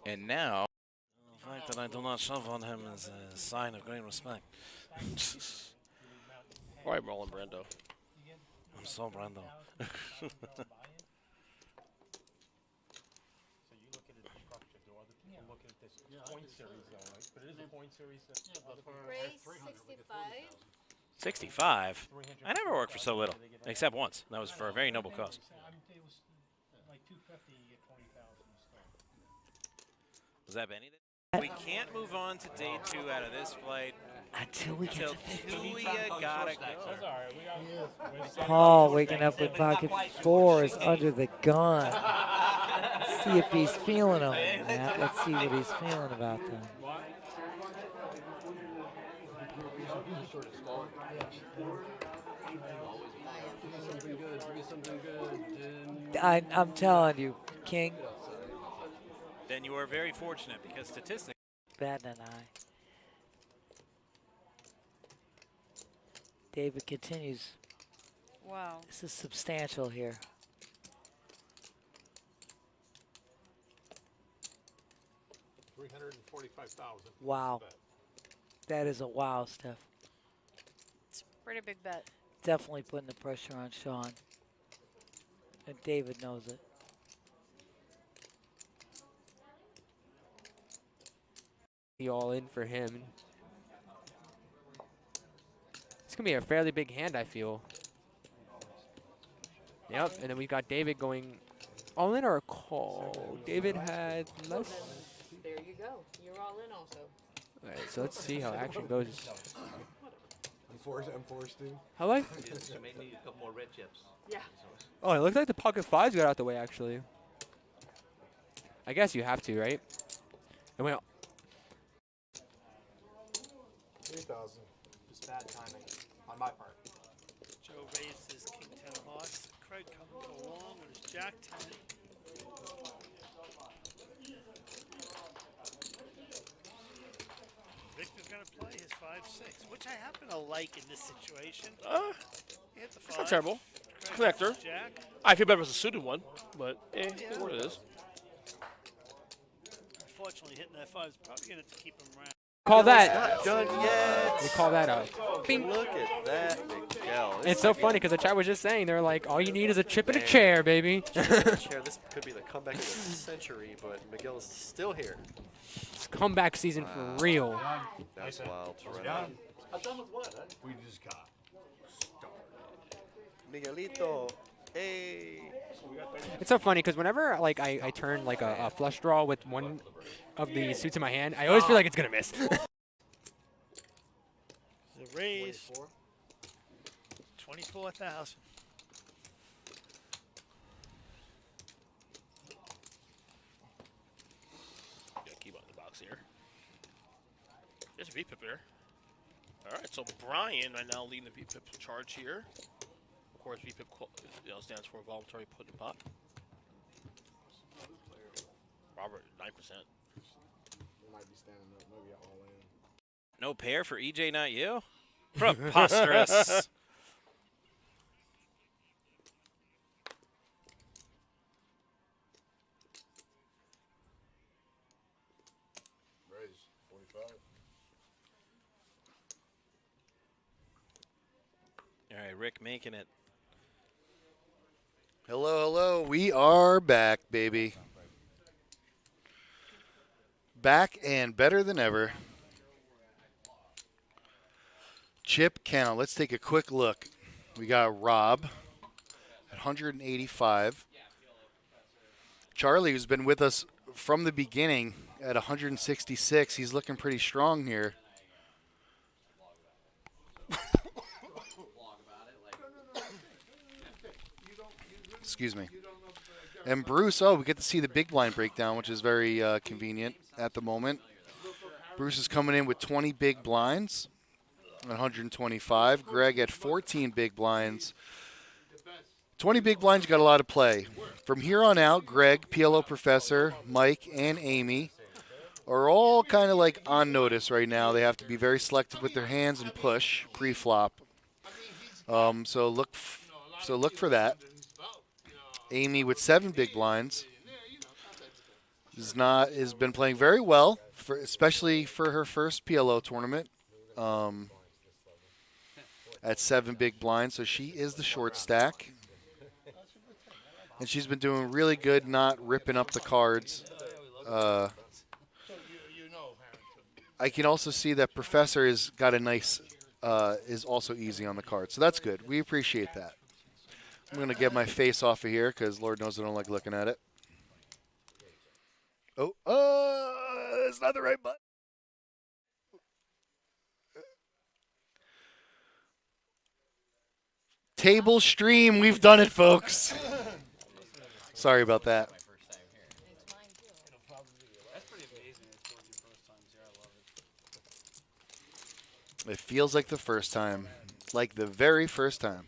And now. The fact that I do not shove on him is a sign of great respect. All right, Marlon Brando. I'm so Brando. So you look at the structure. Do other people look at this point series, though, right? But it is a point series. Ray 65. 65? I never worked for so little, except once. That was for a very noble cause. Like 250, you get 20,000. Was that Benny? We can't move on to day 2 out of this flight until we get to 50. You gotta go. Paul waking up with pocket 4 is under the gun. See if he's feeling them. Matt. Let's see what he's feeling about them. I'm telling you, King. Then you are very fortunate because statistics. Bat and I. David continues. Wow. This is substantial here. $345,000. Wow. That is a wow, Steph. It's a pretty big bet. Definitely putting the pressure on Sean. And David knows it. All in for him. It's gonna be a fairly big hand, I feel. Yep, and then we've got David going all in or a call. David had less. There you go. You're all in also. All right, so let's see how action goes. I'm forced to. How like? You may need a couple more red chips. Yeah. Oh, it looks like the pocket 5s got out the way actually. I guess you have to, right? And went. 3,000. Just bad timing on my part. Joe raised his King 10 of hearts. Craig coming to go along with his Jack 10. Victor's going to play his 5-6, which I happen to like in this situation. Hit the 5. It's not terrible. Craig Connector. Jack. I feel better as a suited one, but Yeah. what it is. Unfortunately, hitting that 5 is probably going to keep him around. Call that. Not done yet. We call that out. Bing. Look at that, Miguel. It's so funny because the chat was just saying they're like, all you need is a chip and a chair, baby. Chair. This could be the comeback of the century, but Miguel is still here. It's comeback season for real. That's wild. I'm done with what? We just got Miguelito. Hey. It's so funny because whenever like I turn like a flush draw with one of the suits in my hand, I always feel like it's gonna miss. The raise. 24,000. Got a key on the box here. There's a VPIP here. All right, so Brian right now leading the VPIP charge here. Of course, VPIP stands for voluntary put in pot. Robert, 9%. Might be standing up, maybe all in. No pair for EJ, not you? Preposterous. Raise 45. All right, Rick making it. Hello, hello. We are back, baby. Back and better than ever. Chip count. Let's take a quick look. We got Rob at 185. Charlie, who's been with us from the beginning, at 166. He's looking pretty strong here. Excuse me. And Bruce, we get to see the big blind breakdown, which is very convenient at the moment. Bruce is coming in with 20 big blinds, 125. Greg at 14 big blinds. 20 big blinds, you got a lot of play. From here on out, Greg, PLO Professor, Mike, and Amy are all kind of like on notice right now. They have to be very selective with their hands and push pre-flop. So look for that. Amy with 7 big blinds has been playing very well, especially for her first PLO tournament. At 7 big blinds, so she is the short stack. And she's been doing really good, not ripping up the cards. I can also see that Professor has got a nice, is also easy on the card. So that's good. We appreciate that. I'm going to get my face off of here because Lord knows I don't like looking at it. Oh, it's not the right button. Table stream, we've done it, folks. Sorry about that. It feels like the first time, like the very first time.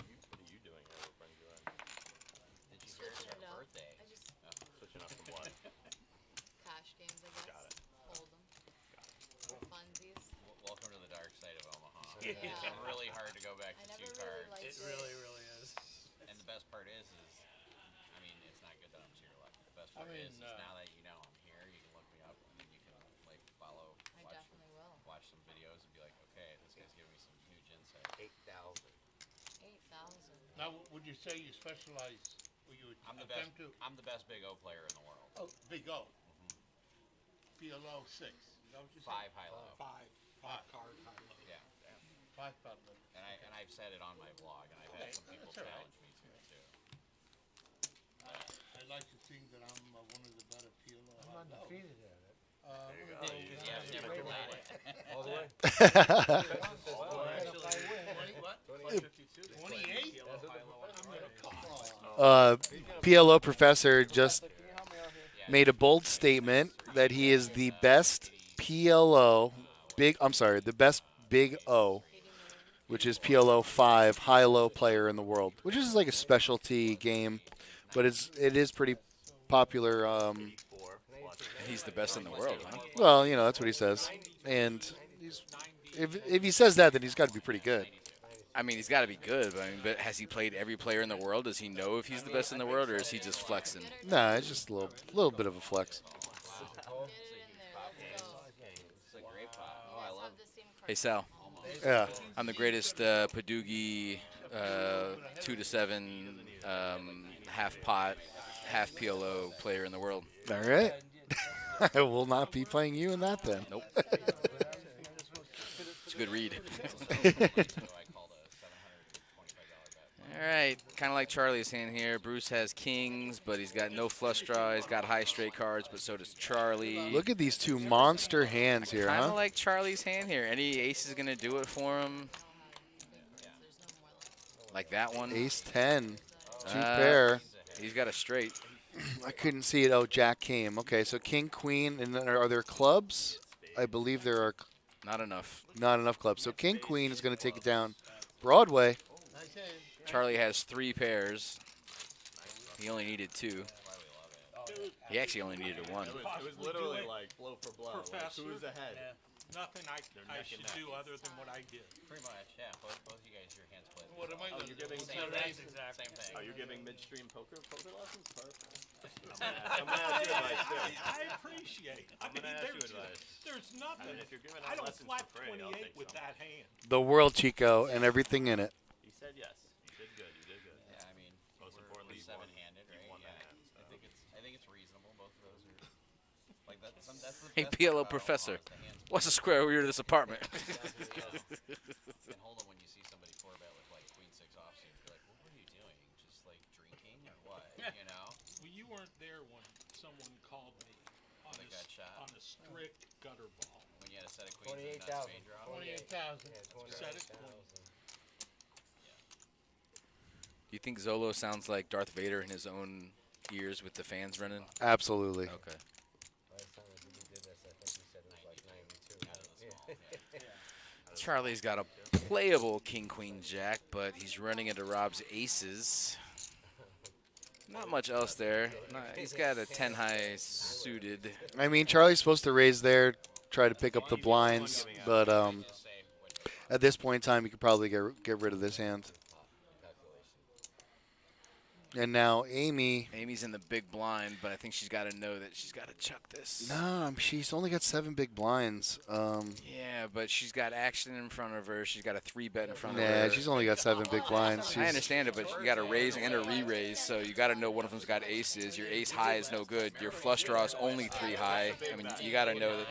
Welcome to the dark side of Omaha. It's really hard to go back to 2 cards. It really, really is. And the best part is I mean, it's not good that I'm to your left. The best part is now that you know I'm here, you can look me up and then you can like follow, watch some videos and be like, okay, this guy's giving me some huge insight. 8,000. 8,000. Now, would you say you specialize? Or you I'm the best. I'm the best Big O player in the world. Oh, Big O. PLO 6. Is that what you 5 high-low. 5 card high-low. Yeah. 5 high-low. And I've said it on my blog, and I've had some people challenge me to it too. I like to think that I'm one of the better PLO. I'm undefeated at it. There you go. Yeah, I've never played it. All the way. PLO Professor just made a bold statement that he is the best the best Big O, which is PLO 5 high-low player in the world, which is like a specialty game, but it is pretty popular. He's the best in the world, huh? Well, you know, that's what he says. And if he says that, then he's got to be pretty good. I mean, he's got to be good, but has he played every player in the world? Does he know if he's the best in the world, or is he just flexing? Nah, it's just a little bit of a flex. Hey, Sal. Yeah. I'm the greatest Padugi 2-7 half pot, half PLO player in the world. All right. I will not be playing you in that then. Nope. It's a good read. All right, kind of like Charlie's hand here. Bruce has kings, but he's got no flush draw. He's got high straight cards, but so does Charlie. Look at these 2 monster hands here, Kind of huh? like Charlie's hand here. Any ace is going to do it for him. Like that one. Ace 10. 2 pair. He's got a straight. I couldn't see it. Oh, Jack came. Okay, so king, queen, and then are there clubs? I believe there are. Not enough. Not enough clubs. So king, queen is going to take it down Broadway. Charlie has 3 pairs. He only needed 2. He actually only needed 1. It was literally like blow for blow. Like, who's ahead? Yeah. Nothing I should do other than what I did. Pretty much, yeah. Both you guys, your hands split. What am I Oh, you're giving same thing. Exactly. Same thing. Oh, you're giving midstream poker lessons? Perfect. I'm gonna ask you advice too. I appreciate. I'm gonna ask you advice. There's nothing. I mean, if you're giving I out don't lessons flat for free, I'll 28 take with some. that hand. The world, Chico, and everything in it. He said yes. You did good. You did good. Yeah, I mean, most importantly, we're seven-handed, right? Yeah, I think it's reasonable. Both of those are like that's the Hey, best PLO part about professor, Omaha is the hands. what's the square root of this apartment? And hold on when you see somebody 4-bet with like queen 6 offsuit, you're like, well, what are you doing? Just like drinking or what? You know? Well, you weren't there when someone called me on They got shot. on a strict gutter ball. When you had a set of queens and not spade draw. 28,000. Set it clean. Do you think Zolo sounds like Darth Vader in his own ears with the fans running? Absolutely. Okay. Charlie's got a playable king, queen, jack, but he's running into Rob's aces. Not much else there. He's got a 10 high suited. I mean, Charlie's supposed to raise there, try to pick up the blinds, but at this point in time, you could probably get rid of this hand. And now Amy's in the big blind, but I think she's got to know that she's got to chuck this. No, she's only got 7 big blinds. Yeah, but she's got action in front of her. She's got a 3-bet in front of her. Yeah, she's only got 7 big blinds. I understand it, but you got a raise and a re-raise, so you got to know one of them's got aces. Your ace high is no good. Your flush draw is only 3 high. I mean, you got to know that.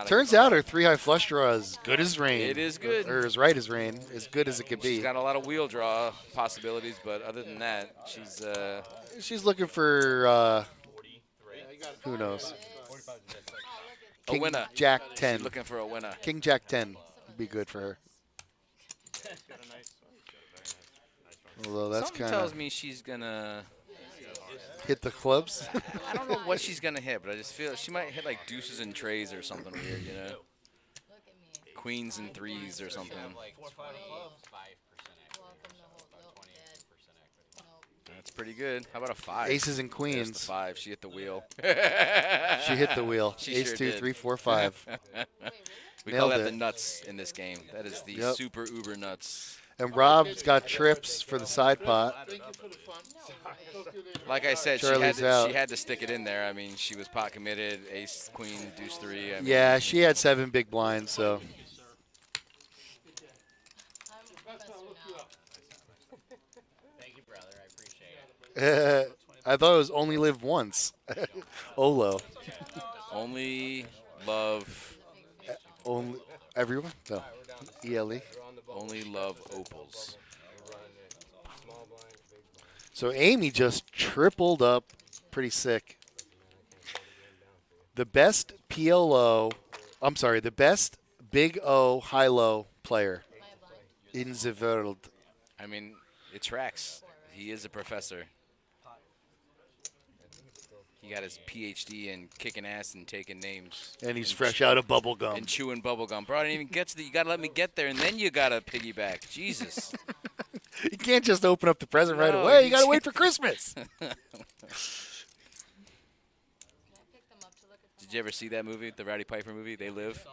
Turns out her 3 high flush draw is good as rain. It is good. Or as right as rain, as good as it could be. She's got a lot of wheel draw possibilities, but other than that, she's looking for who knows. A winner. Jack 10. She's looking for a winner. King Jack 10 would be good for her. Although that's Something kind tells of me she's gonna hit the clubs. I don't know what she's gonna hit, but I just feel she might hit like deuces and trays or something weird, you know? Queens and threes or something. That's pretty good. How about a 5? Aces and queens. There's the 5. She hit the wheel. She hit the wheel. She Ace sure 2, did. 3, 4, 5. We Nailed call that it. the nuts in this game. That is the super uber nuts. And Rob's got trips for the side pot. Like I said, Charlie's she out. had to stick it in there. I mean, she was pot committed, ace, queen, deuce 3. I mean, Yeah, she had 7 big blinds, so. Thank you, brother. I appreciate it. I thought it was only live once. Olo. Only love. Only everyone? No. ELE. Only love opals. So Amy just tripled up. Pretty sick. The best PLO, I'm sorry, the best Big O high-low player in the world. I mean, it tracks. He is a professor. He got his PhD in kicking ass and taking names. And he's fresh out of bubble gum. And chewing bubble gum. Bro, I didn't even get to the. You got to let me get there, and then you got to piggyback. Jesus. You can't just open up the present right No, away. You got to wait for Christmas. Did you ever see that movie, the Rowdy Piper movie, They Live?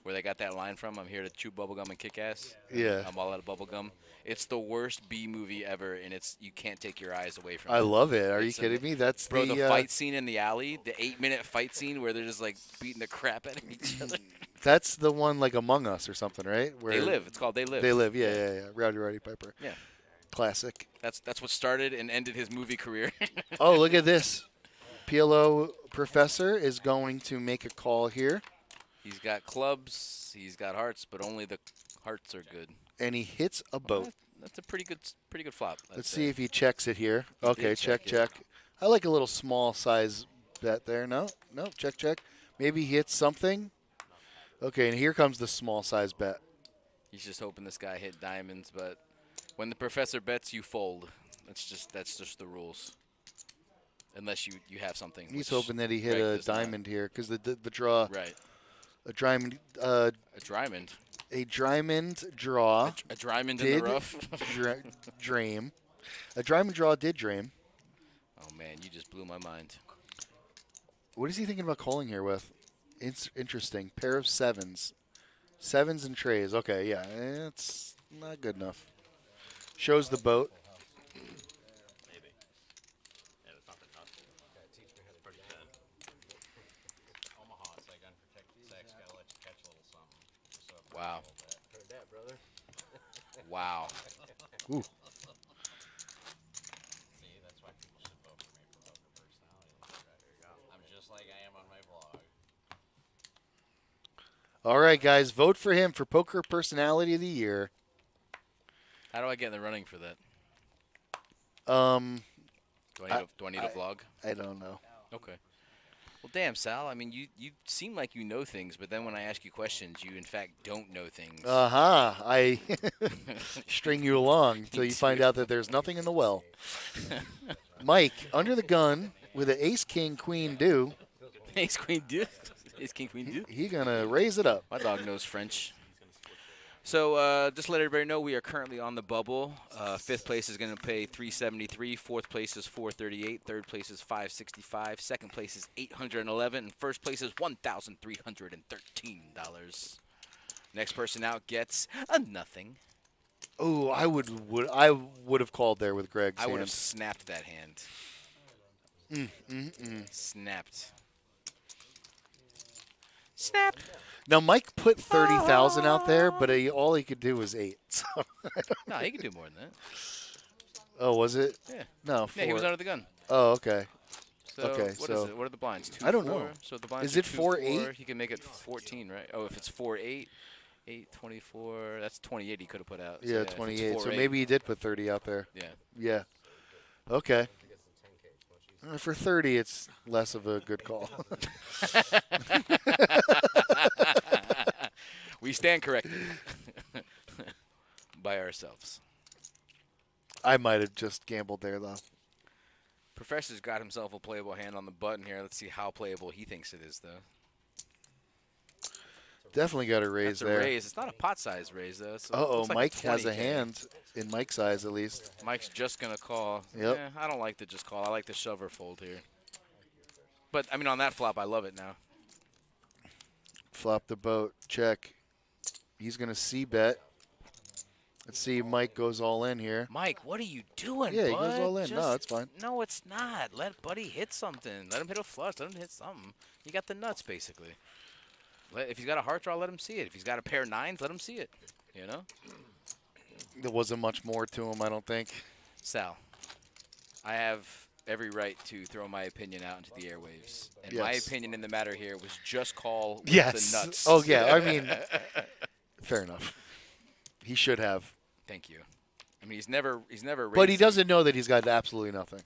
Where they got that line from, I'm here to chew bubblegum and kick ass. Yeah. I'm all out of bubblegum. It's the worst B movie ever, and you can't take your eyes away from it. I love it. Are you It's kidding me? That's bro, the the fight scene in the alley, the 8-minute fight scene where they're just like beating the crap out of each other. That's the one like Among Us or something, right? Where They Live. It's called They Live. They Live. Yeah. Rowdy Piper. Yeah. Classic. That's what started and ended his movie career. Oh, look at this. PLO Professor is going to make a call here. He's got clubs, he's got hearts, but only the hearts are good. And he hits a boat. That's a pretty good flop. Let's see if he checks it here. He Okay, did check. check it. I like a little small size bet there. No, check. Maybe he hits something. Okay, and here comes the small size bet. He's just hoping this guy hit diamonds, but when the professor bets, you fold. That's just the rules. Unless you have something. He's which hoping that he hit Greg a does not. diamond here because the draw. Right. A diamond. A diamond. A diamond draw. A diamond in the rough. Dream. A diamond draw did dream. Oh man, you just blew my mind. What is he thinking about calling here with? It's interesting. Pair of sevens. Sevens and trays. Okay, yeah. It's not good enough. Shows the boat. Wow. Heard that, brother. Wow. Ooh. See, that's why people should vote for me for poker personality. There you go. I'm just like I am on my vlog. All right, guys. Vote for him for Poker Personality of the Year. How do I get in the running for that? Do I need a vlog? I don't know. Okay. Well, damn, Sal. I mean, you seem like you know things, but then when I ask you questions, you in fact don't know things. I string you along until you find out that there's nothing in the well. Mike, under the gun with an ace, king, queen, do. Ace, queen, do? Ace, king, queen, do? He gonna raise it up. My dog knows French. So just to let everybody know, we are currently on the bubble. Fifth place is going to pay $373. Fourth place is $438. Third place is $565. Second place is $811. And first place is $1,313. Next person out gets a nothing. Oh, I would have called there with Greg's I would hand. have snapped that hand. Snapped. Snap. Now Mike put 30,000 out there, but all he could do was 8. So No, he could do more than that. Oh, was it? Yeah. No. 4. Yeah, he was under the gun. Oh, okay. So okay. What is it? What are the blinds? 2, I don't 4? know. So the blinds is are it 4 2, 8? 4. He can make it 14, right? Oh, if it's 4 8, 8 24. That's 28. He could have put out. So Yeah, if it's 28. 4, So 8, maybe he did put 30 out there. Yeah. Yeah. Okay. For 30, it's less of a good call. We stand corrected by ourselves. I might have just gambled there, though. Professor's got himself a playable hand on the button here. Let's see how playable he thinks it is, though. Definitely got a raise That's a there. raise. It's not a pot size raise, though. So Uh-oh, like Mike has a 20K. hand in Mike's eyes, at least. Mike's just going to call. Yep. I don't like to just call. I like to shove or fold here. But, I mean, on that flop, I love it now. Flop the boat. Check. He's going to C-bet. Let's see if Mike goes all in here. Mike, what are you doing, Yeah, he bud? goes all in. No, it's fine. No, it's not. Let Buddy hit something. Let him hit a flush. Let him hit something. You got the nuts, basically. If he's got a heart draw, let him see it. If he's got a pair of 9s, let him see it. You know? There wasn't much more to him, I don't think. Sal, I have every right to throw my opinion out into the airwaves. And my Yes. opinion in the matter here was just call with Yes. the nuts. Oh, yeah. I mean, fair enough. He should have. Thank you. I mean, he's never But he raised- doesn't know that he's got absolutely nothing.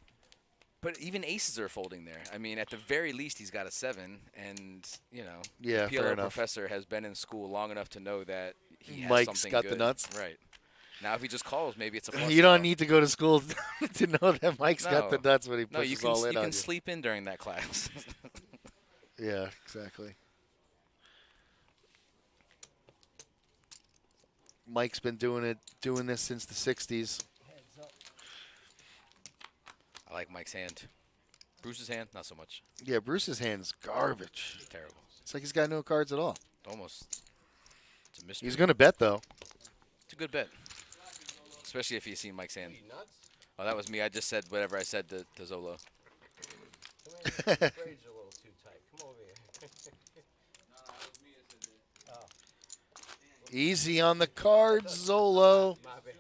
But even aces are folding there. I mean, at the very least, he's got a 7, and Yeah, the fair PLO enough. professor has been in school long enough to know that he has Mike's something got good. the nuts? Right. Now, if he just calls, maybe it's a flush You don't draw. need to go to school to know that Mike's got the nuts when he pushes you can, all in you on can you. sleep in during that class. Yeah, exactly. Mike's been doing this since the 60s. I like Mike's hand. Bruce's hand, not so much. Yeah, Bruce's hand's garbage. Terrible. It's like he's got no cards at all. Almost. It's a mystery. He's going to bet, though. It's a good bet. Especially if you see Mike's hand. Oh, that was me. I just said whatever I said to Zolo. Braid's a little too tight. Come over here. Easy on the cards, Zolo. My bad.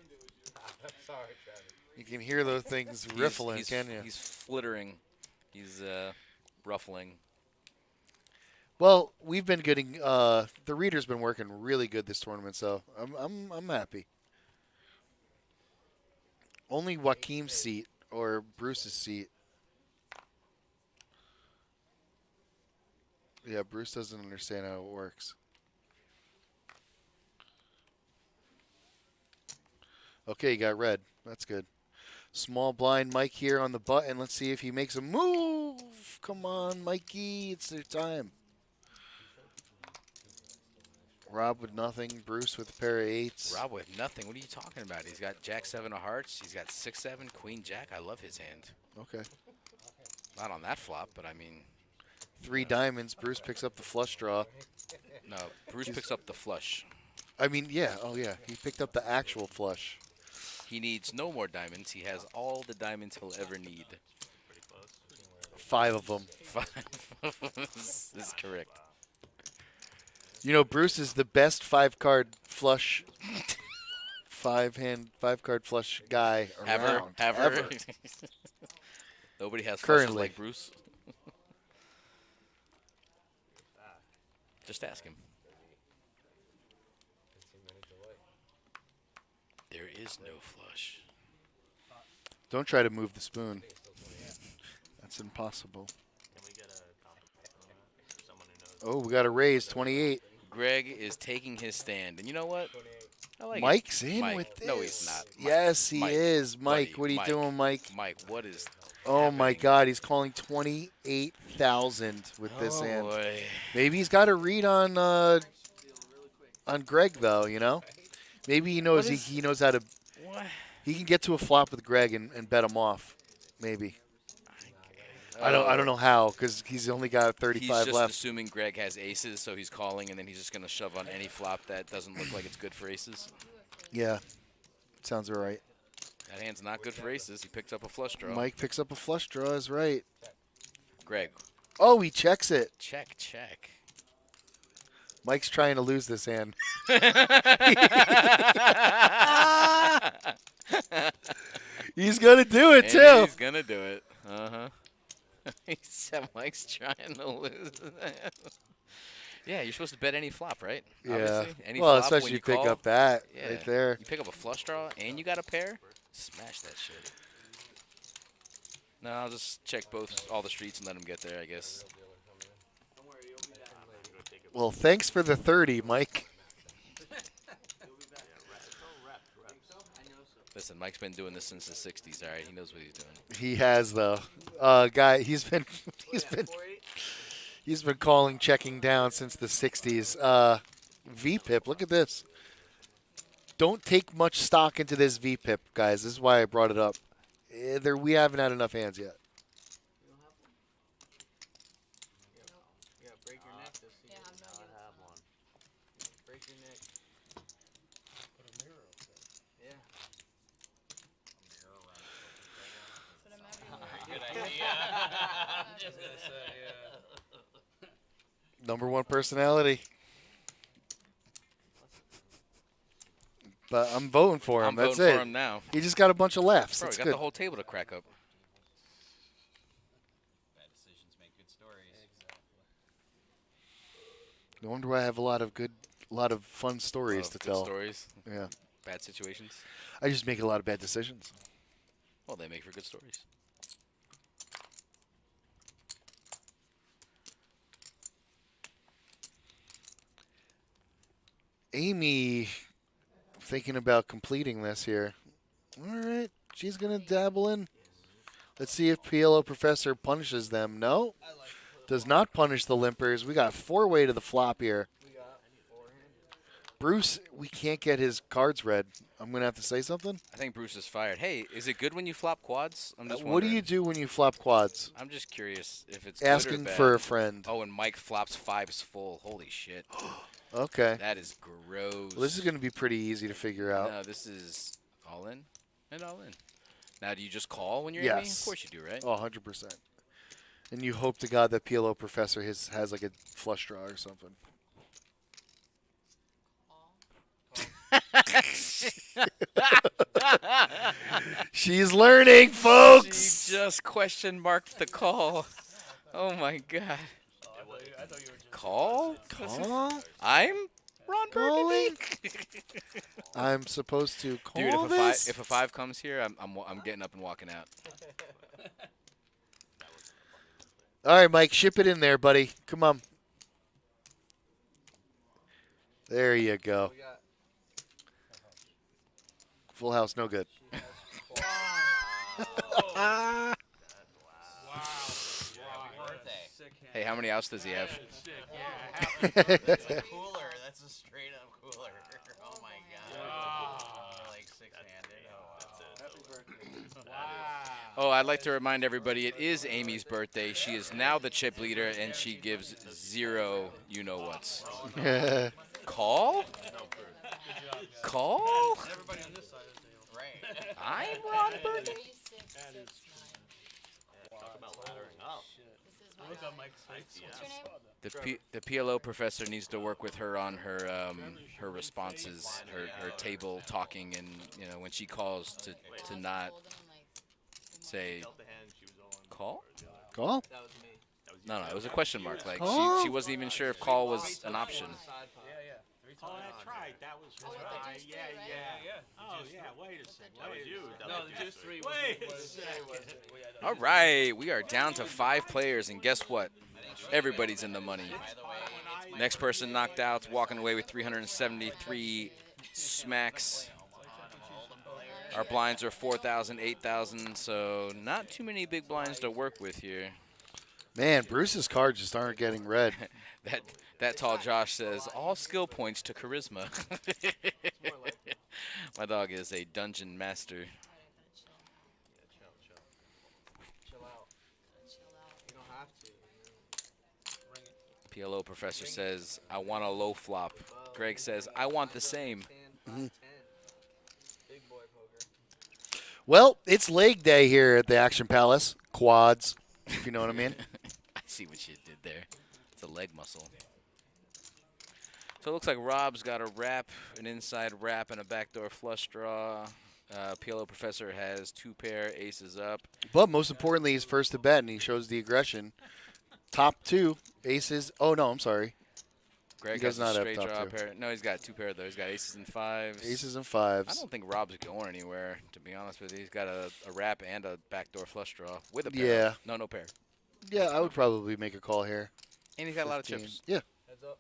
I'm sorry, Travis. You can hear those things riffling, he's, can you? He's flittering. He's ruffling. Well, we've been getting the reader's been working really good this tournament, so I'm happy. Only Joaquim's seat or Bruce's seat. Yeah, Bruce doesn't understand how it works. Okay, you got red. That's good. Small blind Mike here on the button. Let's see if he makes a move. Come on, Mikey. It's their time. Rob with nothing. Bruce with a pair of 8s. Rob with nothing. What are you talking about? He's got Jack 7 of hearts. He's got 6-7, Queen Jack. I love his hand. Okay. Not on that flop, but I mean. 3 diamonds. Bruce picks up the flush draw. No, Bruce picks up the flush. I mean, yeah. Oh, yeah. He picked up the actual flush. He needs no more diamonds. He has all the diamonds he'll ever need. 5 of them. 5. This is correct. You know, Bruce is the best 5-card flush, 5-card flush guy around. Ever. Nobody has flushes Currently. like Bruce. Just ask him. There is no flush. Don't try to move the spoon. That's impossible. Oh, we got a raise, 28. Greg is taking his stand. And you know what? I like Mike's it. in Mike. with this. No, he's not. Mike. Yes, he Mike. is. Mike, Buddy, what are you Mike. doing, Mike? Mike, what is Oh, my God. He's calling 28,000 with this hand. boy. Maybe he's got a read on Greg, though, you know? Maybe he knows What is- he knows how to. What? He can get to a flop with Greg and bet him off. Maybe. I don't know how because he's only got 35 He's just left. assuming Greg has aces, so he's calling, and then he's just going to shove on any flop that doesn't look like it's good for aces. Yeah, sounds all right. That hand's not good for aces. He picks up a flush draw. Mike picks up a flush draw. Is right. Greg. Oh, he checks it. Check, check. Mike's trying to lose this hand. He's gonna do it too. He's gonna do it. He said Mike's trying to lose. Yeah, you're supposed to bet any flop, right? Yeah. Obviously. Any Well, flop especially when you pick call. up that Yeah. right there. You pick up a flush draw and you got a pair. Smash that shit. No, I'll just check all the streets and let him get there, I guess. Well, thanks for the 30, Mike. Listen, Mike's been doing this since the '60s. All right, he knows what he's doing. He has though. Guy, he's been calling checking down since the 60s. VPIP, look at this. Don't take much stock into this VPIP, guys. This is why I brought it up. We haven't had enough hands yet. Break your neck to see. I have one. Break your neck. Put a mirror up there. Yeah. Good idea. I'm just gonna say, yeah. Number one personality. But I'm voting for him. I'm That's voting it. for him now. He just got a bunch of laughs. Bro, That's we got good. the whole table to crack up. Bad decisions make good stories. No wonder why I have a lot of fun stories to Good tell. stories. Yeah. Bad situations. I just make a lot of bad decisions. Well, they make for good stories. Amy thinking about completing this here. All right. She's going to dabble in. Let's see if PLO Professor punishes them. No. Does not punish the limpers. We got four-way to the flop here. Bruce, we can't get his cards read. I'm going to have to say something. I think Bruce is fired. Hey, is it good when you flop quads? I'm just What do you do when you flop quads? I'm just curious if it's Asking good or bad. for a friend. Oh, and Mike flops fives full. Holy shit. Okay. That is gross. Well, this is going to be pretty easy to figure out. No, this is all in and all in. Now, do you just call when you're Yes. Amy? Of course you do, right? Oh, 100%. And you hope to God that PLO Professor has like a flush draw or something. She's learning, folks. She just question marked the call. Oh my god. Call? Call? I'm Ron Burgundy. I'm supposed to call Dude, this? if a five comes here, I'm getting up and walking out. All right, Mike, ship it in there, buddy. Come on. There you go. Full house, no good. Hey, how many outs does he have? That's a cooler. That's a straight up cooler. Oh my god. Like six-handed. Oh, I'd like to remind everybody it is Amy's birthday. She is now the chip leader, and she gives zero you-know-whats. Call? Call? I'm Ron Burgundy. Talk about laddering up. Look at Mike's face. What's your name? The PLO professor needs to work with her on her her responses, her table talking, and when she calls to not say call. Call? No, it was a question mark. Like Call? she wasn't even sure if call was an option. Oh, that's right. That was right. Yeah. Oh, yeah. Wait a second. That was you. No, just three. Wait a second. All right, we are down to 5 players, and guess what? Everybody's in the money. Next person knocked out, walking away with 373 smacks. Our blinds are 4,000, 8,000, so not too many big blinds to work with here. Man, Bruce's cards just aren't getting read. That tall Josh says all skill points to charisma. My dog is a dungeon master. Chill out. You don't have to. PLO professor says, I want a low flop. Greg says, I want the same. Big boy poker. Well, it's leg day here at the Action Palace. Quads, if you know what I mean. I see what you did there. It's a leg muscle. So it looks like Rob's got a wrap, an inside wrap, and a backdoor flush draw. PLO professor has 2 pair, aces up. But most importantly, he's first to bet, and he shows the aggression. Top 2, aces. Oh, no, I'm sorry. Greg He does has not a have straight top draw 2. pair. No, he's got 2 pair, though. He's got aces and 5s. Aces and 5s. I don't think Rob's going anywhere, to be honest with you. He's got a wrap and a backdoor flush draw with a pair. Yeah. No pair. Yeah, I would probably make a call here. And he's got a lot of 15. chips. Yeah. Heads up.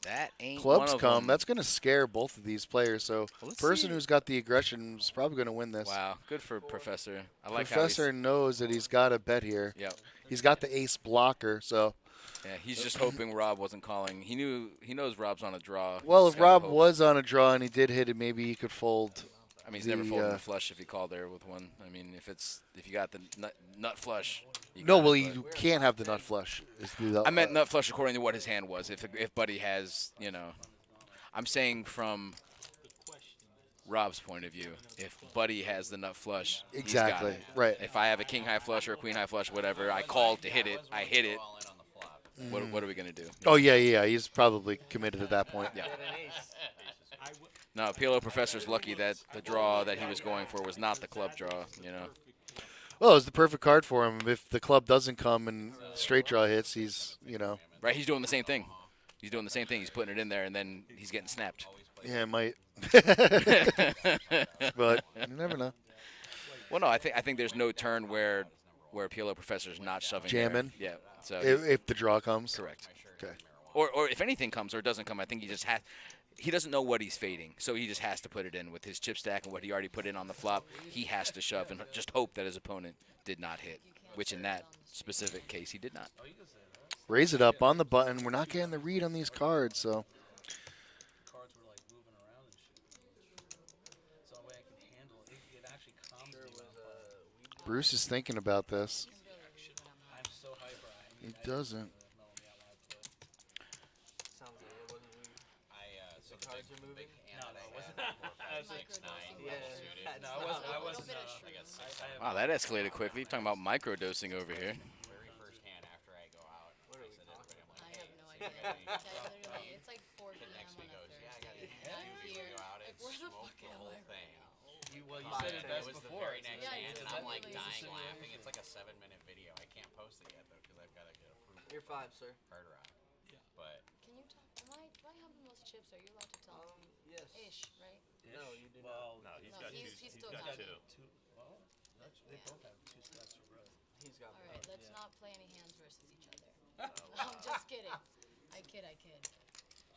That ain't Clubs one of come. them. That's going to scare both of these players. So Well, let's person see. who's got the aggression is probably going to win this. Wow, good for Professor. I like Professor knows that he's got a bet here. Yep. He's got the ace blocker, so. Yeah, he's just hoping Rob wasn't calling. He knows Rob's on a draw. Well, He's if gotta Rob hope. was on a draw and he did hit it, maybe he could fold. I mean, he's never the, folding the flush if he called there with one. I mean, if you got the nut flush. No, well, you can't have the nut flush. I meant nut flush according to what his hand was. If Buddy has, I'm saying from Rob's point of view, if Buddy has the nut flush, Exactly, he's got it. right. If I have a king high flush or a queen high flush, whatever, I called to hit it. I hit it. What are we gonna do? Oh yeah. He's probably committed at that point. Yeah. No, PLO Professor's lucky that the draw that he was going for was not the club draw. Well, it's the perfect card for him. If the club doesn't come and straight draw hits, he's Right, he's doing the same thing. He's doing the same thing. He's putting it in there, and then he's getting snapped. Yeah, it might. But you never know. Well, no, I think there's no turn where PLO Professor's not shoving. Jamming? There. Yeah. So If the draw comes. Correct. Okay. Or if anything comes or doesn't come, I think he just has. He doesn't know what he's fading, so he just has to put it in with his chip stack and what he already put in on the flop. He has to shove and just hope that his opponent did not hit, which in that specific case he did not. Raise it up on the button. We're not getting the read on these cards, so. Bruce is thinking about this. He doesn't. Wow, that escalated quickly. You're talking about microdosing over here. It's like 4 p.m. on a Thursday. I'm here. Like, where the fuck am I? Well, you said it best before. Very next hand, and I'm like dying laughing. It's like a 7-minute video. I can't post it yet though because I've got to get approval. You're 5, sir. Hard rock. Yeah. But Can you talk? Do I have the most chips? Are you allowed to tell? Yes. Ish, right? No, you do Well, not. no, he's No, got he's two. still He's got got two. Well, they both have 2 stacks of red. He's got All right, let's not play any hands versus each other. I'm just kidding. I kid. You're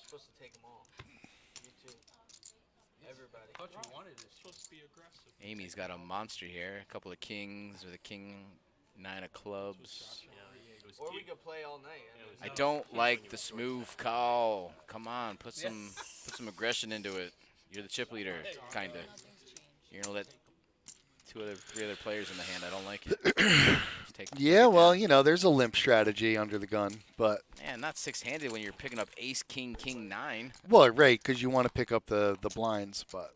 supposed to take them all. You too. Everybody. I thought you wanted it. It's supposed to be aggressive. Amy's got a monster here. A couple of kings with a king, 9 of clubs. Or we could play all night. I don't like the smooth call. Come on, put some aggression into it. You're the chip leader, kinda. You're gonna let 3 other players in the hand. I don't like it. Yeah, well, there's a limp strategy under the gun, but. Man, not 6-handed when you're picking up ace, king, king, 9. Well, right, because you want to pick up the blinds, but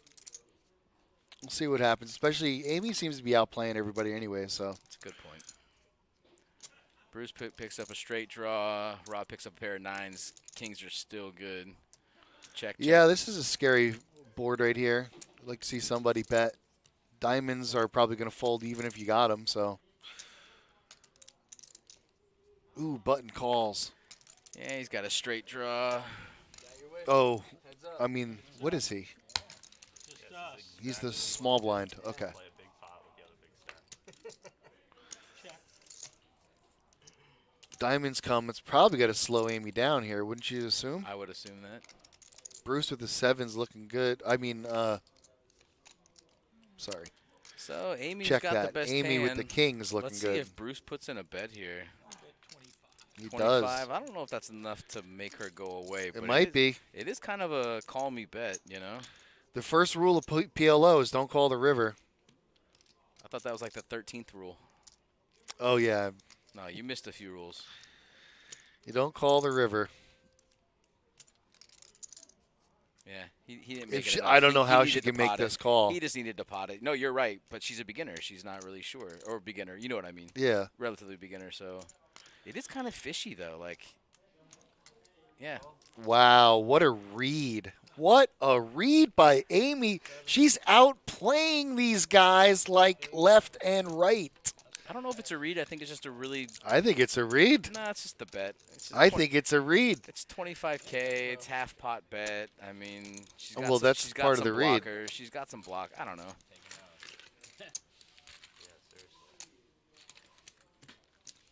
we'll see what happens. Especially, Amy seems to be outplaying everybody anyway, so. That's a good point. Bruce picks up a straight draw. Rob picks up a pair of 9s. Kings are still good. Check. Yeah, this is a scary board right here. I'd like to see somebody bet. Diamonds are probably going to fold even if you got them, so. Ooh, button calls. Yeah, he's got a straight draw. Oh, I mean, what is he? He's the small blind. Okay. Diamonds come. It's probably got to slow Amy down here, wouldn't you assume? I would assume that. Bruce with the 7s looking good. I mean, sorry. So Amy's Check got that. the best Amy hand. with the kings looking Let's good. see if Bruce puts in a bet here. He 25. does. I don't know if that's enough to make her go away. But might be. It is kind of a call me bet, you know? The first rule of PLO is don't call the river. I thought that was like the 13th rule. Oh, yeah. No, you missed a few rules. You don't call the river. Yeah, he didn't make If it she, enough. I don't know He how needed she to can make pot this it. call. He just needed to pot it. No, you're right, but she's a beginner. She's not really sure. Or beginner. You know what I mean. Yeah. Relatively beginner, so. It is kind of fishy, though. Like, yeah. Wow, what a read. What a read by Amy. She's outplaying these guys like left and right. I don't know if it's a read. I think it's just a really. I think it's a read. Nah, it's just the bet. It's just I think it's a read. It's 25K. It's half pot bet. I mean, she's got Well, some, that's she's got part of some the read. blockers. She's got some block. I don't know.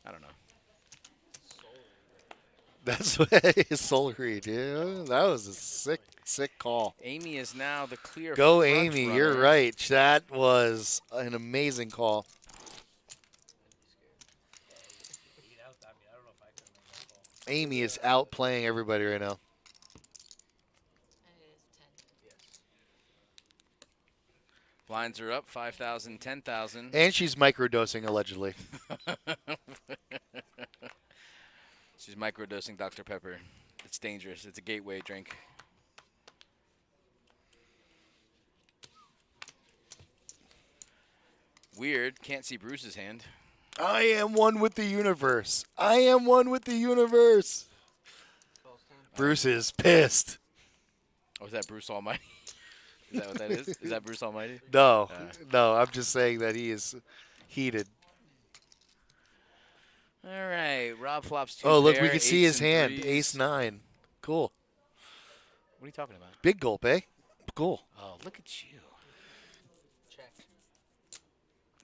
I don't know. That's what his soul read. Yeah, that was a sick call. Amy is now the clear. Go, front Amy. runner. You're right. That was an amazing call. Amy is outplaying everybody right now. Blinds are up 5,000, 10,000. And she's microdosing, allegedly. She's microdosing Dr. Pepper. It's dangerous. It's a gateway drink. Weird. Can't see Bruce's hand. I am one with the universe. I am one with the universe. Bruce is pissed. Oh, is that Bruce Almighty? Is that what that is? Is that Bruce Almighty? No, no, I'm just saying that he is heated. All right, Rob flops two. Oh, look, we pair, can see eights his and hand. threes. Ace 9. Cool. What are you talking about? Big gulp, eh? Cool. Oh, look at you.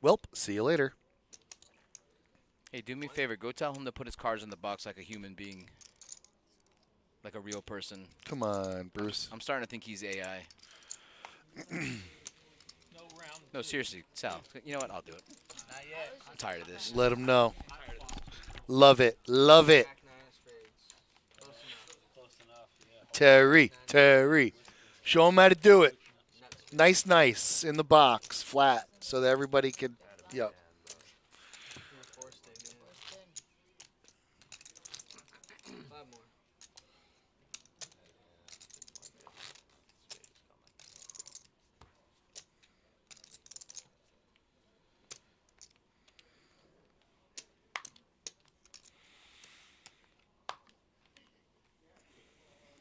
Welp, see you later. Hey, do me a favor. Go tell him to put his cards in the box like a human being. Like a real person. Come on, Bruce. I'm starting to think he's AI. No, seriously, Sal. You know what? I'll do it. Not yet. I'm tired of this. Let him know. Love it. Love it. Terry. Show him how to do it. Nice. In the box. Flat. So that everybody can. Yep.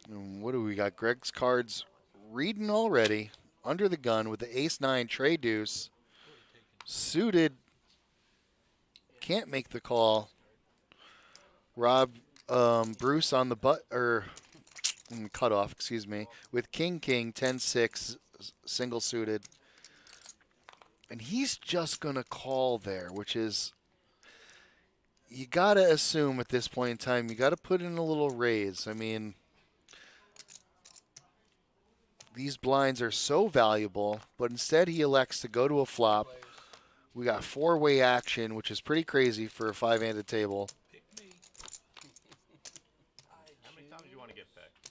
And what do we got? Greg's cards reading already. Under the gun with the ace 9 tray deuce. Suited. Can't make the call. Rob Bruce on the cutoff, excuse me, with king 10-6 single suited. And he's just going to call there, which is, you got to assume at this point in time, you got to put in a little raise. I mean, these blinds are so valuable, but instead he elects to go to a flop. We got four-way action, which is pretty crazy for a five-handed table. How many times do you want to get picked?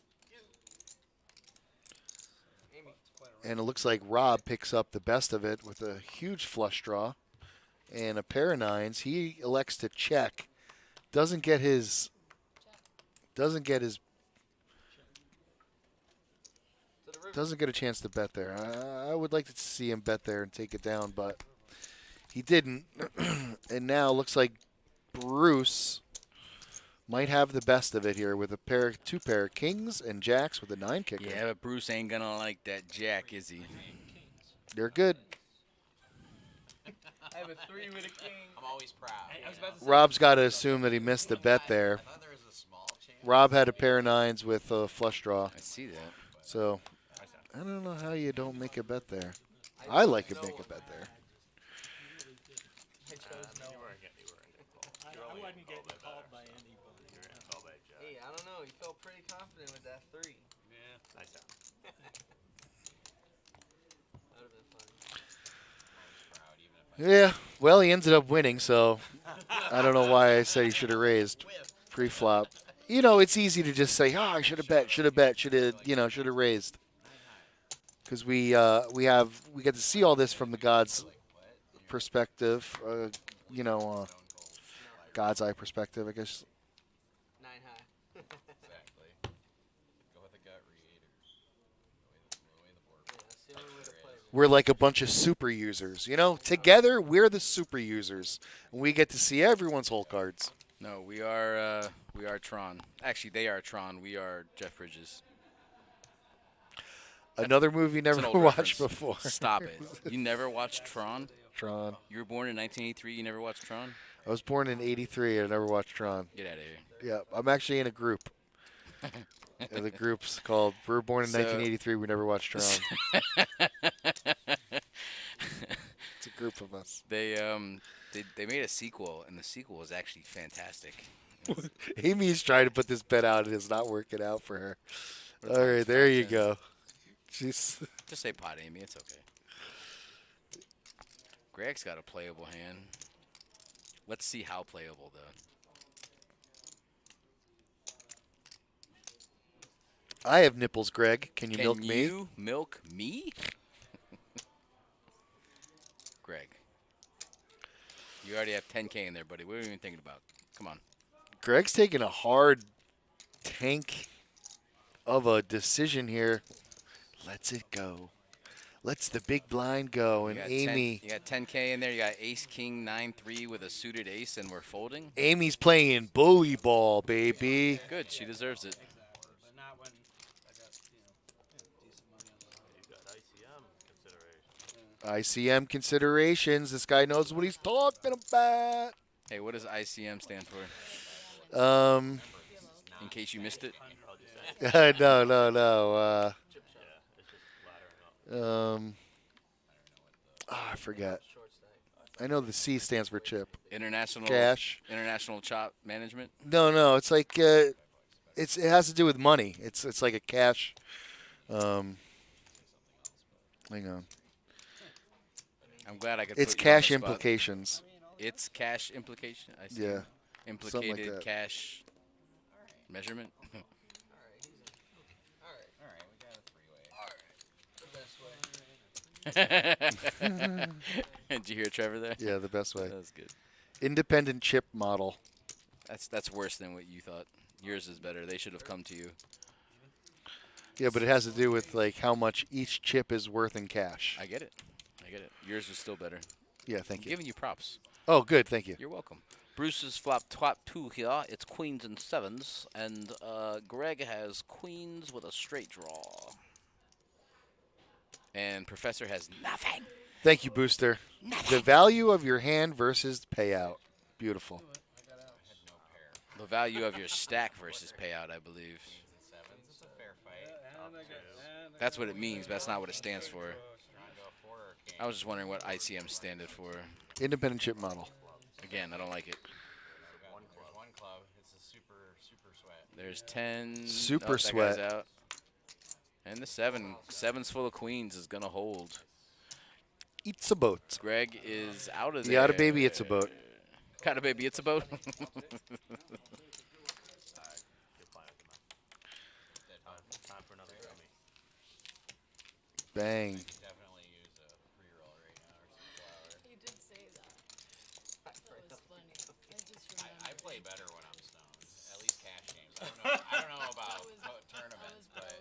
And it looks like Rob picks up the best of it with a huge flush draw and a pair of nines. He elects to check. Doesn't get a chance to bet there. I would like to see him bet there and take it down, but he didn't. And now it looks like Bruce might have the best of it here with two pair of kings and jacks with a 9 kicker. Yeah, but Bruce ain't gonna like that jack, is he? They're good. I have a 3 with a king. I'm always proud. Rob's got to assume that he missed the bet there. Rob had a pair of nines with a flush draw. I see that. So I don't know how you don't make a bet there. I like to make a bet there. I wasn't getting called by anybody. Hey, I don't know. You felt pretty confident with that 3. Yeah. Nice out. That would have been funny. Yeah, well, he ended up winning, so I don't know why I said he should have raised pre-flop. You know, it's easy to just say, I should have bet, should have bet, should have raised. Because we get to see all this from the God's perspective, God's eye perspective, I guess. 9 high. Exactly. Go with a gut read or the way the board. Yeah, that's the only way to play. We're like a bunch of super users, Together, we're the super users, and we get to see everyone's hole cards. No, we are Tron. Actually, they are Tron. We are Jeff Bridges. Another movie you never It's an old watched reference. before. Stop it. You never watched Tron? Tron. You were born in 1983. You never watched Tron? I was born in '83. I never watched Tron. Get out of here. Yeah, I'm actually in a group. The group's called "We were born in 1983. We never watched Tron." It's a group of us. They made a sequel, and the sequel was actually fantastic. Amy's trying to put this bet out, and it's not working out for her. All right, there you go. She's just say pot, Amy. It's okay. Greg's got a playable hand. Let's see how playable, though. I have nipples, Greg. Can you milk me? Can you milk me? Greg. You already have 10K in there, buddy. What are you even thinking about? Come on. Greg's taking a hard tank of a decision here. Lets it go. Lets the big blind go. And Amy. You got 10K in there. You got ace, king, 9-3 with a suited ace, and we're folding. Amy's playing bully ball, baby. Good. She deserves it. But not when I got, decent money on the line. You've got ICM considerations. ICM considerations. This guy knows what he's talking about. Hey, what does ICM stand for? In case you missed it. No. I forgot. I know the C stands for chip. International cash. International chop management. No. It's like it has to do with money. It's like a cash. Hang on. I'm glad I could. It's put you on cash the spot. implications. It's cash implication. I see. Yeah. Implicated like that. cash measurement. Did you hear Trevor there? Yeah, the best way. That was good. Independent chip model. That's worse than what you thought. Yours is better. They should have come to you. Yeah, but it has to do with like how much each chip is worth in cash. I get it. Yours was still better. Yeah, thank you. Giving you props. Oh, good. Thank you. You're welcome. Bruce's flop top 2 here. It's queens and sevens, and Greg has queens with a straight draw. And Professor has nothing. Thank you, Booster. Nothing. The value of your hand versus payout. Beautiful. The value of your stack versus payout, I believe. That's what it means, but that's not what it stands for. I was just wondering what ICM standed for. Independent chip model. Again, I don't like it. One club. It's a super sweat. There's 10. Super that sweat. Guy's out. And the 7. 7's full of queens is going to hold. It's a boat. Greg is out of there. Yeah, baby, it's a boat. Kind of baby, it's a boat. Time for another dummy. Bang. Definitely use a pre-roll right now or some flower. You did say that. That was funny. I just remembered. I play better when I'm stoned. At least cash games. I don't know about tournaments, but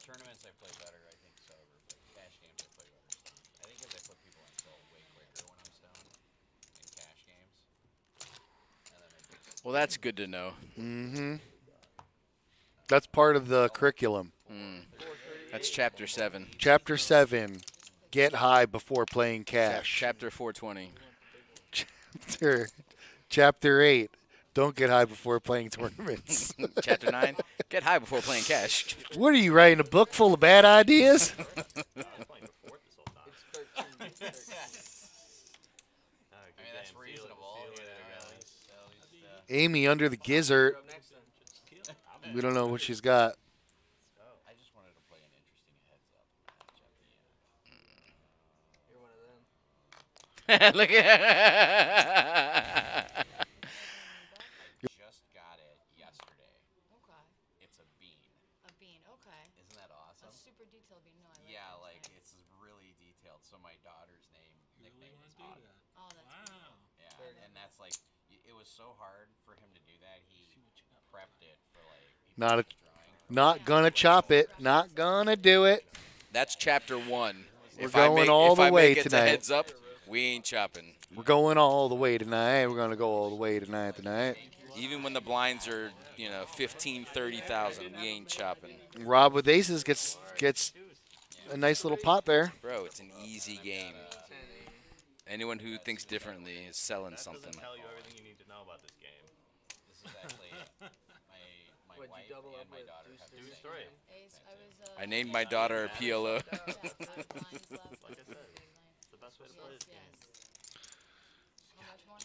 tournaments I play better, I think, sober. But cash games I play better stoned. I think because I put people in control way quicker when I'm stoned in cash games. And then Well, that's good to know. Mm-hmm. That's part of the curriculum. That's Chapter 7. Chapter 7. Get high before playing cash. Chapter 420. Chapter 8. Don't get high before playing tournaments. Chapter 9. Get high before playing cash. What are you writing, a book full of bad ideas? I mean, that's reasonable. Amy under the gizzard. We don't know what she's got. I just wanted to play an interesting heads-up match at the end. Look at Just got it yesterday. Okay. It's a bean. A bean. Okay. Isn't that awesome? A super detailed bean. No, I like Yeah, those like names. it's really detailed. So my daughter's nickname is Hog. Oh, that's wow. Yeah, and that's like it was so hard for him to do that. He prepped it for like Not gonna chop it. Not gonna do it. That's chapter 1. We're going all the way if I make it tonight. to heads up, we ain't chopping. We're going all the way tonight. We're gonna go all the way tonight. Even when the blinds are, 15, 30,000, we ain't chopping. Rob with aces gets a nice little pot there. Bro, it's an easy game. Anyone who thinks differently is selling something. Tell you everything you need to know about this game. This is actually my wife and my daughter have the same name. I named my daughter a PLO. Like I said, it's the best way to play this game.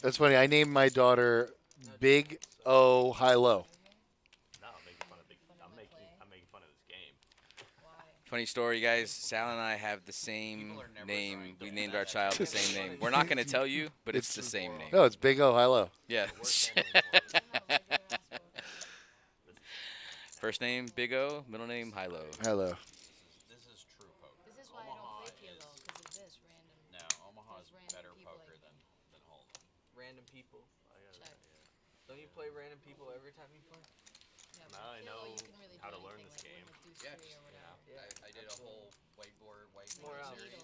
That's funny. I named my daughter Big O High Low. No, I'm making fun of this game. Funny story, guys. Sal and I have the same name. We named our child the same name. We're not going to tell you, but it's the same name. No, it's Big O High Low. Yeah. First name, Big O. Middle name, Hilo. Hilo. This is true poker. This is why I don't play PLO, because of this random. No, Omaha's better poker than Hold'em. Random people. Check. Don't you play random people every time you play? Yeah, Now I know how to learn this game. Yeah, I did a whole whiteboard More series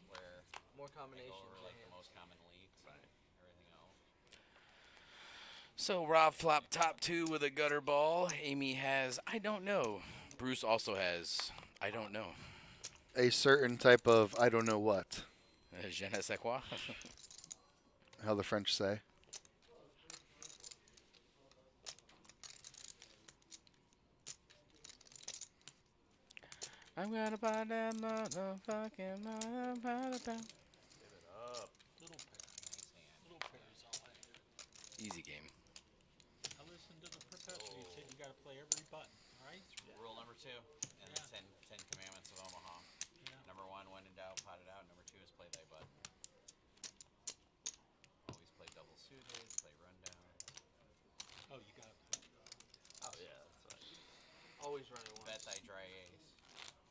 where more combinations. I go over like the most common leads and everything else. So Rob flopped top 2 with a gutter ball. Amy has, I don't know. Bruce also has, I don't know. A certain type of I don't know what. Je ne sais quoi. How the French say. I'm gonna buy that motherfucking motherfucker. Easy game. I listened to the professor. He said you got to play every button, right? Rule number 2 in the 10 Commandments of Omaha. Number 1, when in doubt, pot it out. Number 2 is play thy button. Always play double suited, play rundown. Oh, you got to. Oh yeah, that's right. Always running one. Bet thy dry ace.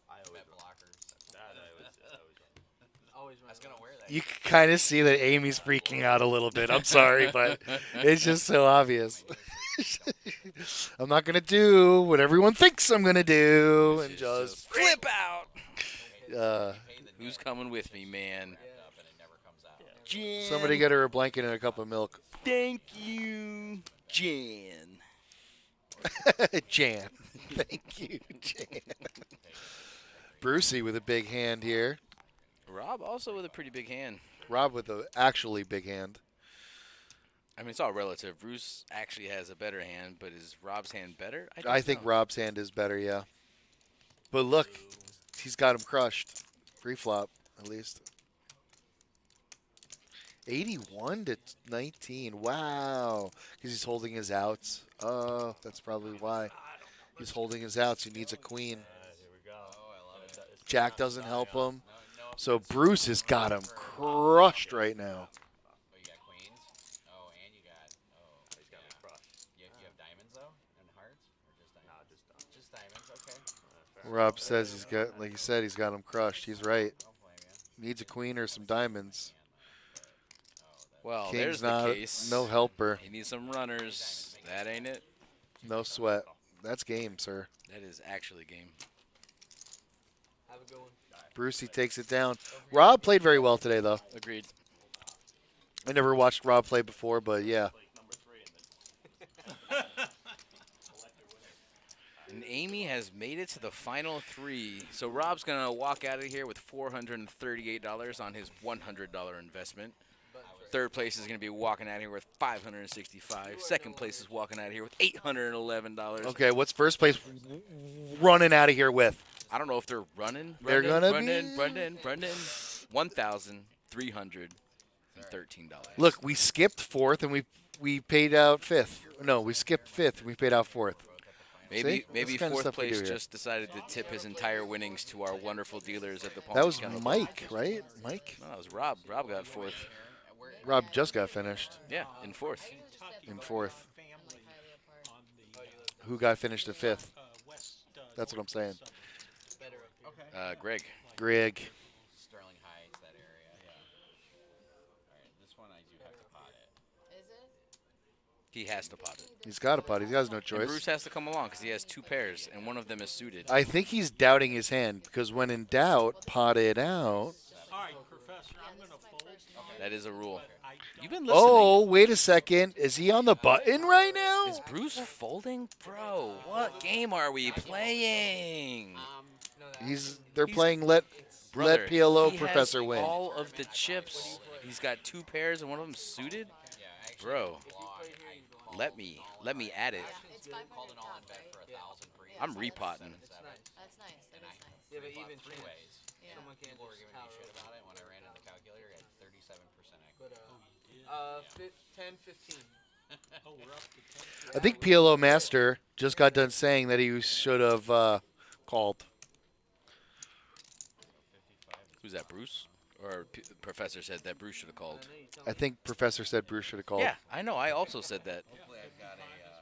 I always bet blockers. Always I was gonna wear that. You can kind of see that Amy's freaking out a little bit. I'm sorry, but it's just so obvious. I'm not going to do what everyone thinks I'm going to do and just flip out. Who's coming with me, man? Somebody get her a blanket and a cup of milk. Thank you, Jan. Jan. Thank you, Jan. Brucey with a big hand here. Rob also with a pretty big hand. Rob with a actually big hand. I mean, it's all relative. Bruce actually has a better hand, but is Rob's hand better? I think Rob's hand is better, yeah. But look, he's got him crushed. Free flop, at least. 81 to 19. Wow. Because he's holding his outs. Oh, that's probably why. He's holding his outs. He needs a queen. Here we go. Jack doesn't help him. So Bruce has got him crushed right now. Oh, you got queens? Oh, and you got. Oh, he's got me crushed. You have diamonds, though? And hearts? Or just diamonds? No, just diamonds, okay. Rob says he's got, like he said, he's got him crushed. He's right. Needs a queen or some diamonds. Well, King's there's not, the case. no helper. He needs some runners. That ain't it. No sweat. That's game, sir. That is actually game. Have a good one. Brucey takes it down. Rob played very well today, though. Agreed. I never watched Rob play before, but yeah. And Amy has made it to the final 3. So Rob's going to walk out of here with $438 on his $100 investment. Third place is going to be walking out of here with $565. Second place is walking out of here with $811. Okay, what's first place running out of here with? I don't know if they're running. They're gonna be $1,313. Look, we skipped fourth and we paid out fifth. No, we skipped fifth and we paid out fourth. Maybe That's the kind of fourth stuff we do place here. just decided to tip his entire winnings to our wonderful dealers at the Palm That Beach was Kennel Club. Mike, right? Mike? No, that was Rob. Rob got fourth. Rob just got finished. Yeah, in fourth. In fourth. Who got finished at fifth? That's what I'm saying. Greg. Greg. Sterling Heights, that area, yeah. All right, this one I do have to pot it. Is it? He has to pot it. He's got a pot. He has no And choice. Bruce has to come along because he has 2 pairs, and one of them is suited. I think he's doubting his hand because when in doubt, pot it out. All right, Professor, I'm going to fold. That is a rule. You've been listening. Oh, wait a second. Is he on the button right now? Is Bruce folding? Bro, what game are we playing? They're playing let Brother, PLO he Professor has win. all of the chips. He's got 2 pairs and one of them suited. Bro, let me add it. It's 500 top, right? I'm repotting. That's nice. That is nice. Yeah, but even three ways. Someone can't people were giving me shit about it when I ran in the calculator. I had 37% equity. 10, 15. Oh, we're up to 10. I think PLO Master just got done saying that he should have called. Who's that, Bruce? Or Professor said that Bruce should have called. I think Professor said Bruce should have called. Yeah, I know. I also said that.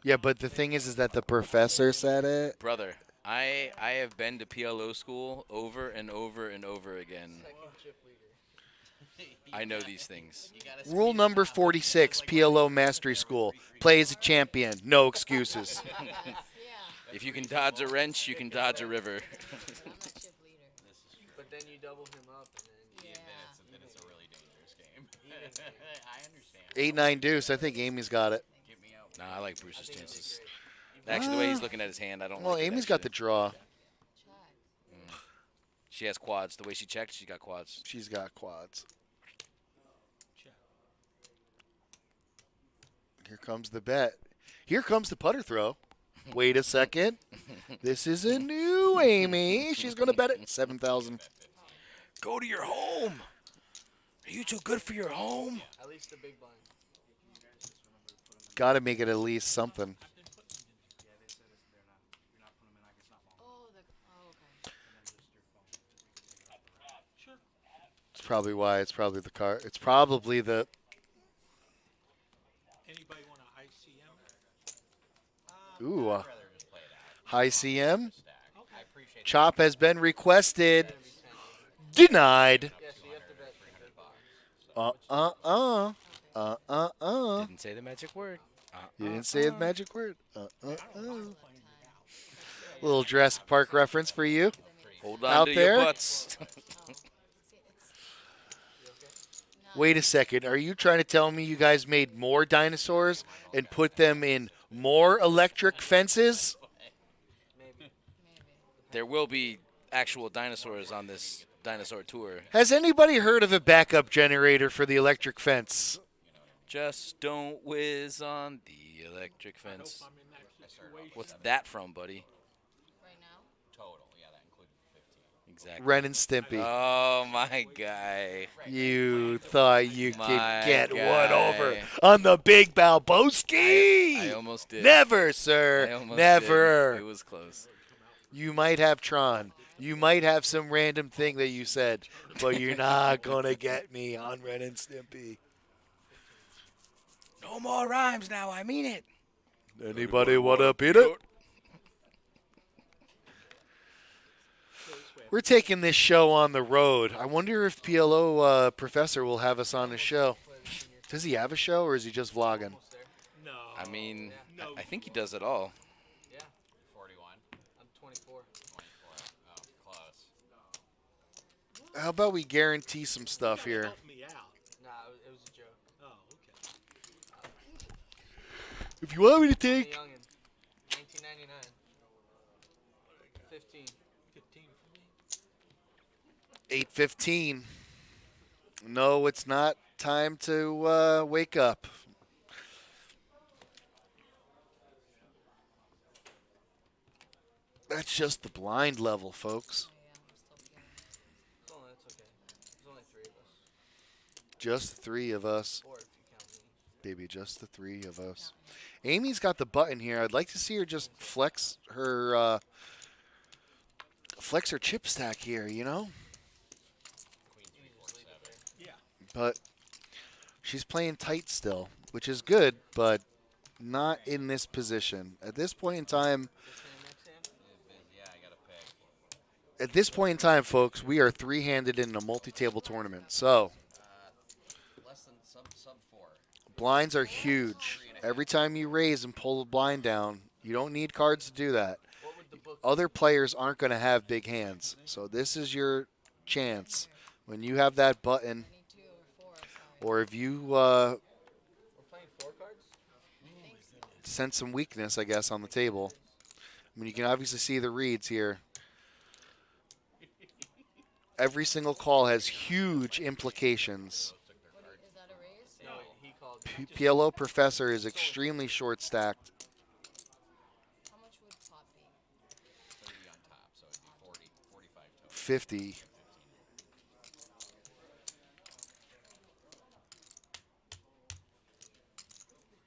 Yeah, but the thing is that the professor said it. Brother, I have been to PLO school over and over and over again. I know these things. Rule number 46, PLO Mastery School. Play as a champion. No excuses. If you can dodge a wrench, you can dodge a river. But then you double him up, and then then it's a really dangerous game. I understand. 8-9 deuce. I think Amy's got it. Nah, I like Bruce's chances. Actually, the way he's looking at his hand, I don't Well, like it, Amy's got the actually. draw. She has quads. The way she checked, she got quads. She's got quads. Here comes the bet. Here comes the putter throw. Wait a second. This is a new Amy. She's going to bet it 7,000. Go to your home. Are you too good for your home? at least the big blind. Got to make it at least something. It's probably why. It's probably the car. It's probably the. Anybody want a ICM? Ooh. High CM. Chop has been requested. Denied. Didn't say the magic word. You didn't say the magic word. Little Jurassic Park reference for you. Hold on out to there. your butts. Wait a second. Are you trying to tell me you guys made more dinosaurs and put them in more electric fences? There will be actual dinosaurs on this dinosaur tour. Has anybody heard of a backup generator for the electric fence? Just don't whiz on the electric fence. What's that from, buddy? Total, yeah, that included 15. Exactly. Ren and Stimpy. Oh, my guy. You thought you could My get one guy. over on the Big Balboski? I almost did. Never, sir. I almost Never. did. It was close. You might have Tron. You might have some random thing that you said, but you're not going to get me on Ren and Stimpy. No more rhymes now. I mean it. Anybody want to beat it? We're taking this show on the road. I wonder if PLO Professor will have us on the show. Does he have a show, or is he just vlogging? No. I mean, I think he does it all. 41. I'm 24. 24. Oh, close. How about we guarantee some stuff here? Help me out. Nah, it was a joke. Oh, okay. If you want me to I'm a take... youngin'. 1999. 15. 15 for me. 8:15. No, it's not time to wake up. That's just the blind level, folks. Oh, that's okay. There's only 3 of us. Just 3 of us. 4 if you count me. baby, just the three of us. Amy's got the button here. I'd like to see her just flex her chip stack here, you know? But she's playing tight still, which is good, but not in this position. At this point in time, folks, we are three-handed in a multi-table tournament. So blinds are huge. Every time you raise and pull the blind down, you don't need cards to do that. Other players aren't going to have big hands. So this is your chance. When you have that button, or if you sense some weakness, I guess, on the table. I mean, you can obviously see the reads here. Every single call has huge implications. PLO Professor is extremely short-stacked. 50.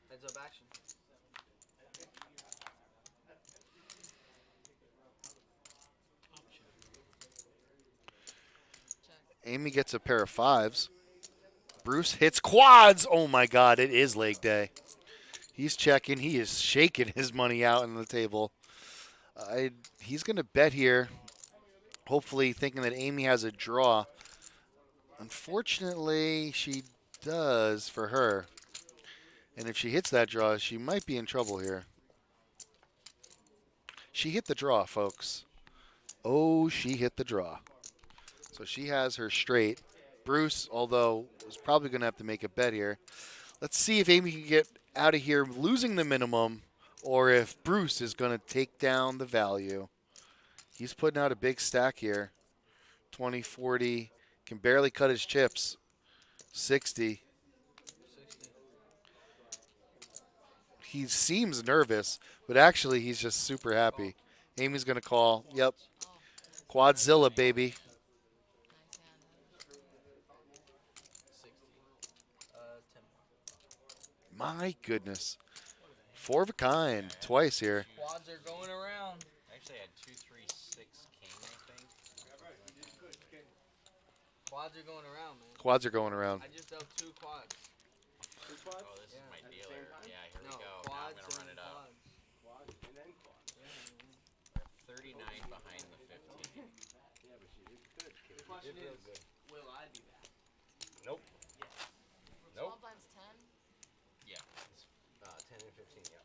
Heads up action. Amy gets a pair of fives. Bruce hits quads. Oh, my God. It is leg day. He's checking. He is shaking his money out on the table. He's going to bet here, hopefully thinking that Amy has a draw. Unfortunately, she does for her. And if she hits that draw, she might be in trouble here. She hit the draw, folks. Oh, she hit the draw. So she has her straight. Bruce, although, is probably going to have to make a bet here. Let's see if Amy can get out of here losing the minimum, or if Bruce is going to take down the value. He's putting out a big stack here. 20, 40. Can barely cut his chips. 60. He seems nervous, but actually he's just super happy. Amy's going to call. Yep. Quadzilla, baby. My goodness. Four of a kind. Twice here. Quads are going around. Actually, I had 2, 3, 6 king, I think. Quads are going around, man. Quads are going around. I just dealt 2 quads. 2 quads? Oh, this is my dealer. Yeah, here we go. Now I'm going to run it up. Quads and then quads. 39 behind the 15. Yeah, but she did good, kid. The question is, will I be back? Nope. Yes. Nope. 12 times 10? Yeah. 10 and 15, yeah.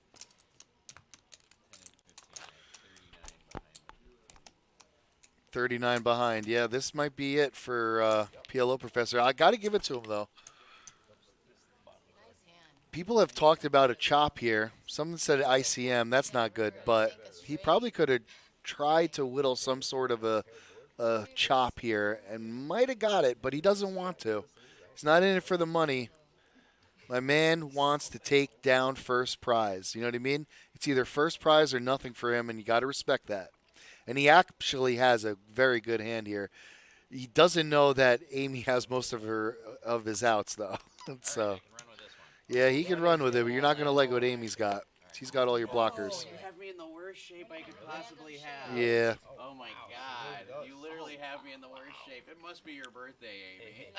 39 behind. Yeah, this might be it for PLO Professor. I got to give it to him, though. People have talked about a chop here. Someone said ICM. That's not good, but he probably could have tried to whittle some sort of a chop here and might have got it, but he doesn't want to. He's not in it for the money. My man wants to take down first prize. You know what I mean? It's either first prize or nothing for him, and you got to respect that. And he actually has a very good hand here. He doesn't know that Amy has most of his outs, though. So, yeah, he can run with it, but you're not going to like what Amy's got. She's got all your blockers. You have me in the worst shape I could possibly have. Yeah. Oh my God! You literally have me in the worst shape. It must be your birthday, Amy.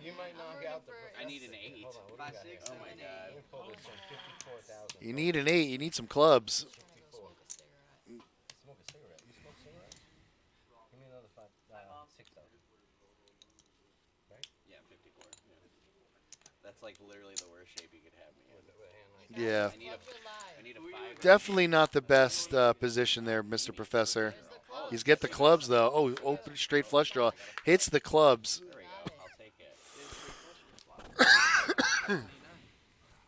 You might knock out the. I need an 8. 5, 6, oh my God. You need an 8. You need some clubs. Smoke a cigarette. You smoke cigarettes? Give me another 6 of them. Right? Yeah, 54. Yeah. That's like literally the worst shape you could have me in. Yeah. I need a 5. Definitely not the best position there, Mr. Professor. He's get the clubs, though. Oh, open straight flush draw. Hits the clubs. There we go. I'll take it.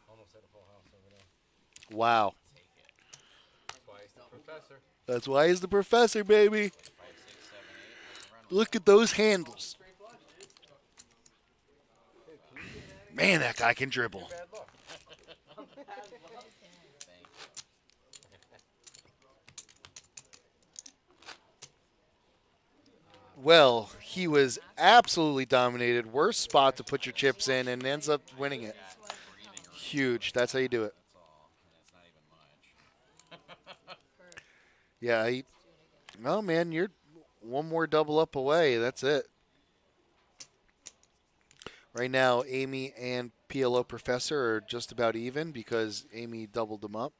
Almost at a full house over there. Wow. That's why he's the professor. That's why he's the professor, baby. Look at those handles. Man, that guy can dribble. Well, he was absolutely dominated. Worst spot to put your chips in and ends up winning it. Huge. That's how you do it. Yeah. No, man, you're one more double up away. That's it. Right now, Amy and PLO Professor are just about even because Amy doubled them up.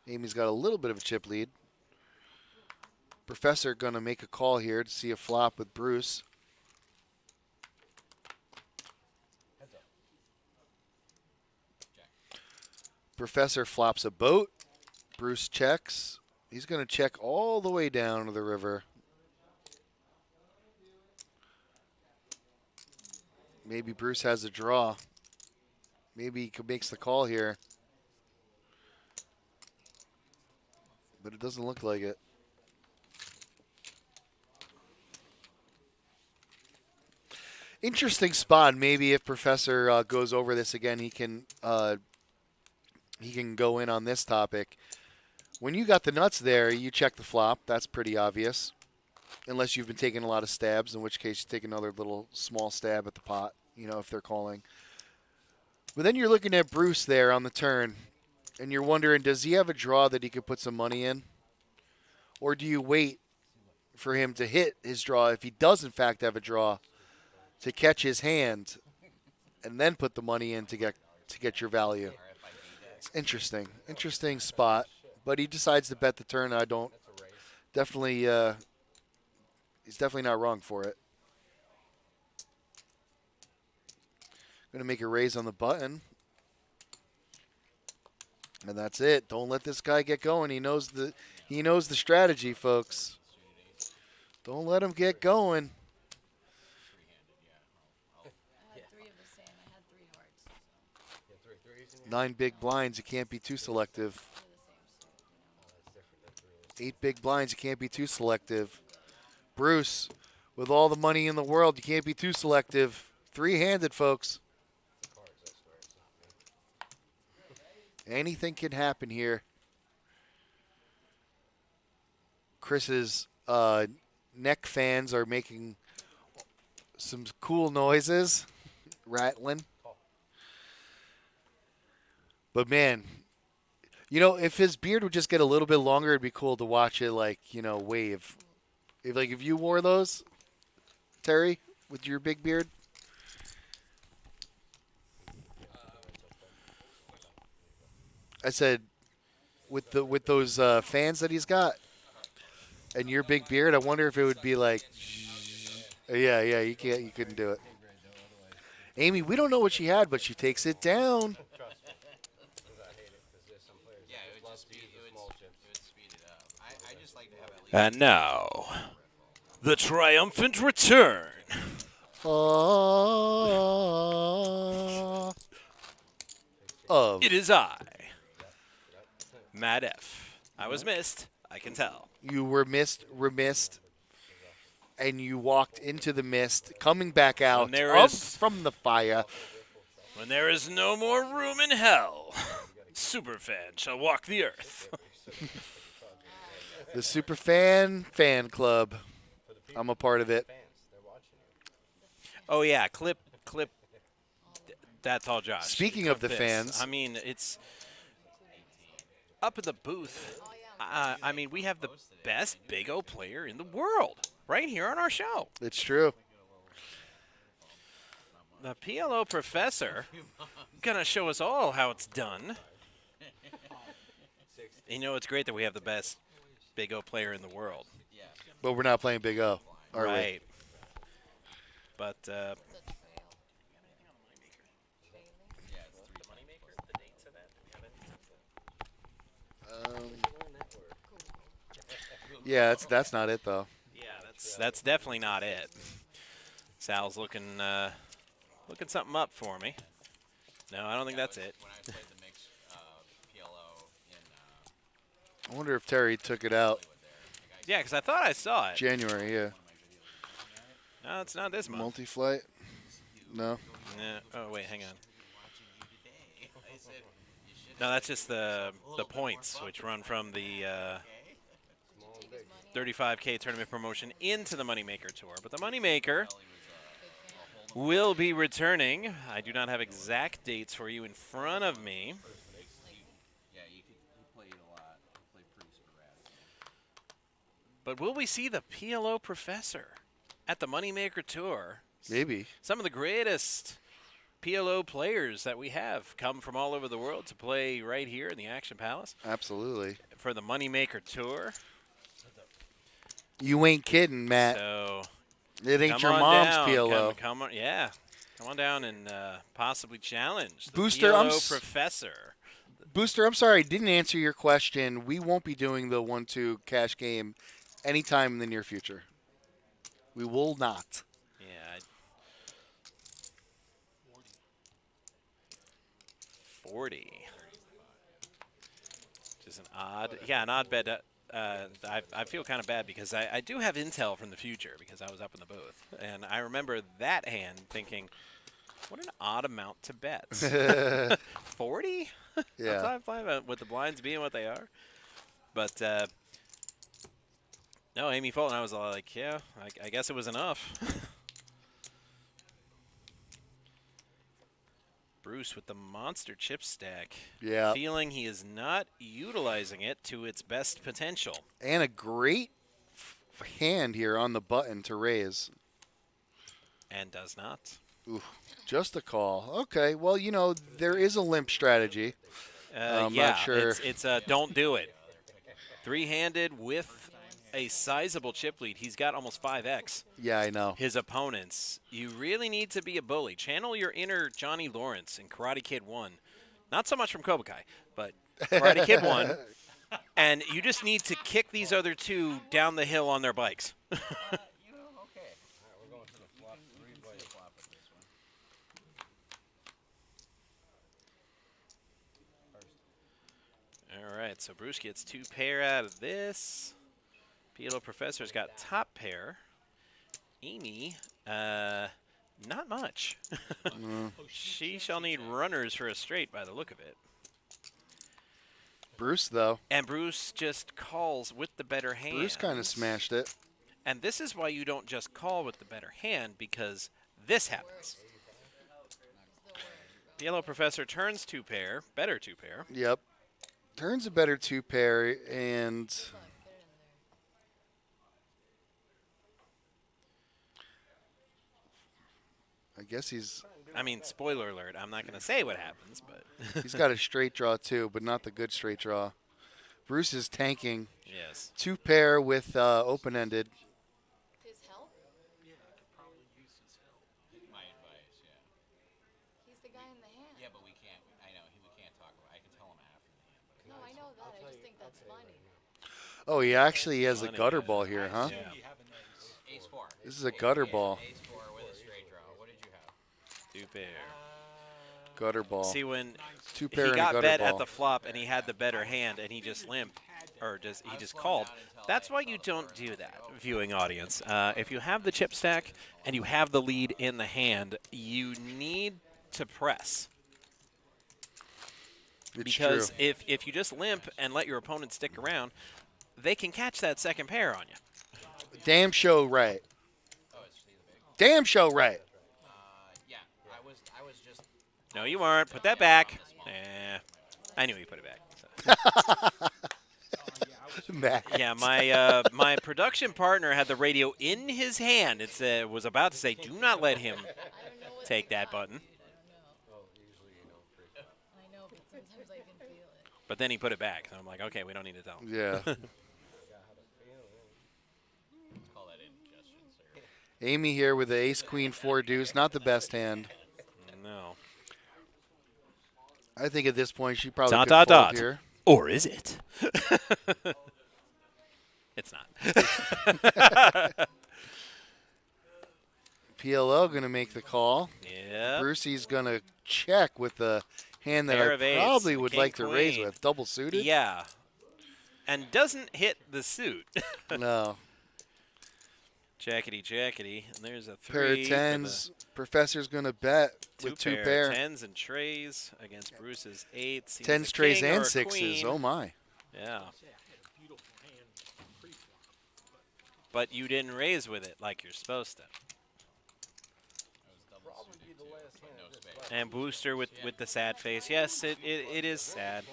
Amy's got a little bit of a chip lead. Professor going to make a call here to see a flop with Bruce. Professor flops a boat. Bruce checks. He's going to check all the way down to the river. Maybe Bruce has a draw. Maybe he makes the call here. But it doesn't look like it. Interesting spot. Maybe if Professor goes over this again, he can go in on this topic. When you got the nuts there, you check the flop. That's pretty obvious. Unless you've been taking a lot of stabs, in which case you take another little small stab at the pot, you know, if they're calling. But then you're looking at Bruce there on the turn, and you're wondering, does he have a draw that he could put some money in? Or do you wait for him to hit his draw, if he does in fact have a draw, to catch his hand and then put the money in to get your value? It's interesting. Interesting spot. But he decides to bet the turn. I don't. Definitely, he's definitely not wrong for it. Going to make a raise on the button. And that's it. Don't let this guy get going. He knows the strategy, folks. Don't let him get going. I had 3 of the same. I had 3 hearts. 9 big blinds. You can't be too selective. 8 big blinds. You can't be too selective. Bruce, with all the money in the world, you can't be too selective. 3-handed, folks. Anything can happen here. Chris's neck fans are making some cool noises, rattling. But man, you know, if his beard would just get a little bit longer, it'd be cool to watch it, like, you know, wave. If you wore those, Terry, with your big beard. I said, with those fans that he's got, and your big beard, I wonder if it would be like, yeah, you couldn't do it. Amy, we don't know what she had, but she takes it down. And now, the triumphant return. It is I, Matt F. I was missed. I can tell. You were remissed, and you walked into the mist, coming back out from the fire. When there is no more room in hell, Superfan shall walk the earth. The Superfan fan club. I'm a part of it. Oh yeah, clip. That's all, Josh. Speaking of the fans, I mean, it's up at the booth. I mean, we have the best Big O player in the world right here on our show. It's true. The PLO Professor gonna show us all how it's done. You know, it's great that we have the best Big O player in the world. But we're not playing Big O, are right. We? But yeah, that's not it though. Yeah, that's definitely not it. Sal's looking something up for me. No, I don't think that's it. I wonder if Terry took it out. Yeah, because I thought I saw it. January, yeah. No, it's not this month. Multi-flight? No. Yeah. Oh, wait, hang on. No, that's just the points, which run from the 35K tournament promotion into the Moneymaker Tour. But the Moneymaker will be returning. I do not have exact dates for you in front of me. Yeah, he played a lot. He played pretty sporadic. But will we see the PLO Professor at the Moneymaker Tour? Maybe. Some of the greatest PLO players that we have come from all over the world to play right here in the Action Palace. Absolutely. For the Moneymaker Tour. You ain't kidding, Matt. So it ain't come your on mom's down. PLO. Come on, yeah. Come on down and possibly challenge the Booster, PLO Professor. Booster, I'm sorry, I didn't answer your question. We won't be doing the 1-2 cash game anytime in the near future. We will not. Yeah. 40. Just an odd bet. I feel kind of bad because I do have intel from the future because I was up in the booth. And I remember that hand thinking, what an odd amount to bet. 40? Yeah. With the blinds being what they are. But, no, Amy Fulton, I was like, yeah, I guess it was enough. Bruce with the monster chip stack. Yeah. Feeling he is not utilizing it to its best potential. And a great hand here on the button to raise. And does not. Ooh, just a call. Okay, well, you know, there is a limp strategy. I'm yeah, not sure. It's a don't do it. Three-handed with a sizable chip lead. He's got almost 5x. Yeah, I know. His opponents. You really need to be a bully. Channel your inner Johnny Lawrence in Karate Kid 1. Not so much from Cobra Kai, but Karate Kid 1. And you just need to kick these other two down the hill on their bikes. Okay. All right, we're going for the flop. Three-way flop with this one. All right, so Bruce gets 2 pair out of this. PLO Professor's got top pair. Amy, not much. She shall need runners for a straight by the look of it. Bruce, though. And Bruce just calls with the better hand. Bruce kind of smashed it. And this is why you don't just call with the better hand, because this happens. PLO Professor turns 2 pair, better 2 pair. Yep. Turns a better 2 pair, and I guess he's... I mean, spoiler alert, I'm not going to say what happens, but... he's got a straight draw, too, but not the good straight draw. Bruce is tanking. Yes. 2 pair with open-ended. His help? My advice, yeah. He's the guy in the hand. Yeah, but we can't. I know we can't talk about. I can tell him after the hand. But No, I know that. I just think that's funny. Oh, he actually has a gutter ball here, huh? Yeah. Ace 4. This is a gutter ball. Ace 4 with a straight draw. What did you have? 2 pair. Gutter ball. See, when 2 pair he and a got gutter bet ball. at the flop and he had the better hand and he just limped, or he just called, that's why you don't do that, viewing audience. If you have the chip stack and you have the lead in the hand, you need to press. It's because true. if you just limp and let your opponent stick around, they can catch that second pair on you. Damn show right. Damn show right. Yeah, I was just. No, you weren't. Put that back. I knew you put it back. Matt. Yeah, my production partner had the radio in his hand. It was about to say, "Do not let him take that button." I know, but sometimes I can feel it. But then he put it back. So I'm like, okay, we don't need to tell him. Yeah. Call that indigestion, sir. Amy here with the ace, queen, 4 deuce. Not the best hand. No. I think at this point she probably Dot, could dot, fold dot. here. Or is it? It's not. PLO going to make the call. Yeah. Brucey's going to check with the hand that Pair I of eights, probably would king, like to raise queen. with. Double suited? Yeah. And doesn't hit the suit. No. Jackety, jackety. And there's a 3. Pair of for tens. Professor's going to bet the with 2 pair. Tens and trays against Bruce's 8s. He's Tens, a trays, king or and a 6s. queen. Oh, my. Yeah. But you didn't raise with it like you're supposed to. And Booster with the sad face. Yes, it is sad.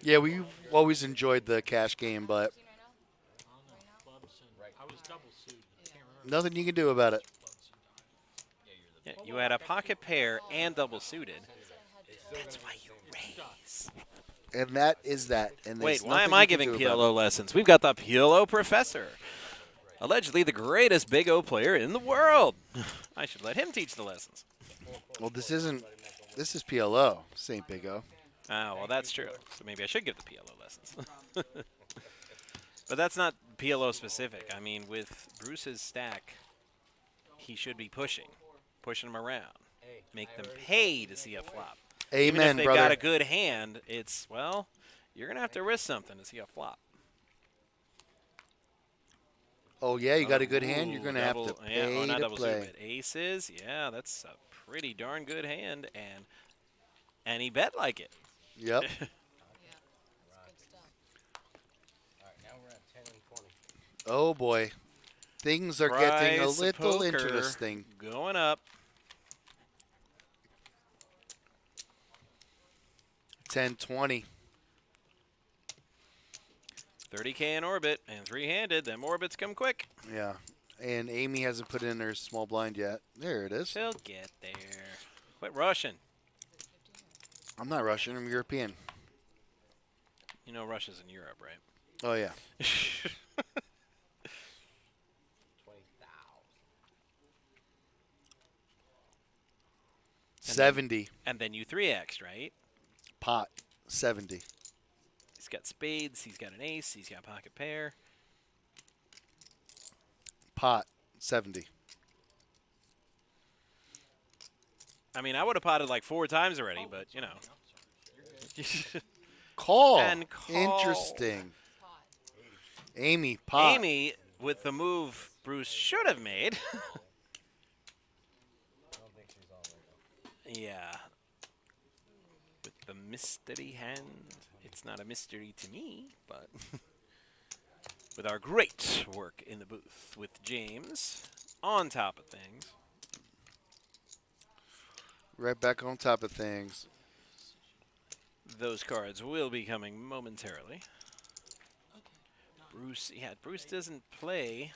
Yeah, we've always enjoyed the cash game, but I was double suited. nothing you can do about it. Yeah, you had a pocket pair and double suited. That's why you raise. And that is that. And Wait, there's why am nothing I you can giving do about PLO lessons? We've got the PLO professor. Allegedly the greatest Big O player in the world. I should let him teach the lessons. it. Well, this isn't. This is PLO. This ain't Big O. Ah, well, that's true. So maybe I should give the PLO lessons. But that's not PLO specific. I mean, with Bruce's stack, he should be pushing them around, make them pay to see a flop. Even Amen, if they've brother. got a good hand, it's, well, you're going to have to risk something to see a flop. Oh yeah, you got a good hand. You're Ooh, gonna have to double- pay yeah, oh, not to double suit, play. but aces, yeah, that's a pretty darn good hand, and he bet like it. Yep. Alright, now we're at 10 and 20. Oh boy, things are getting a Price of little poker interesting. Going up. 10-20. 30K in orbit and three-handed. Them orbits come quick. Yeah, and Amy hasn't put in her small blind yet. There it is. She'll get there. Quit rushing. I'm not Russian. I'm European. You know Russia's in Europe, right? Oh yeah. 70. And then you 3x, right? Pot 70. He's got spades. He's got an ace. He's got pocket pair. Pot 70. I mean, I would have potted like 4 times already, but you know. Call. And call. Interesting. Amy, pot. Amy with the move Bruce should have made. Yeah. With the mystery hand. It's not a mystery to me, but with our great work in the booth with James on top of things. Right back on top of things. Those cards will be coming momentarily. Bruce, yeah, Bruce doesn't play.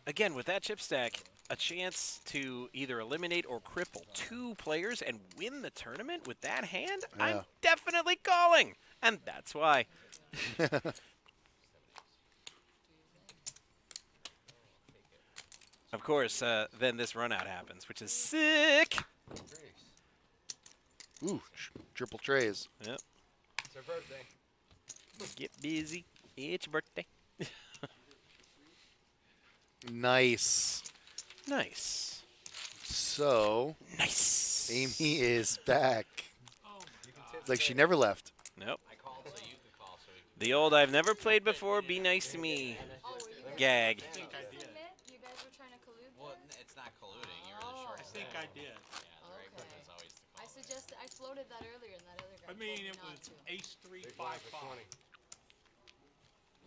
Again, with that chip stack, a chance to either eliminate or cripple 2 players and win the tournament with that hand? Yeah. I'm definitely calling. And that's why. Of course, then this run out happens, which is sick. Ooh, triple trays. Yep. It's her birthday. Get busy. It's your birthday. Nice. Nice. So. Nice. Amy is back. It's like she never left. Nope. The old I've never played before, be nice to me gag. You guys were trying to collude? Well, it's not colluding. You're the short. I think I did. I suggested, I floated that earlier and that other guy. I mean, told me it not was to. ace 3 5 5.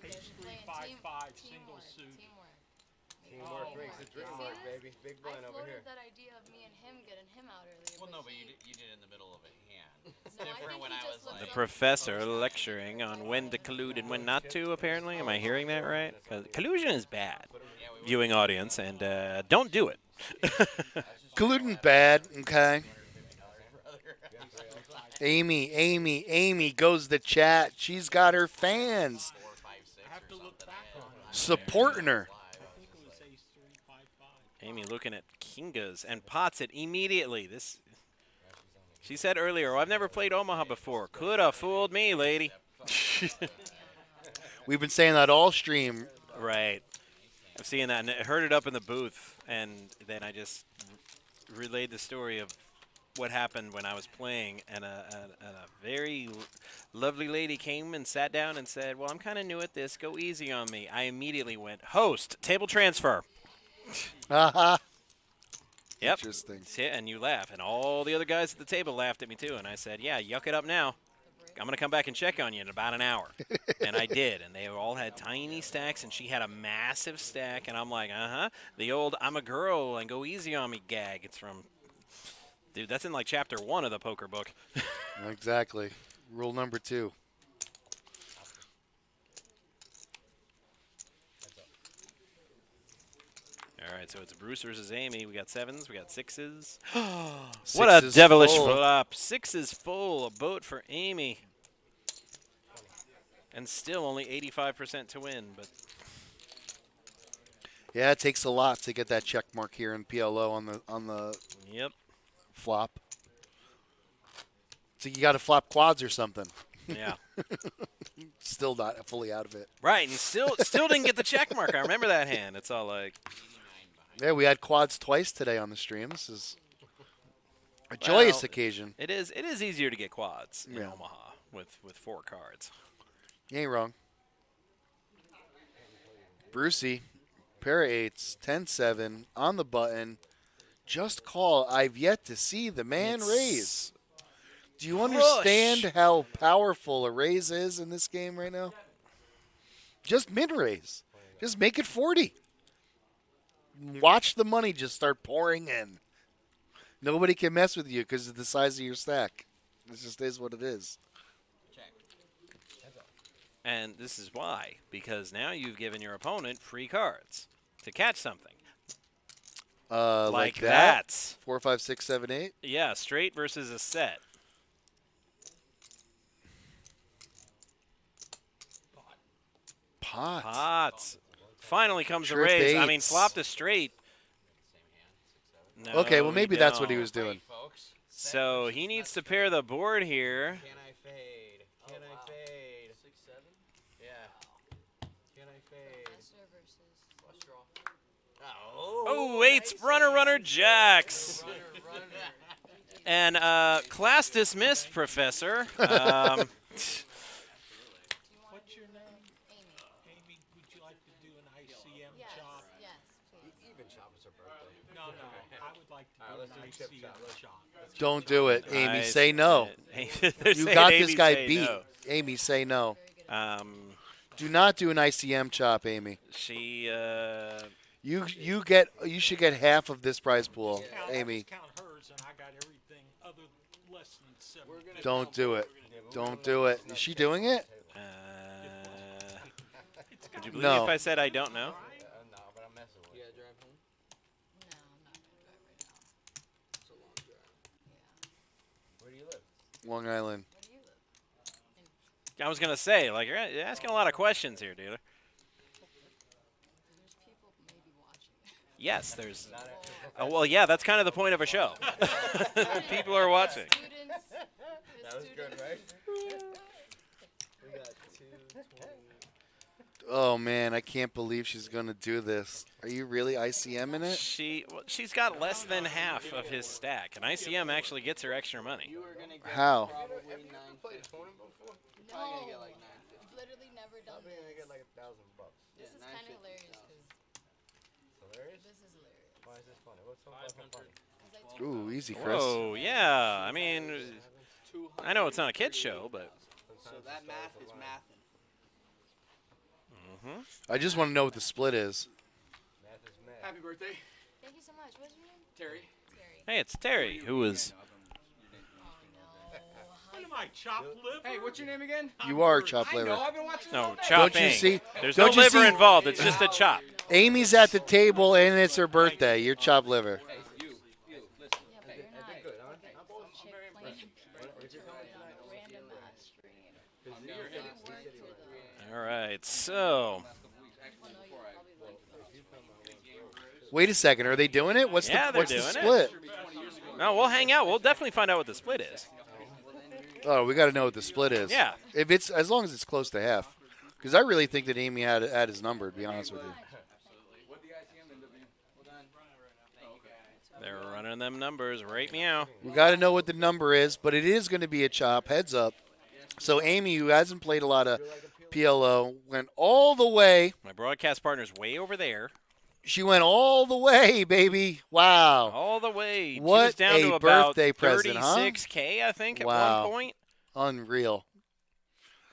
Ace 3 5 5 single suit. Teamwork makes the dream work, baby. Big I blind over here. floated that idea of me and him getting him out earlier. Well, no, but you did it in the middle of a hand. It's No, I different think when he I just was looked like. The professor lecturing on when to collude and when not to, apparently. Am I hearing that right? 'Cause collusion is bad, viewing audience, and don't do it. Colluding bad, okay. Amy goes to chat. She's got her fans supporting her. Amy looking at Kingas and pots it immediately. She said earlier, I've never played Omaha before. Could have fooled me, lady. We've been saying that all stream. Right. I've seen that and I heard it up in the booth, and then I just relayed the story of what happened when I was playing, and a very lovely lady came and sat down and said, well, I'm kind of new at this. Go easy on me. I immediately went, host, table transfer. Haha. Yep. Interesting. And you laugh. And all the other guys at the table laughed at me, too. And I said, yeah, yuck it up now. I'm going to come back and check on you in about an hour. And I did. And they all had tiny stacks, and she had a massive stack. And I'm like, uh-huh. The old I'm a girl and go easy on me gag. It's from Dude, that's in like chapter 1 of the poker book. Exactly. Rule number 2. All right, so it's Bruce versus Amy. We got 7s, we got 6s. Six What a is devilish full. flop. 6 is full. A boat for Amy. And still only 85% to win, but Yeah, it takes a lot to get that check mark here in PLO on the yep. flop. So you got to flop quads or something. Yeah. Still not fully out of it. Right, and still didn't get the check mark. I remember that hand. It's all like, Yeah, we had quads twice today on the stream. This is a joyous occasion. It is easier to get quads in Yeah. Omaha with 4 cards. You ain't wrong. Brucey, pair of 8s, 10-7, on the button. Just call. I've yet to see the man raise. Do you understand how powerful a raise is in this game right now? Just mid-raise. Just make it 40. Watch the money just start pouring in. Nobody can mess with you because of the size of your stack. It just is what it is. And this is why, because now you've given your opponent free cards to catch something. Like that. 4, 5, 6, 7, 8. Yeah, straight versus a set. Pots. Finally comes Trip a raise. I mean, eights. flop to straight. No, Okay, well, maybe you that's what he don't. was doing. So he needs to pair the board here. Can I fade? Can I fade? 6, 7? Yeah. Can I fade? Flush draw. Oh, 8's runner, jacks. And class dismissed, Professor. What's your name? Amy, would you like to do an ICM chop? Yes, please. Even chop is her birthday. No, I would like to do an ICM chop. Don't do it, Amy. Nice. Say no. They're You saying got Amy this guy say beat. no. Amy, say no. Do not do an ICM chop, Amy. She. You should get half of this prize pool, Amy. Count hers, and I got everything other less than 7. Don't do it. Don't do it. Is she doing it? Would you believe No. if I said I don't know? No, but I'm messing with you. Yeah, drive home? No, I'm not gonna drive right now. It's a long drive. Where do you live? Long Island. Where do you live? I was gonna say, like, you're asking a lot of questions here, dealer. There's people maybe watching. Yes, there's. Well, yeah, that's kind of the point of a show. People are watching. Students. That was good, right? We got 220. Oh man, I can't believe she's gonna do this. Are you really ICM in it? She's got less than half of his stack, and ICM actually gets her extra money. How? Probably 950. Before? No, Probably gonna get like 950. I've literally never done Probably gonna this. get like $1,000. This is kind of hilarious because Hilarious? this is hilarious. Why is this funny? What's so funny? Ooh, easy, Chris. Whoa, yeah. I mean, I know it's not a kid's show, but. So that math is mathing. I just want to know what the split is. Math is math. Happy birthday. Thank you so much. What's your name? Terry. Hey, it's Terry, who was. What am I, chop liver? Hey, what's your name again? You are chop I liver. know, I've been watching No, all day. chopping. Don't you see? There's Don't no you liver see? involved. It's just a chop. Amy's at the table and it's her birthday. You're chop liver. Hey, you, listen. Yeah, but you're not. Good, huh? Some chick playing random stream. I'm near him. All right, so. Wait a second. Are they doing it? What's Yeah, the they're what's the doing split? No, we'll hang out. We'll definitely find out what the split is. Oh, we got to know what the split is. Yeah. If it's as long as it's close to half, because I really think that Amy had his number. To be honest with you. They're running them numbers right meow. We got to know what the number is, but it is going to be a chop. Heads up. So Amy, who hasn't played a lot of PLO, went all the way. My broadcast partner's way over there. She went all the way, baby. Wow. All the way. She What was down a to about birthday present, huh? 36K, I think, at Wow. one point. Unreal.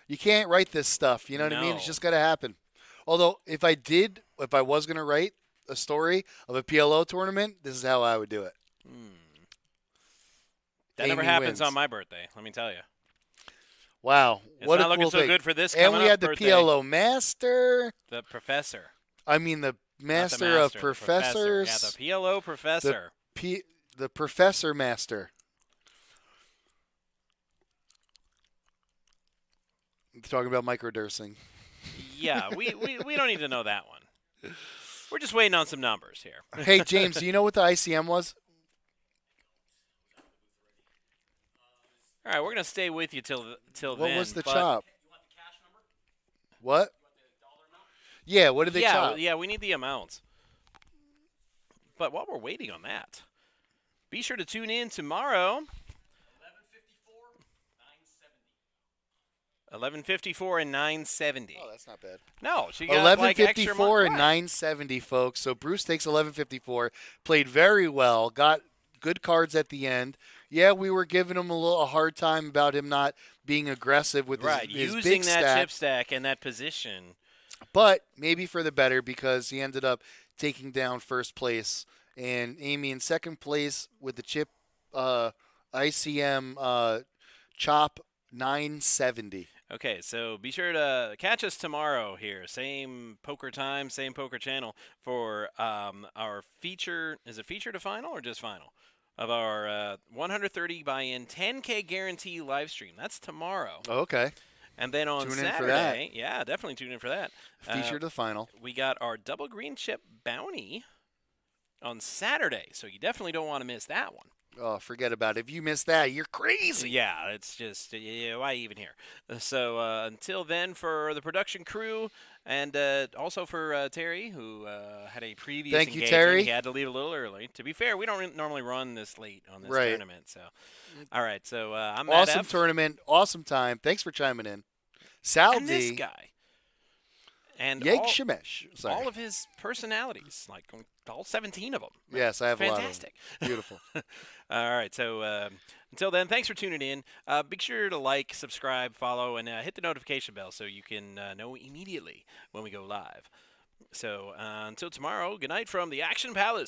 You can't write this stuff. You know what I mean? It's No. just got to happen. Although, if I was going to write a story of a PLO tournament, this is how I would do it. That never Amy happens wins. on my birthday, let me tell you. Wow, It's what not a looking cool so thing. good for this And coming we up had the birthday. PLO Master. The professor. I mean the Master of Professors. Yeah, the PLO professor. The Professor Master. Talking about microdosing. Yeah, we don't need to know that one. We're just waiting on some numbers here. Hey, James, do you know what the ICM was? All right, we're going to stay with you till then. What was the but chop? What? Yeah, what did they chop? Yeah, we need the amounts. But while we're waiting on that, be sure to tune in tomorrow. 11:54 and 970. Oh, that's not bad. No, she got like extra 11:54 and right. 970, folks. So Bruce takes 11:54, played very well, got good cards at the end. Yeah, we were giving him a hard time about him not being aggressive with his using big that stack. chip stack and that position. But maybe for the better because he ended up taking down first place. And Amy in second place with the chip ICM chop 970. Okay, so be sure to catch us tomorrow here. Same poker time, same poker channel for our feature. Is it feature to final or just final? Of our 130 buy-in 10K guarantee live stream. That's tomorrow. Okay. And then on Tune Saturday, in for that. yeah, definitely tune in for that. Feature to the final. We got our double green chip bounty on Saturday, so you definitely don't want to miss that one. Oh, forget about it. If you missed that, you're crazy. Yeah, it's just, why even here? So until then, for the production crew and also for Terry, who had a previous Thank you, engagement. Terry. He had to leave a little early. To be fair, we don't normally run this late on this Right. tournament. So, all right, so I'm Matt Awesome F. tournament. Awesome time. Thanks for chiming in. Sal and this D. guy. And Yeg all, Shemesh. Sorry. all of his personalities, like all 17 of them. Yes, I have Fantastic. a lot of them. Beautiful. All right, so until then, thanks for tuning in. Be sure to like, subscribe, follow, and hit the notification bell so you can know immediately when we go live. So until tomorrow, good night from the Action Palace.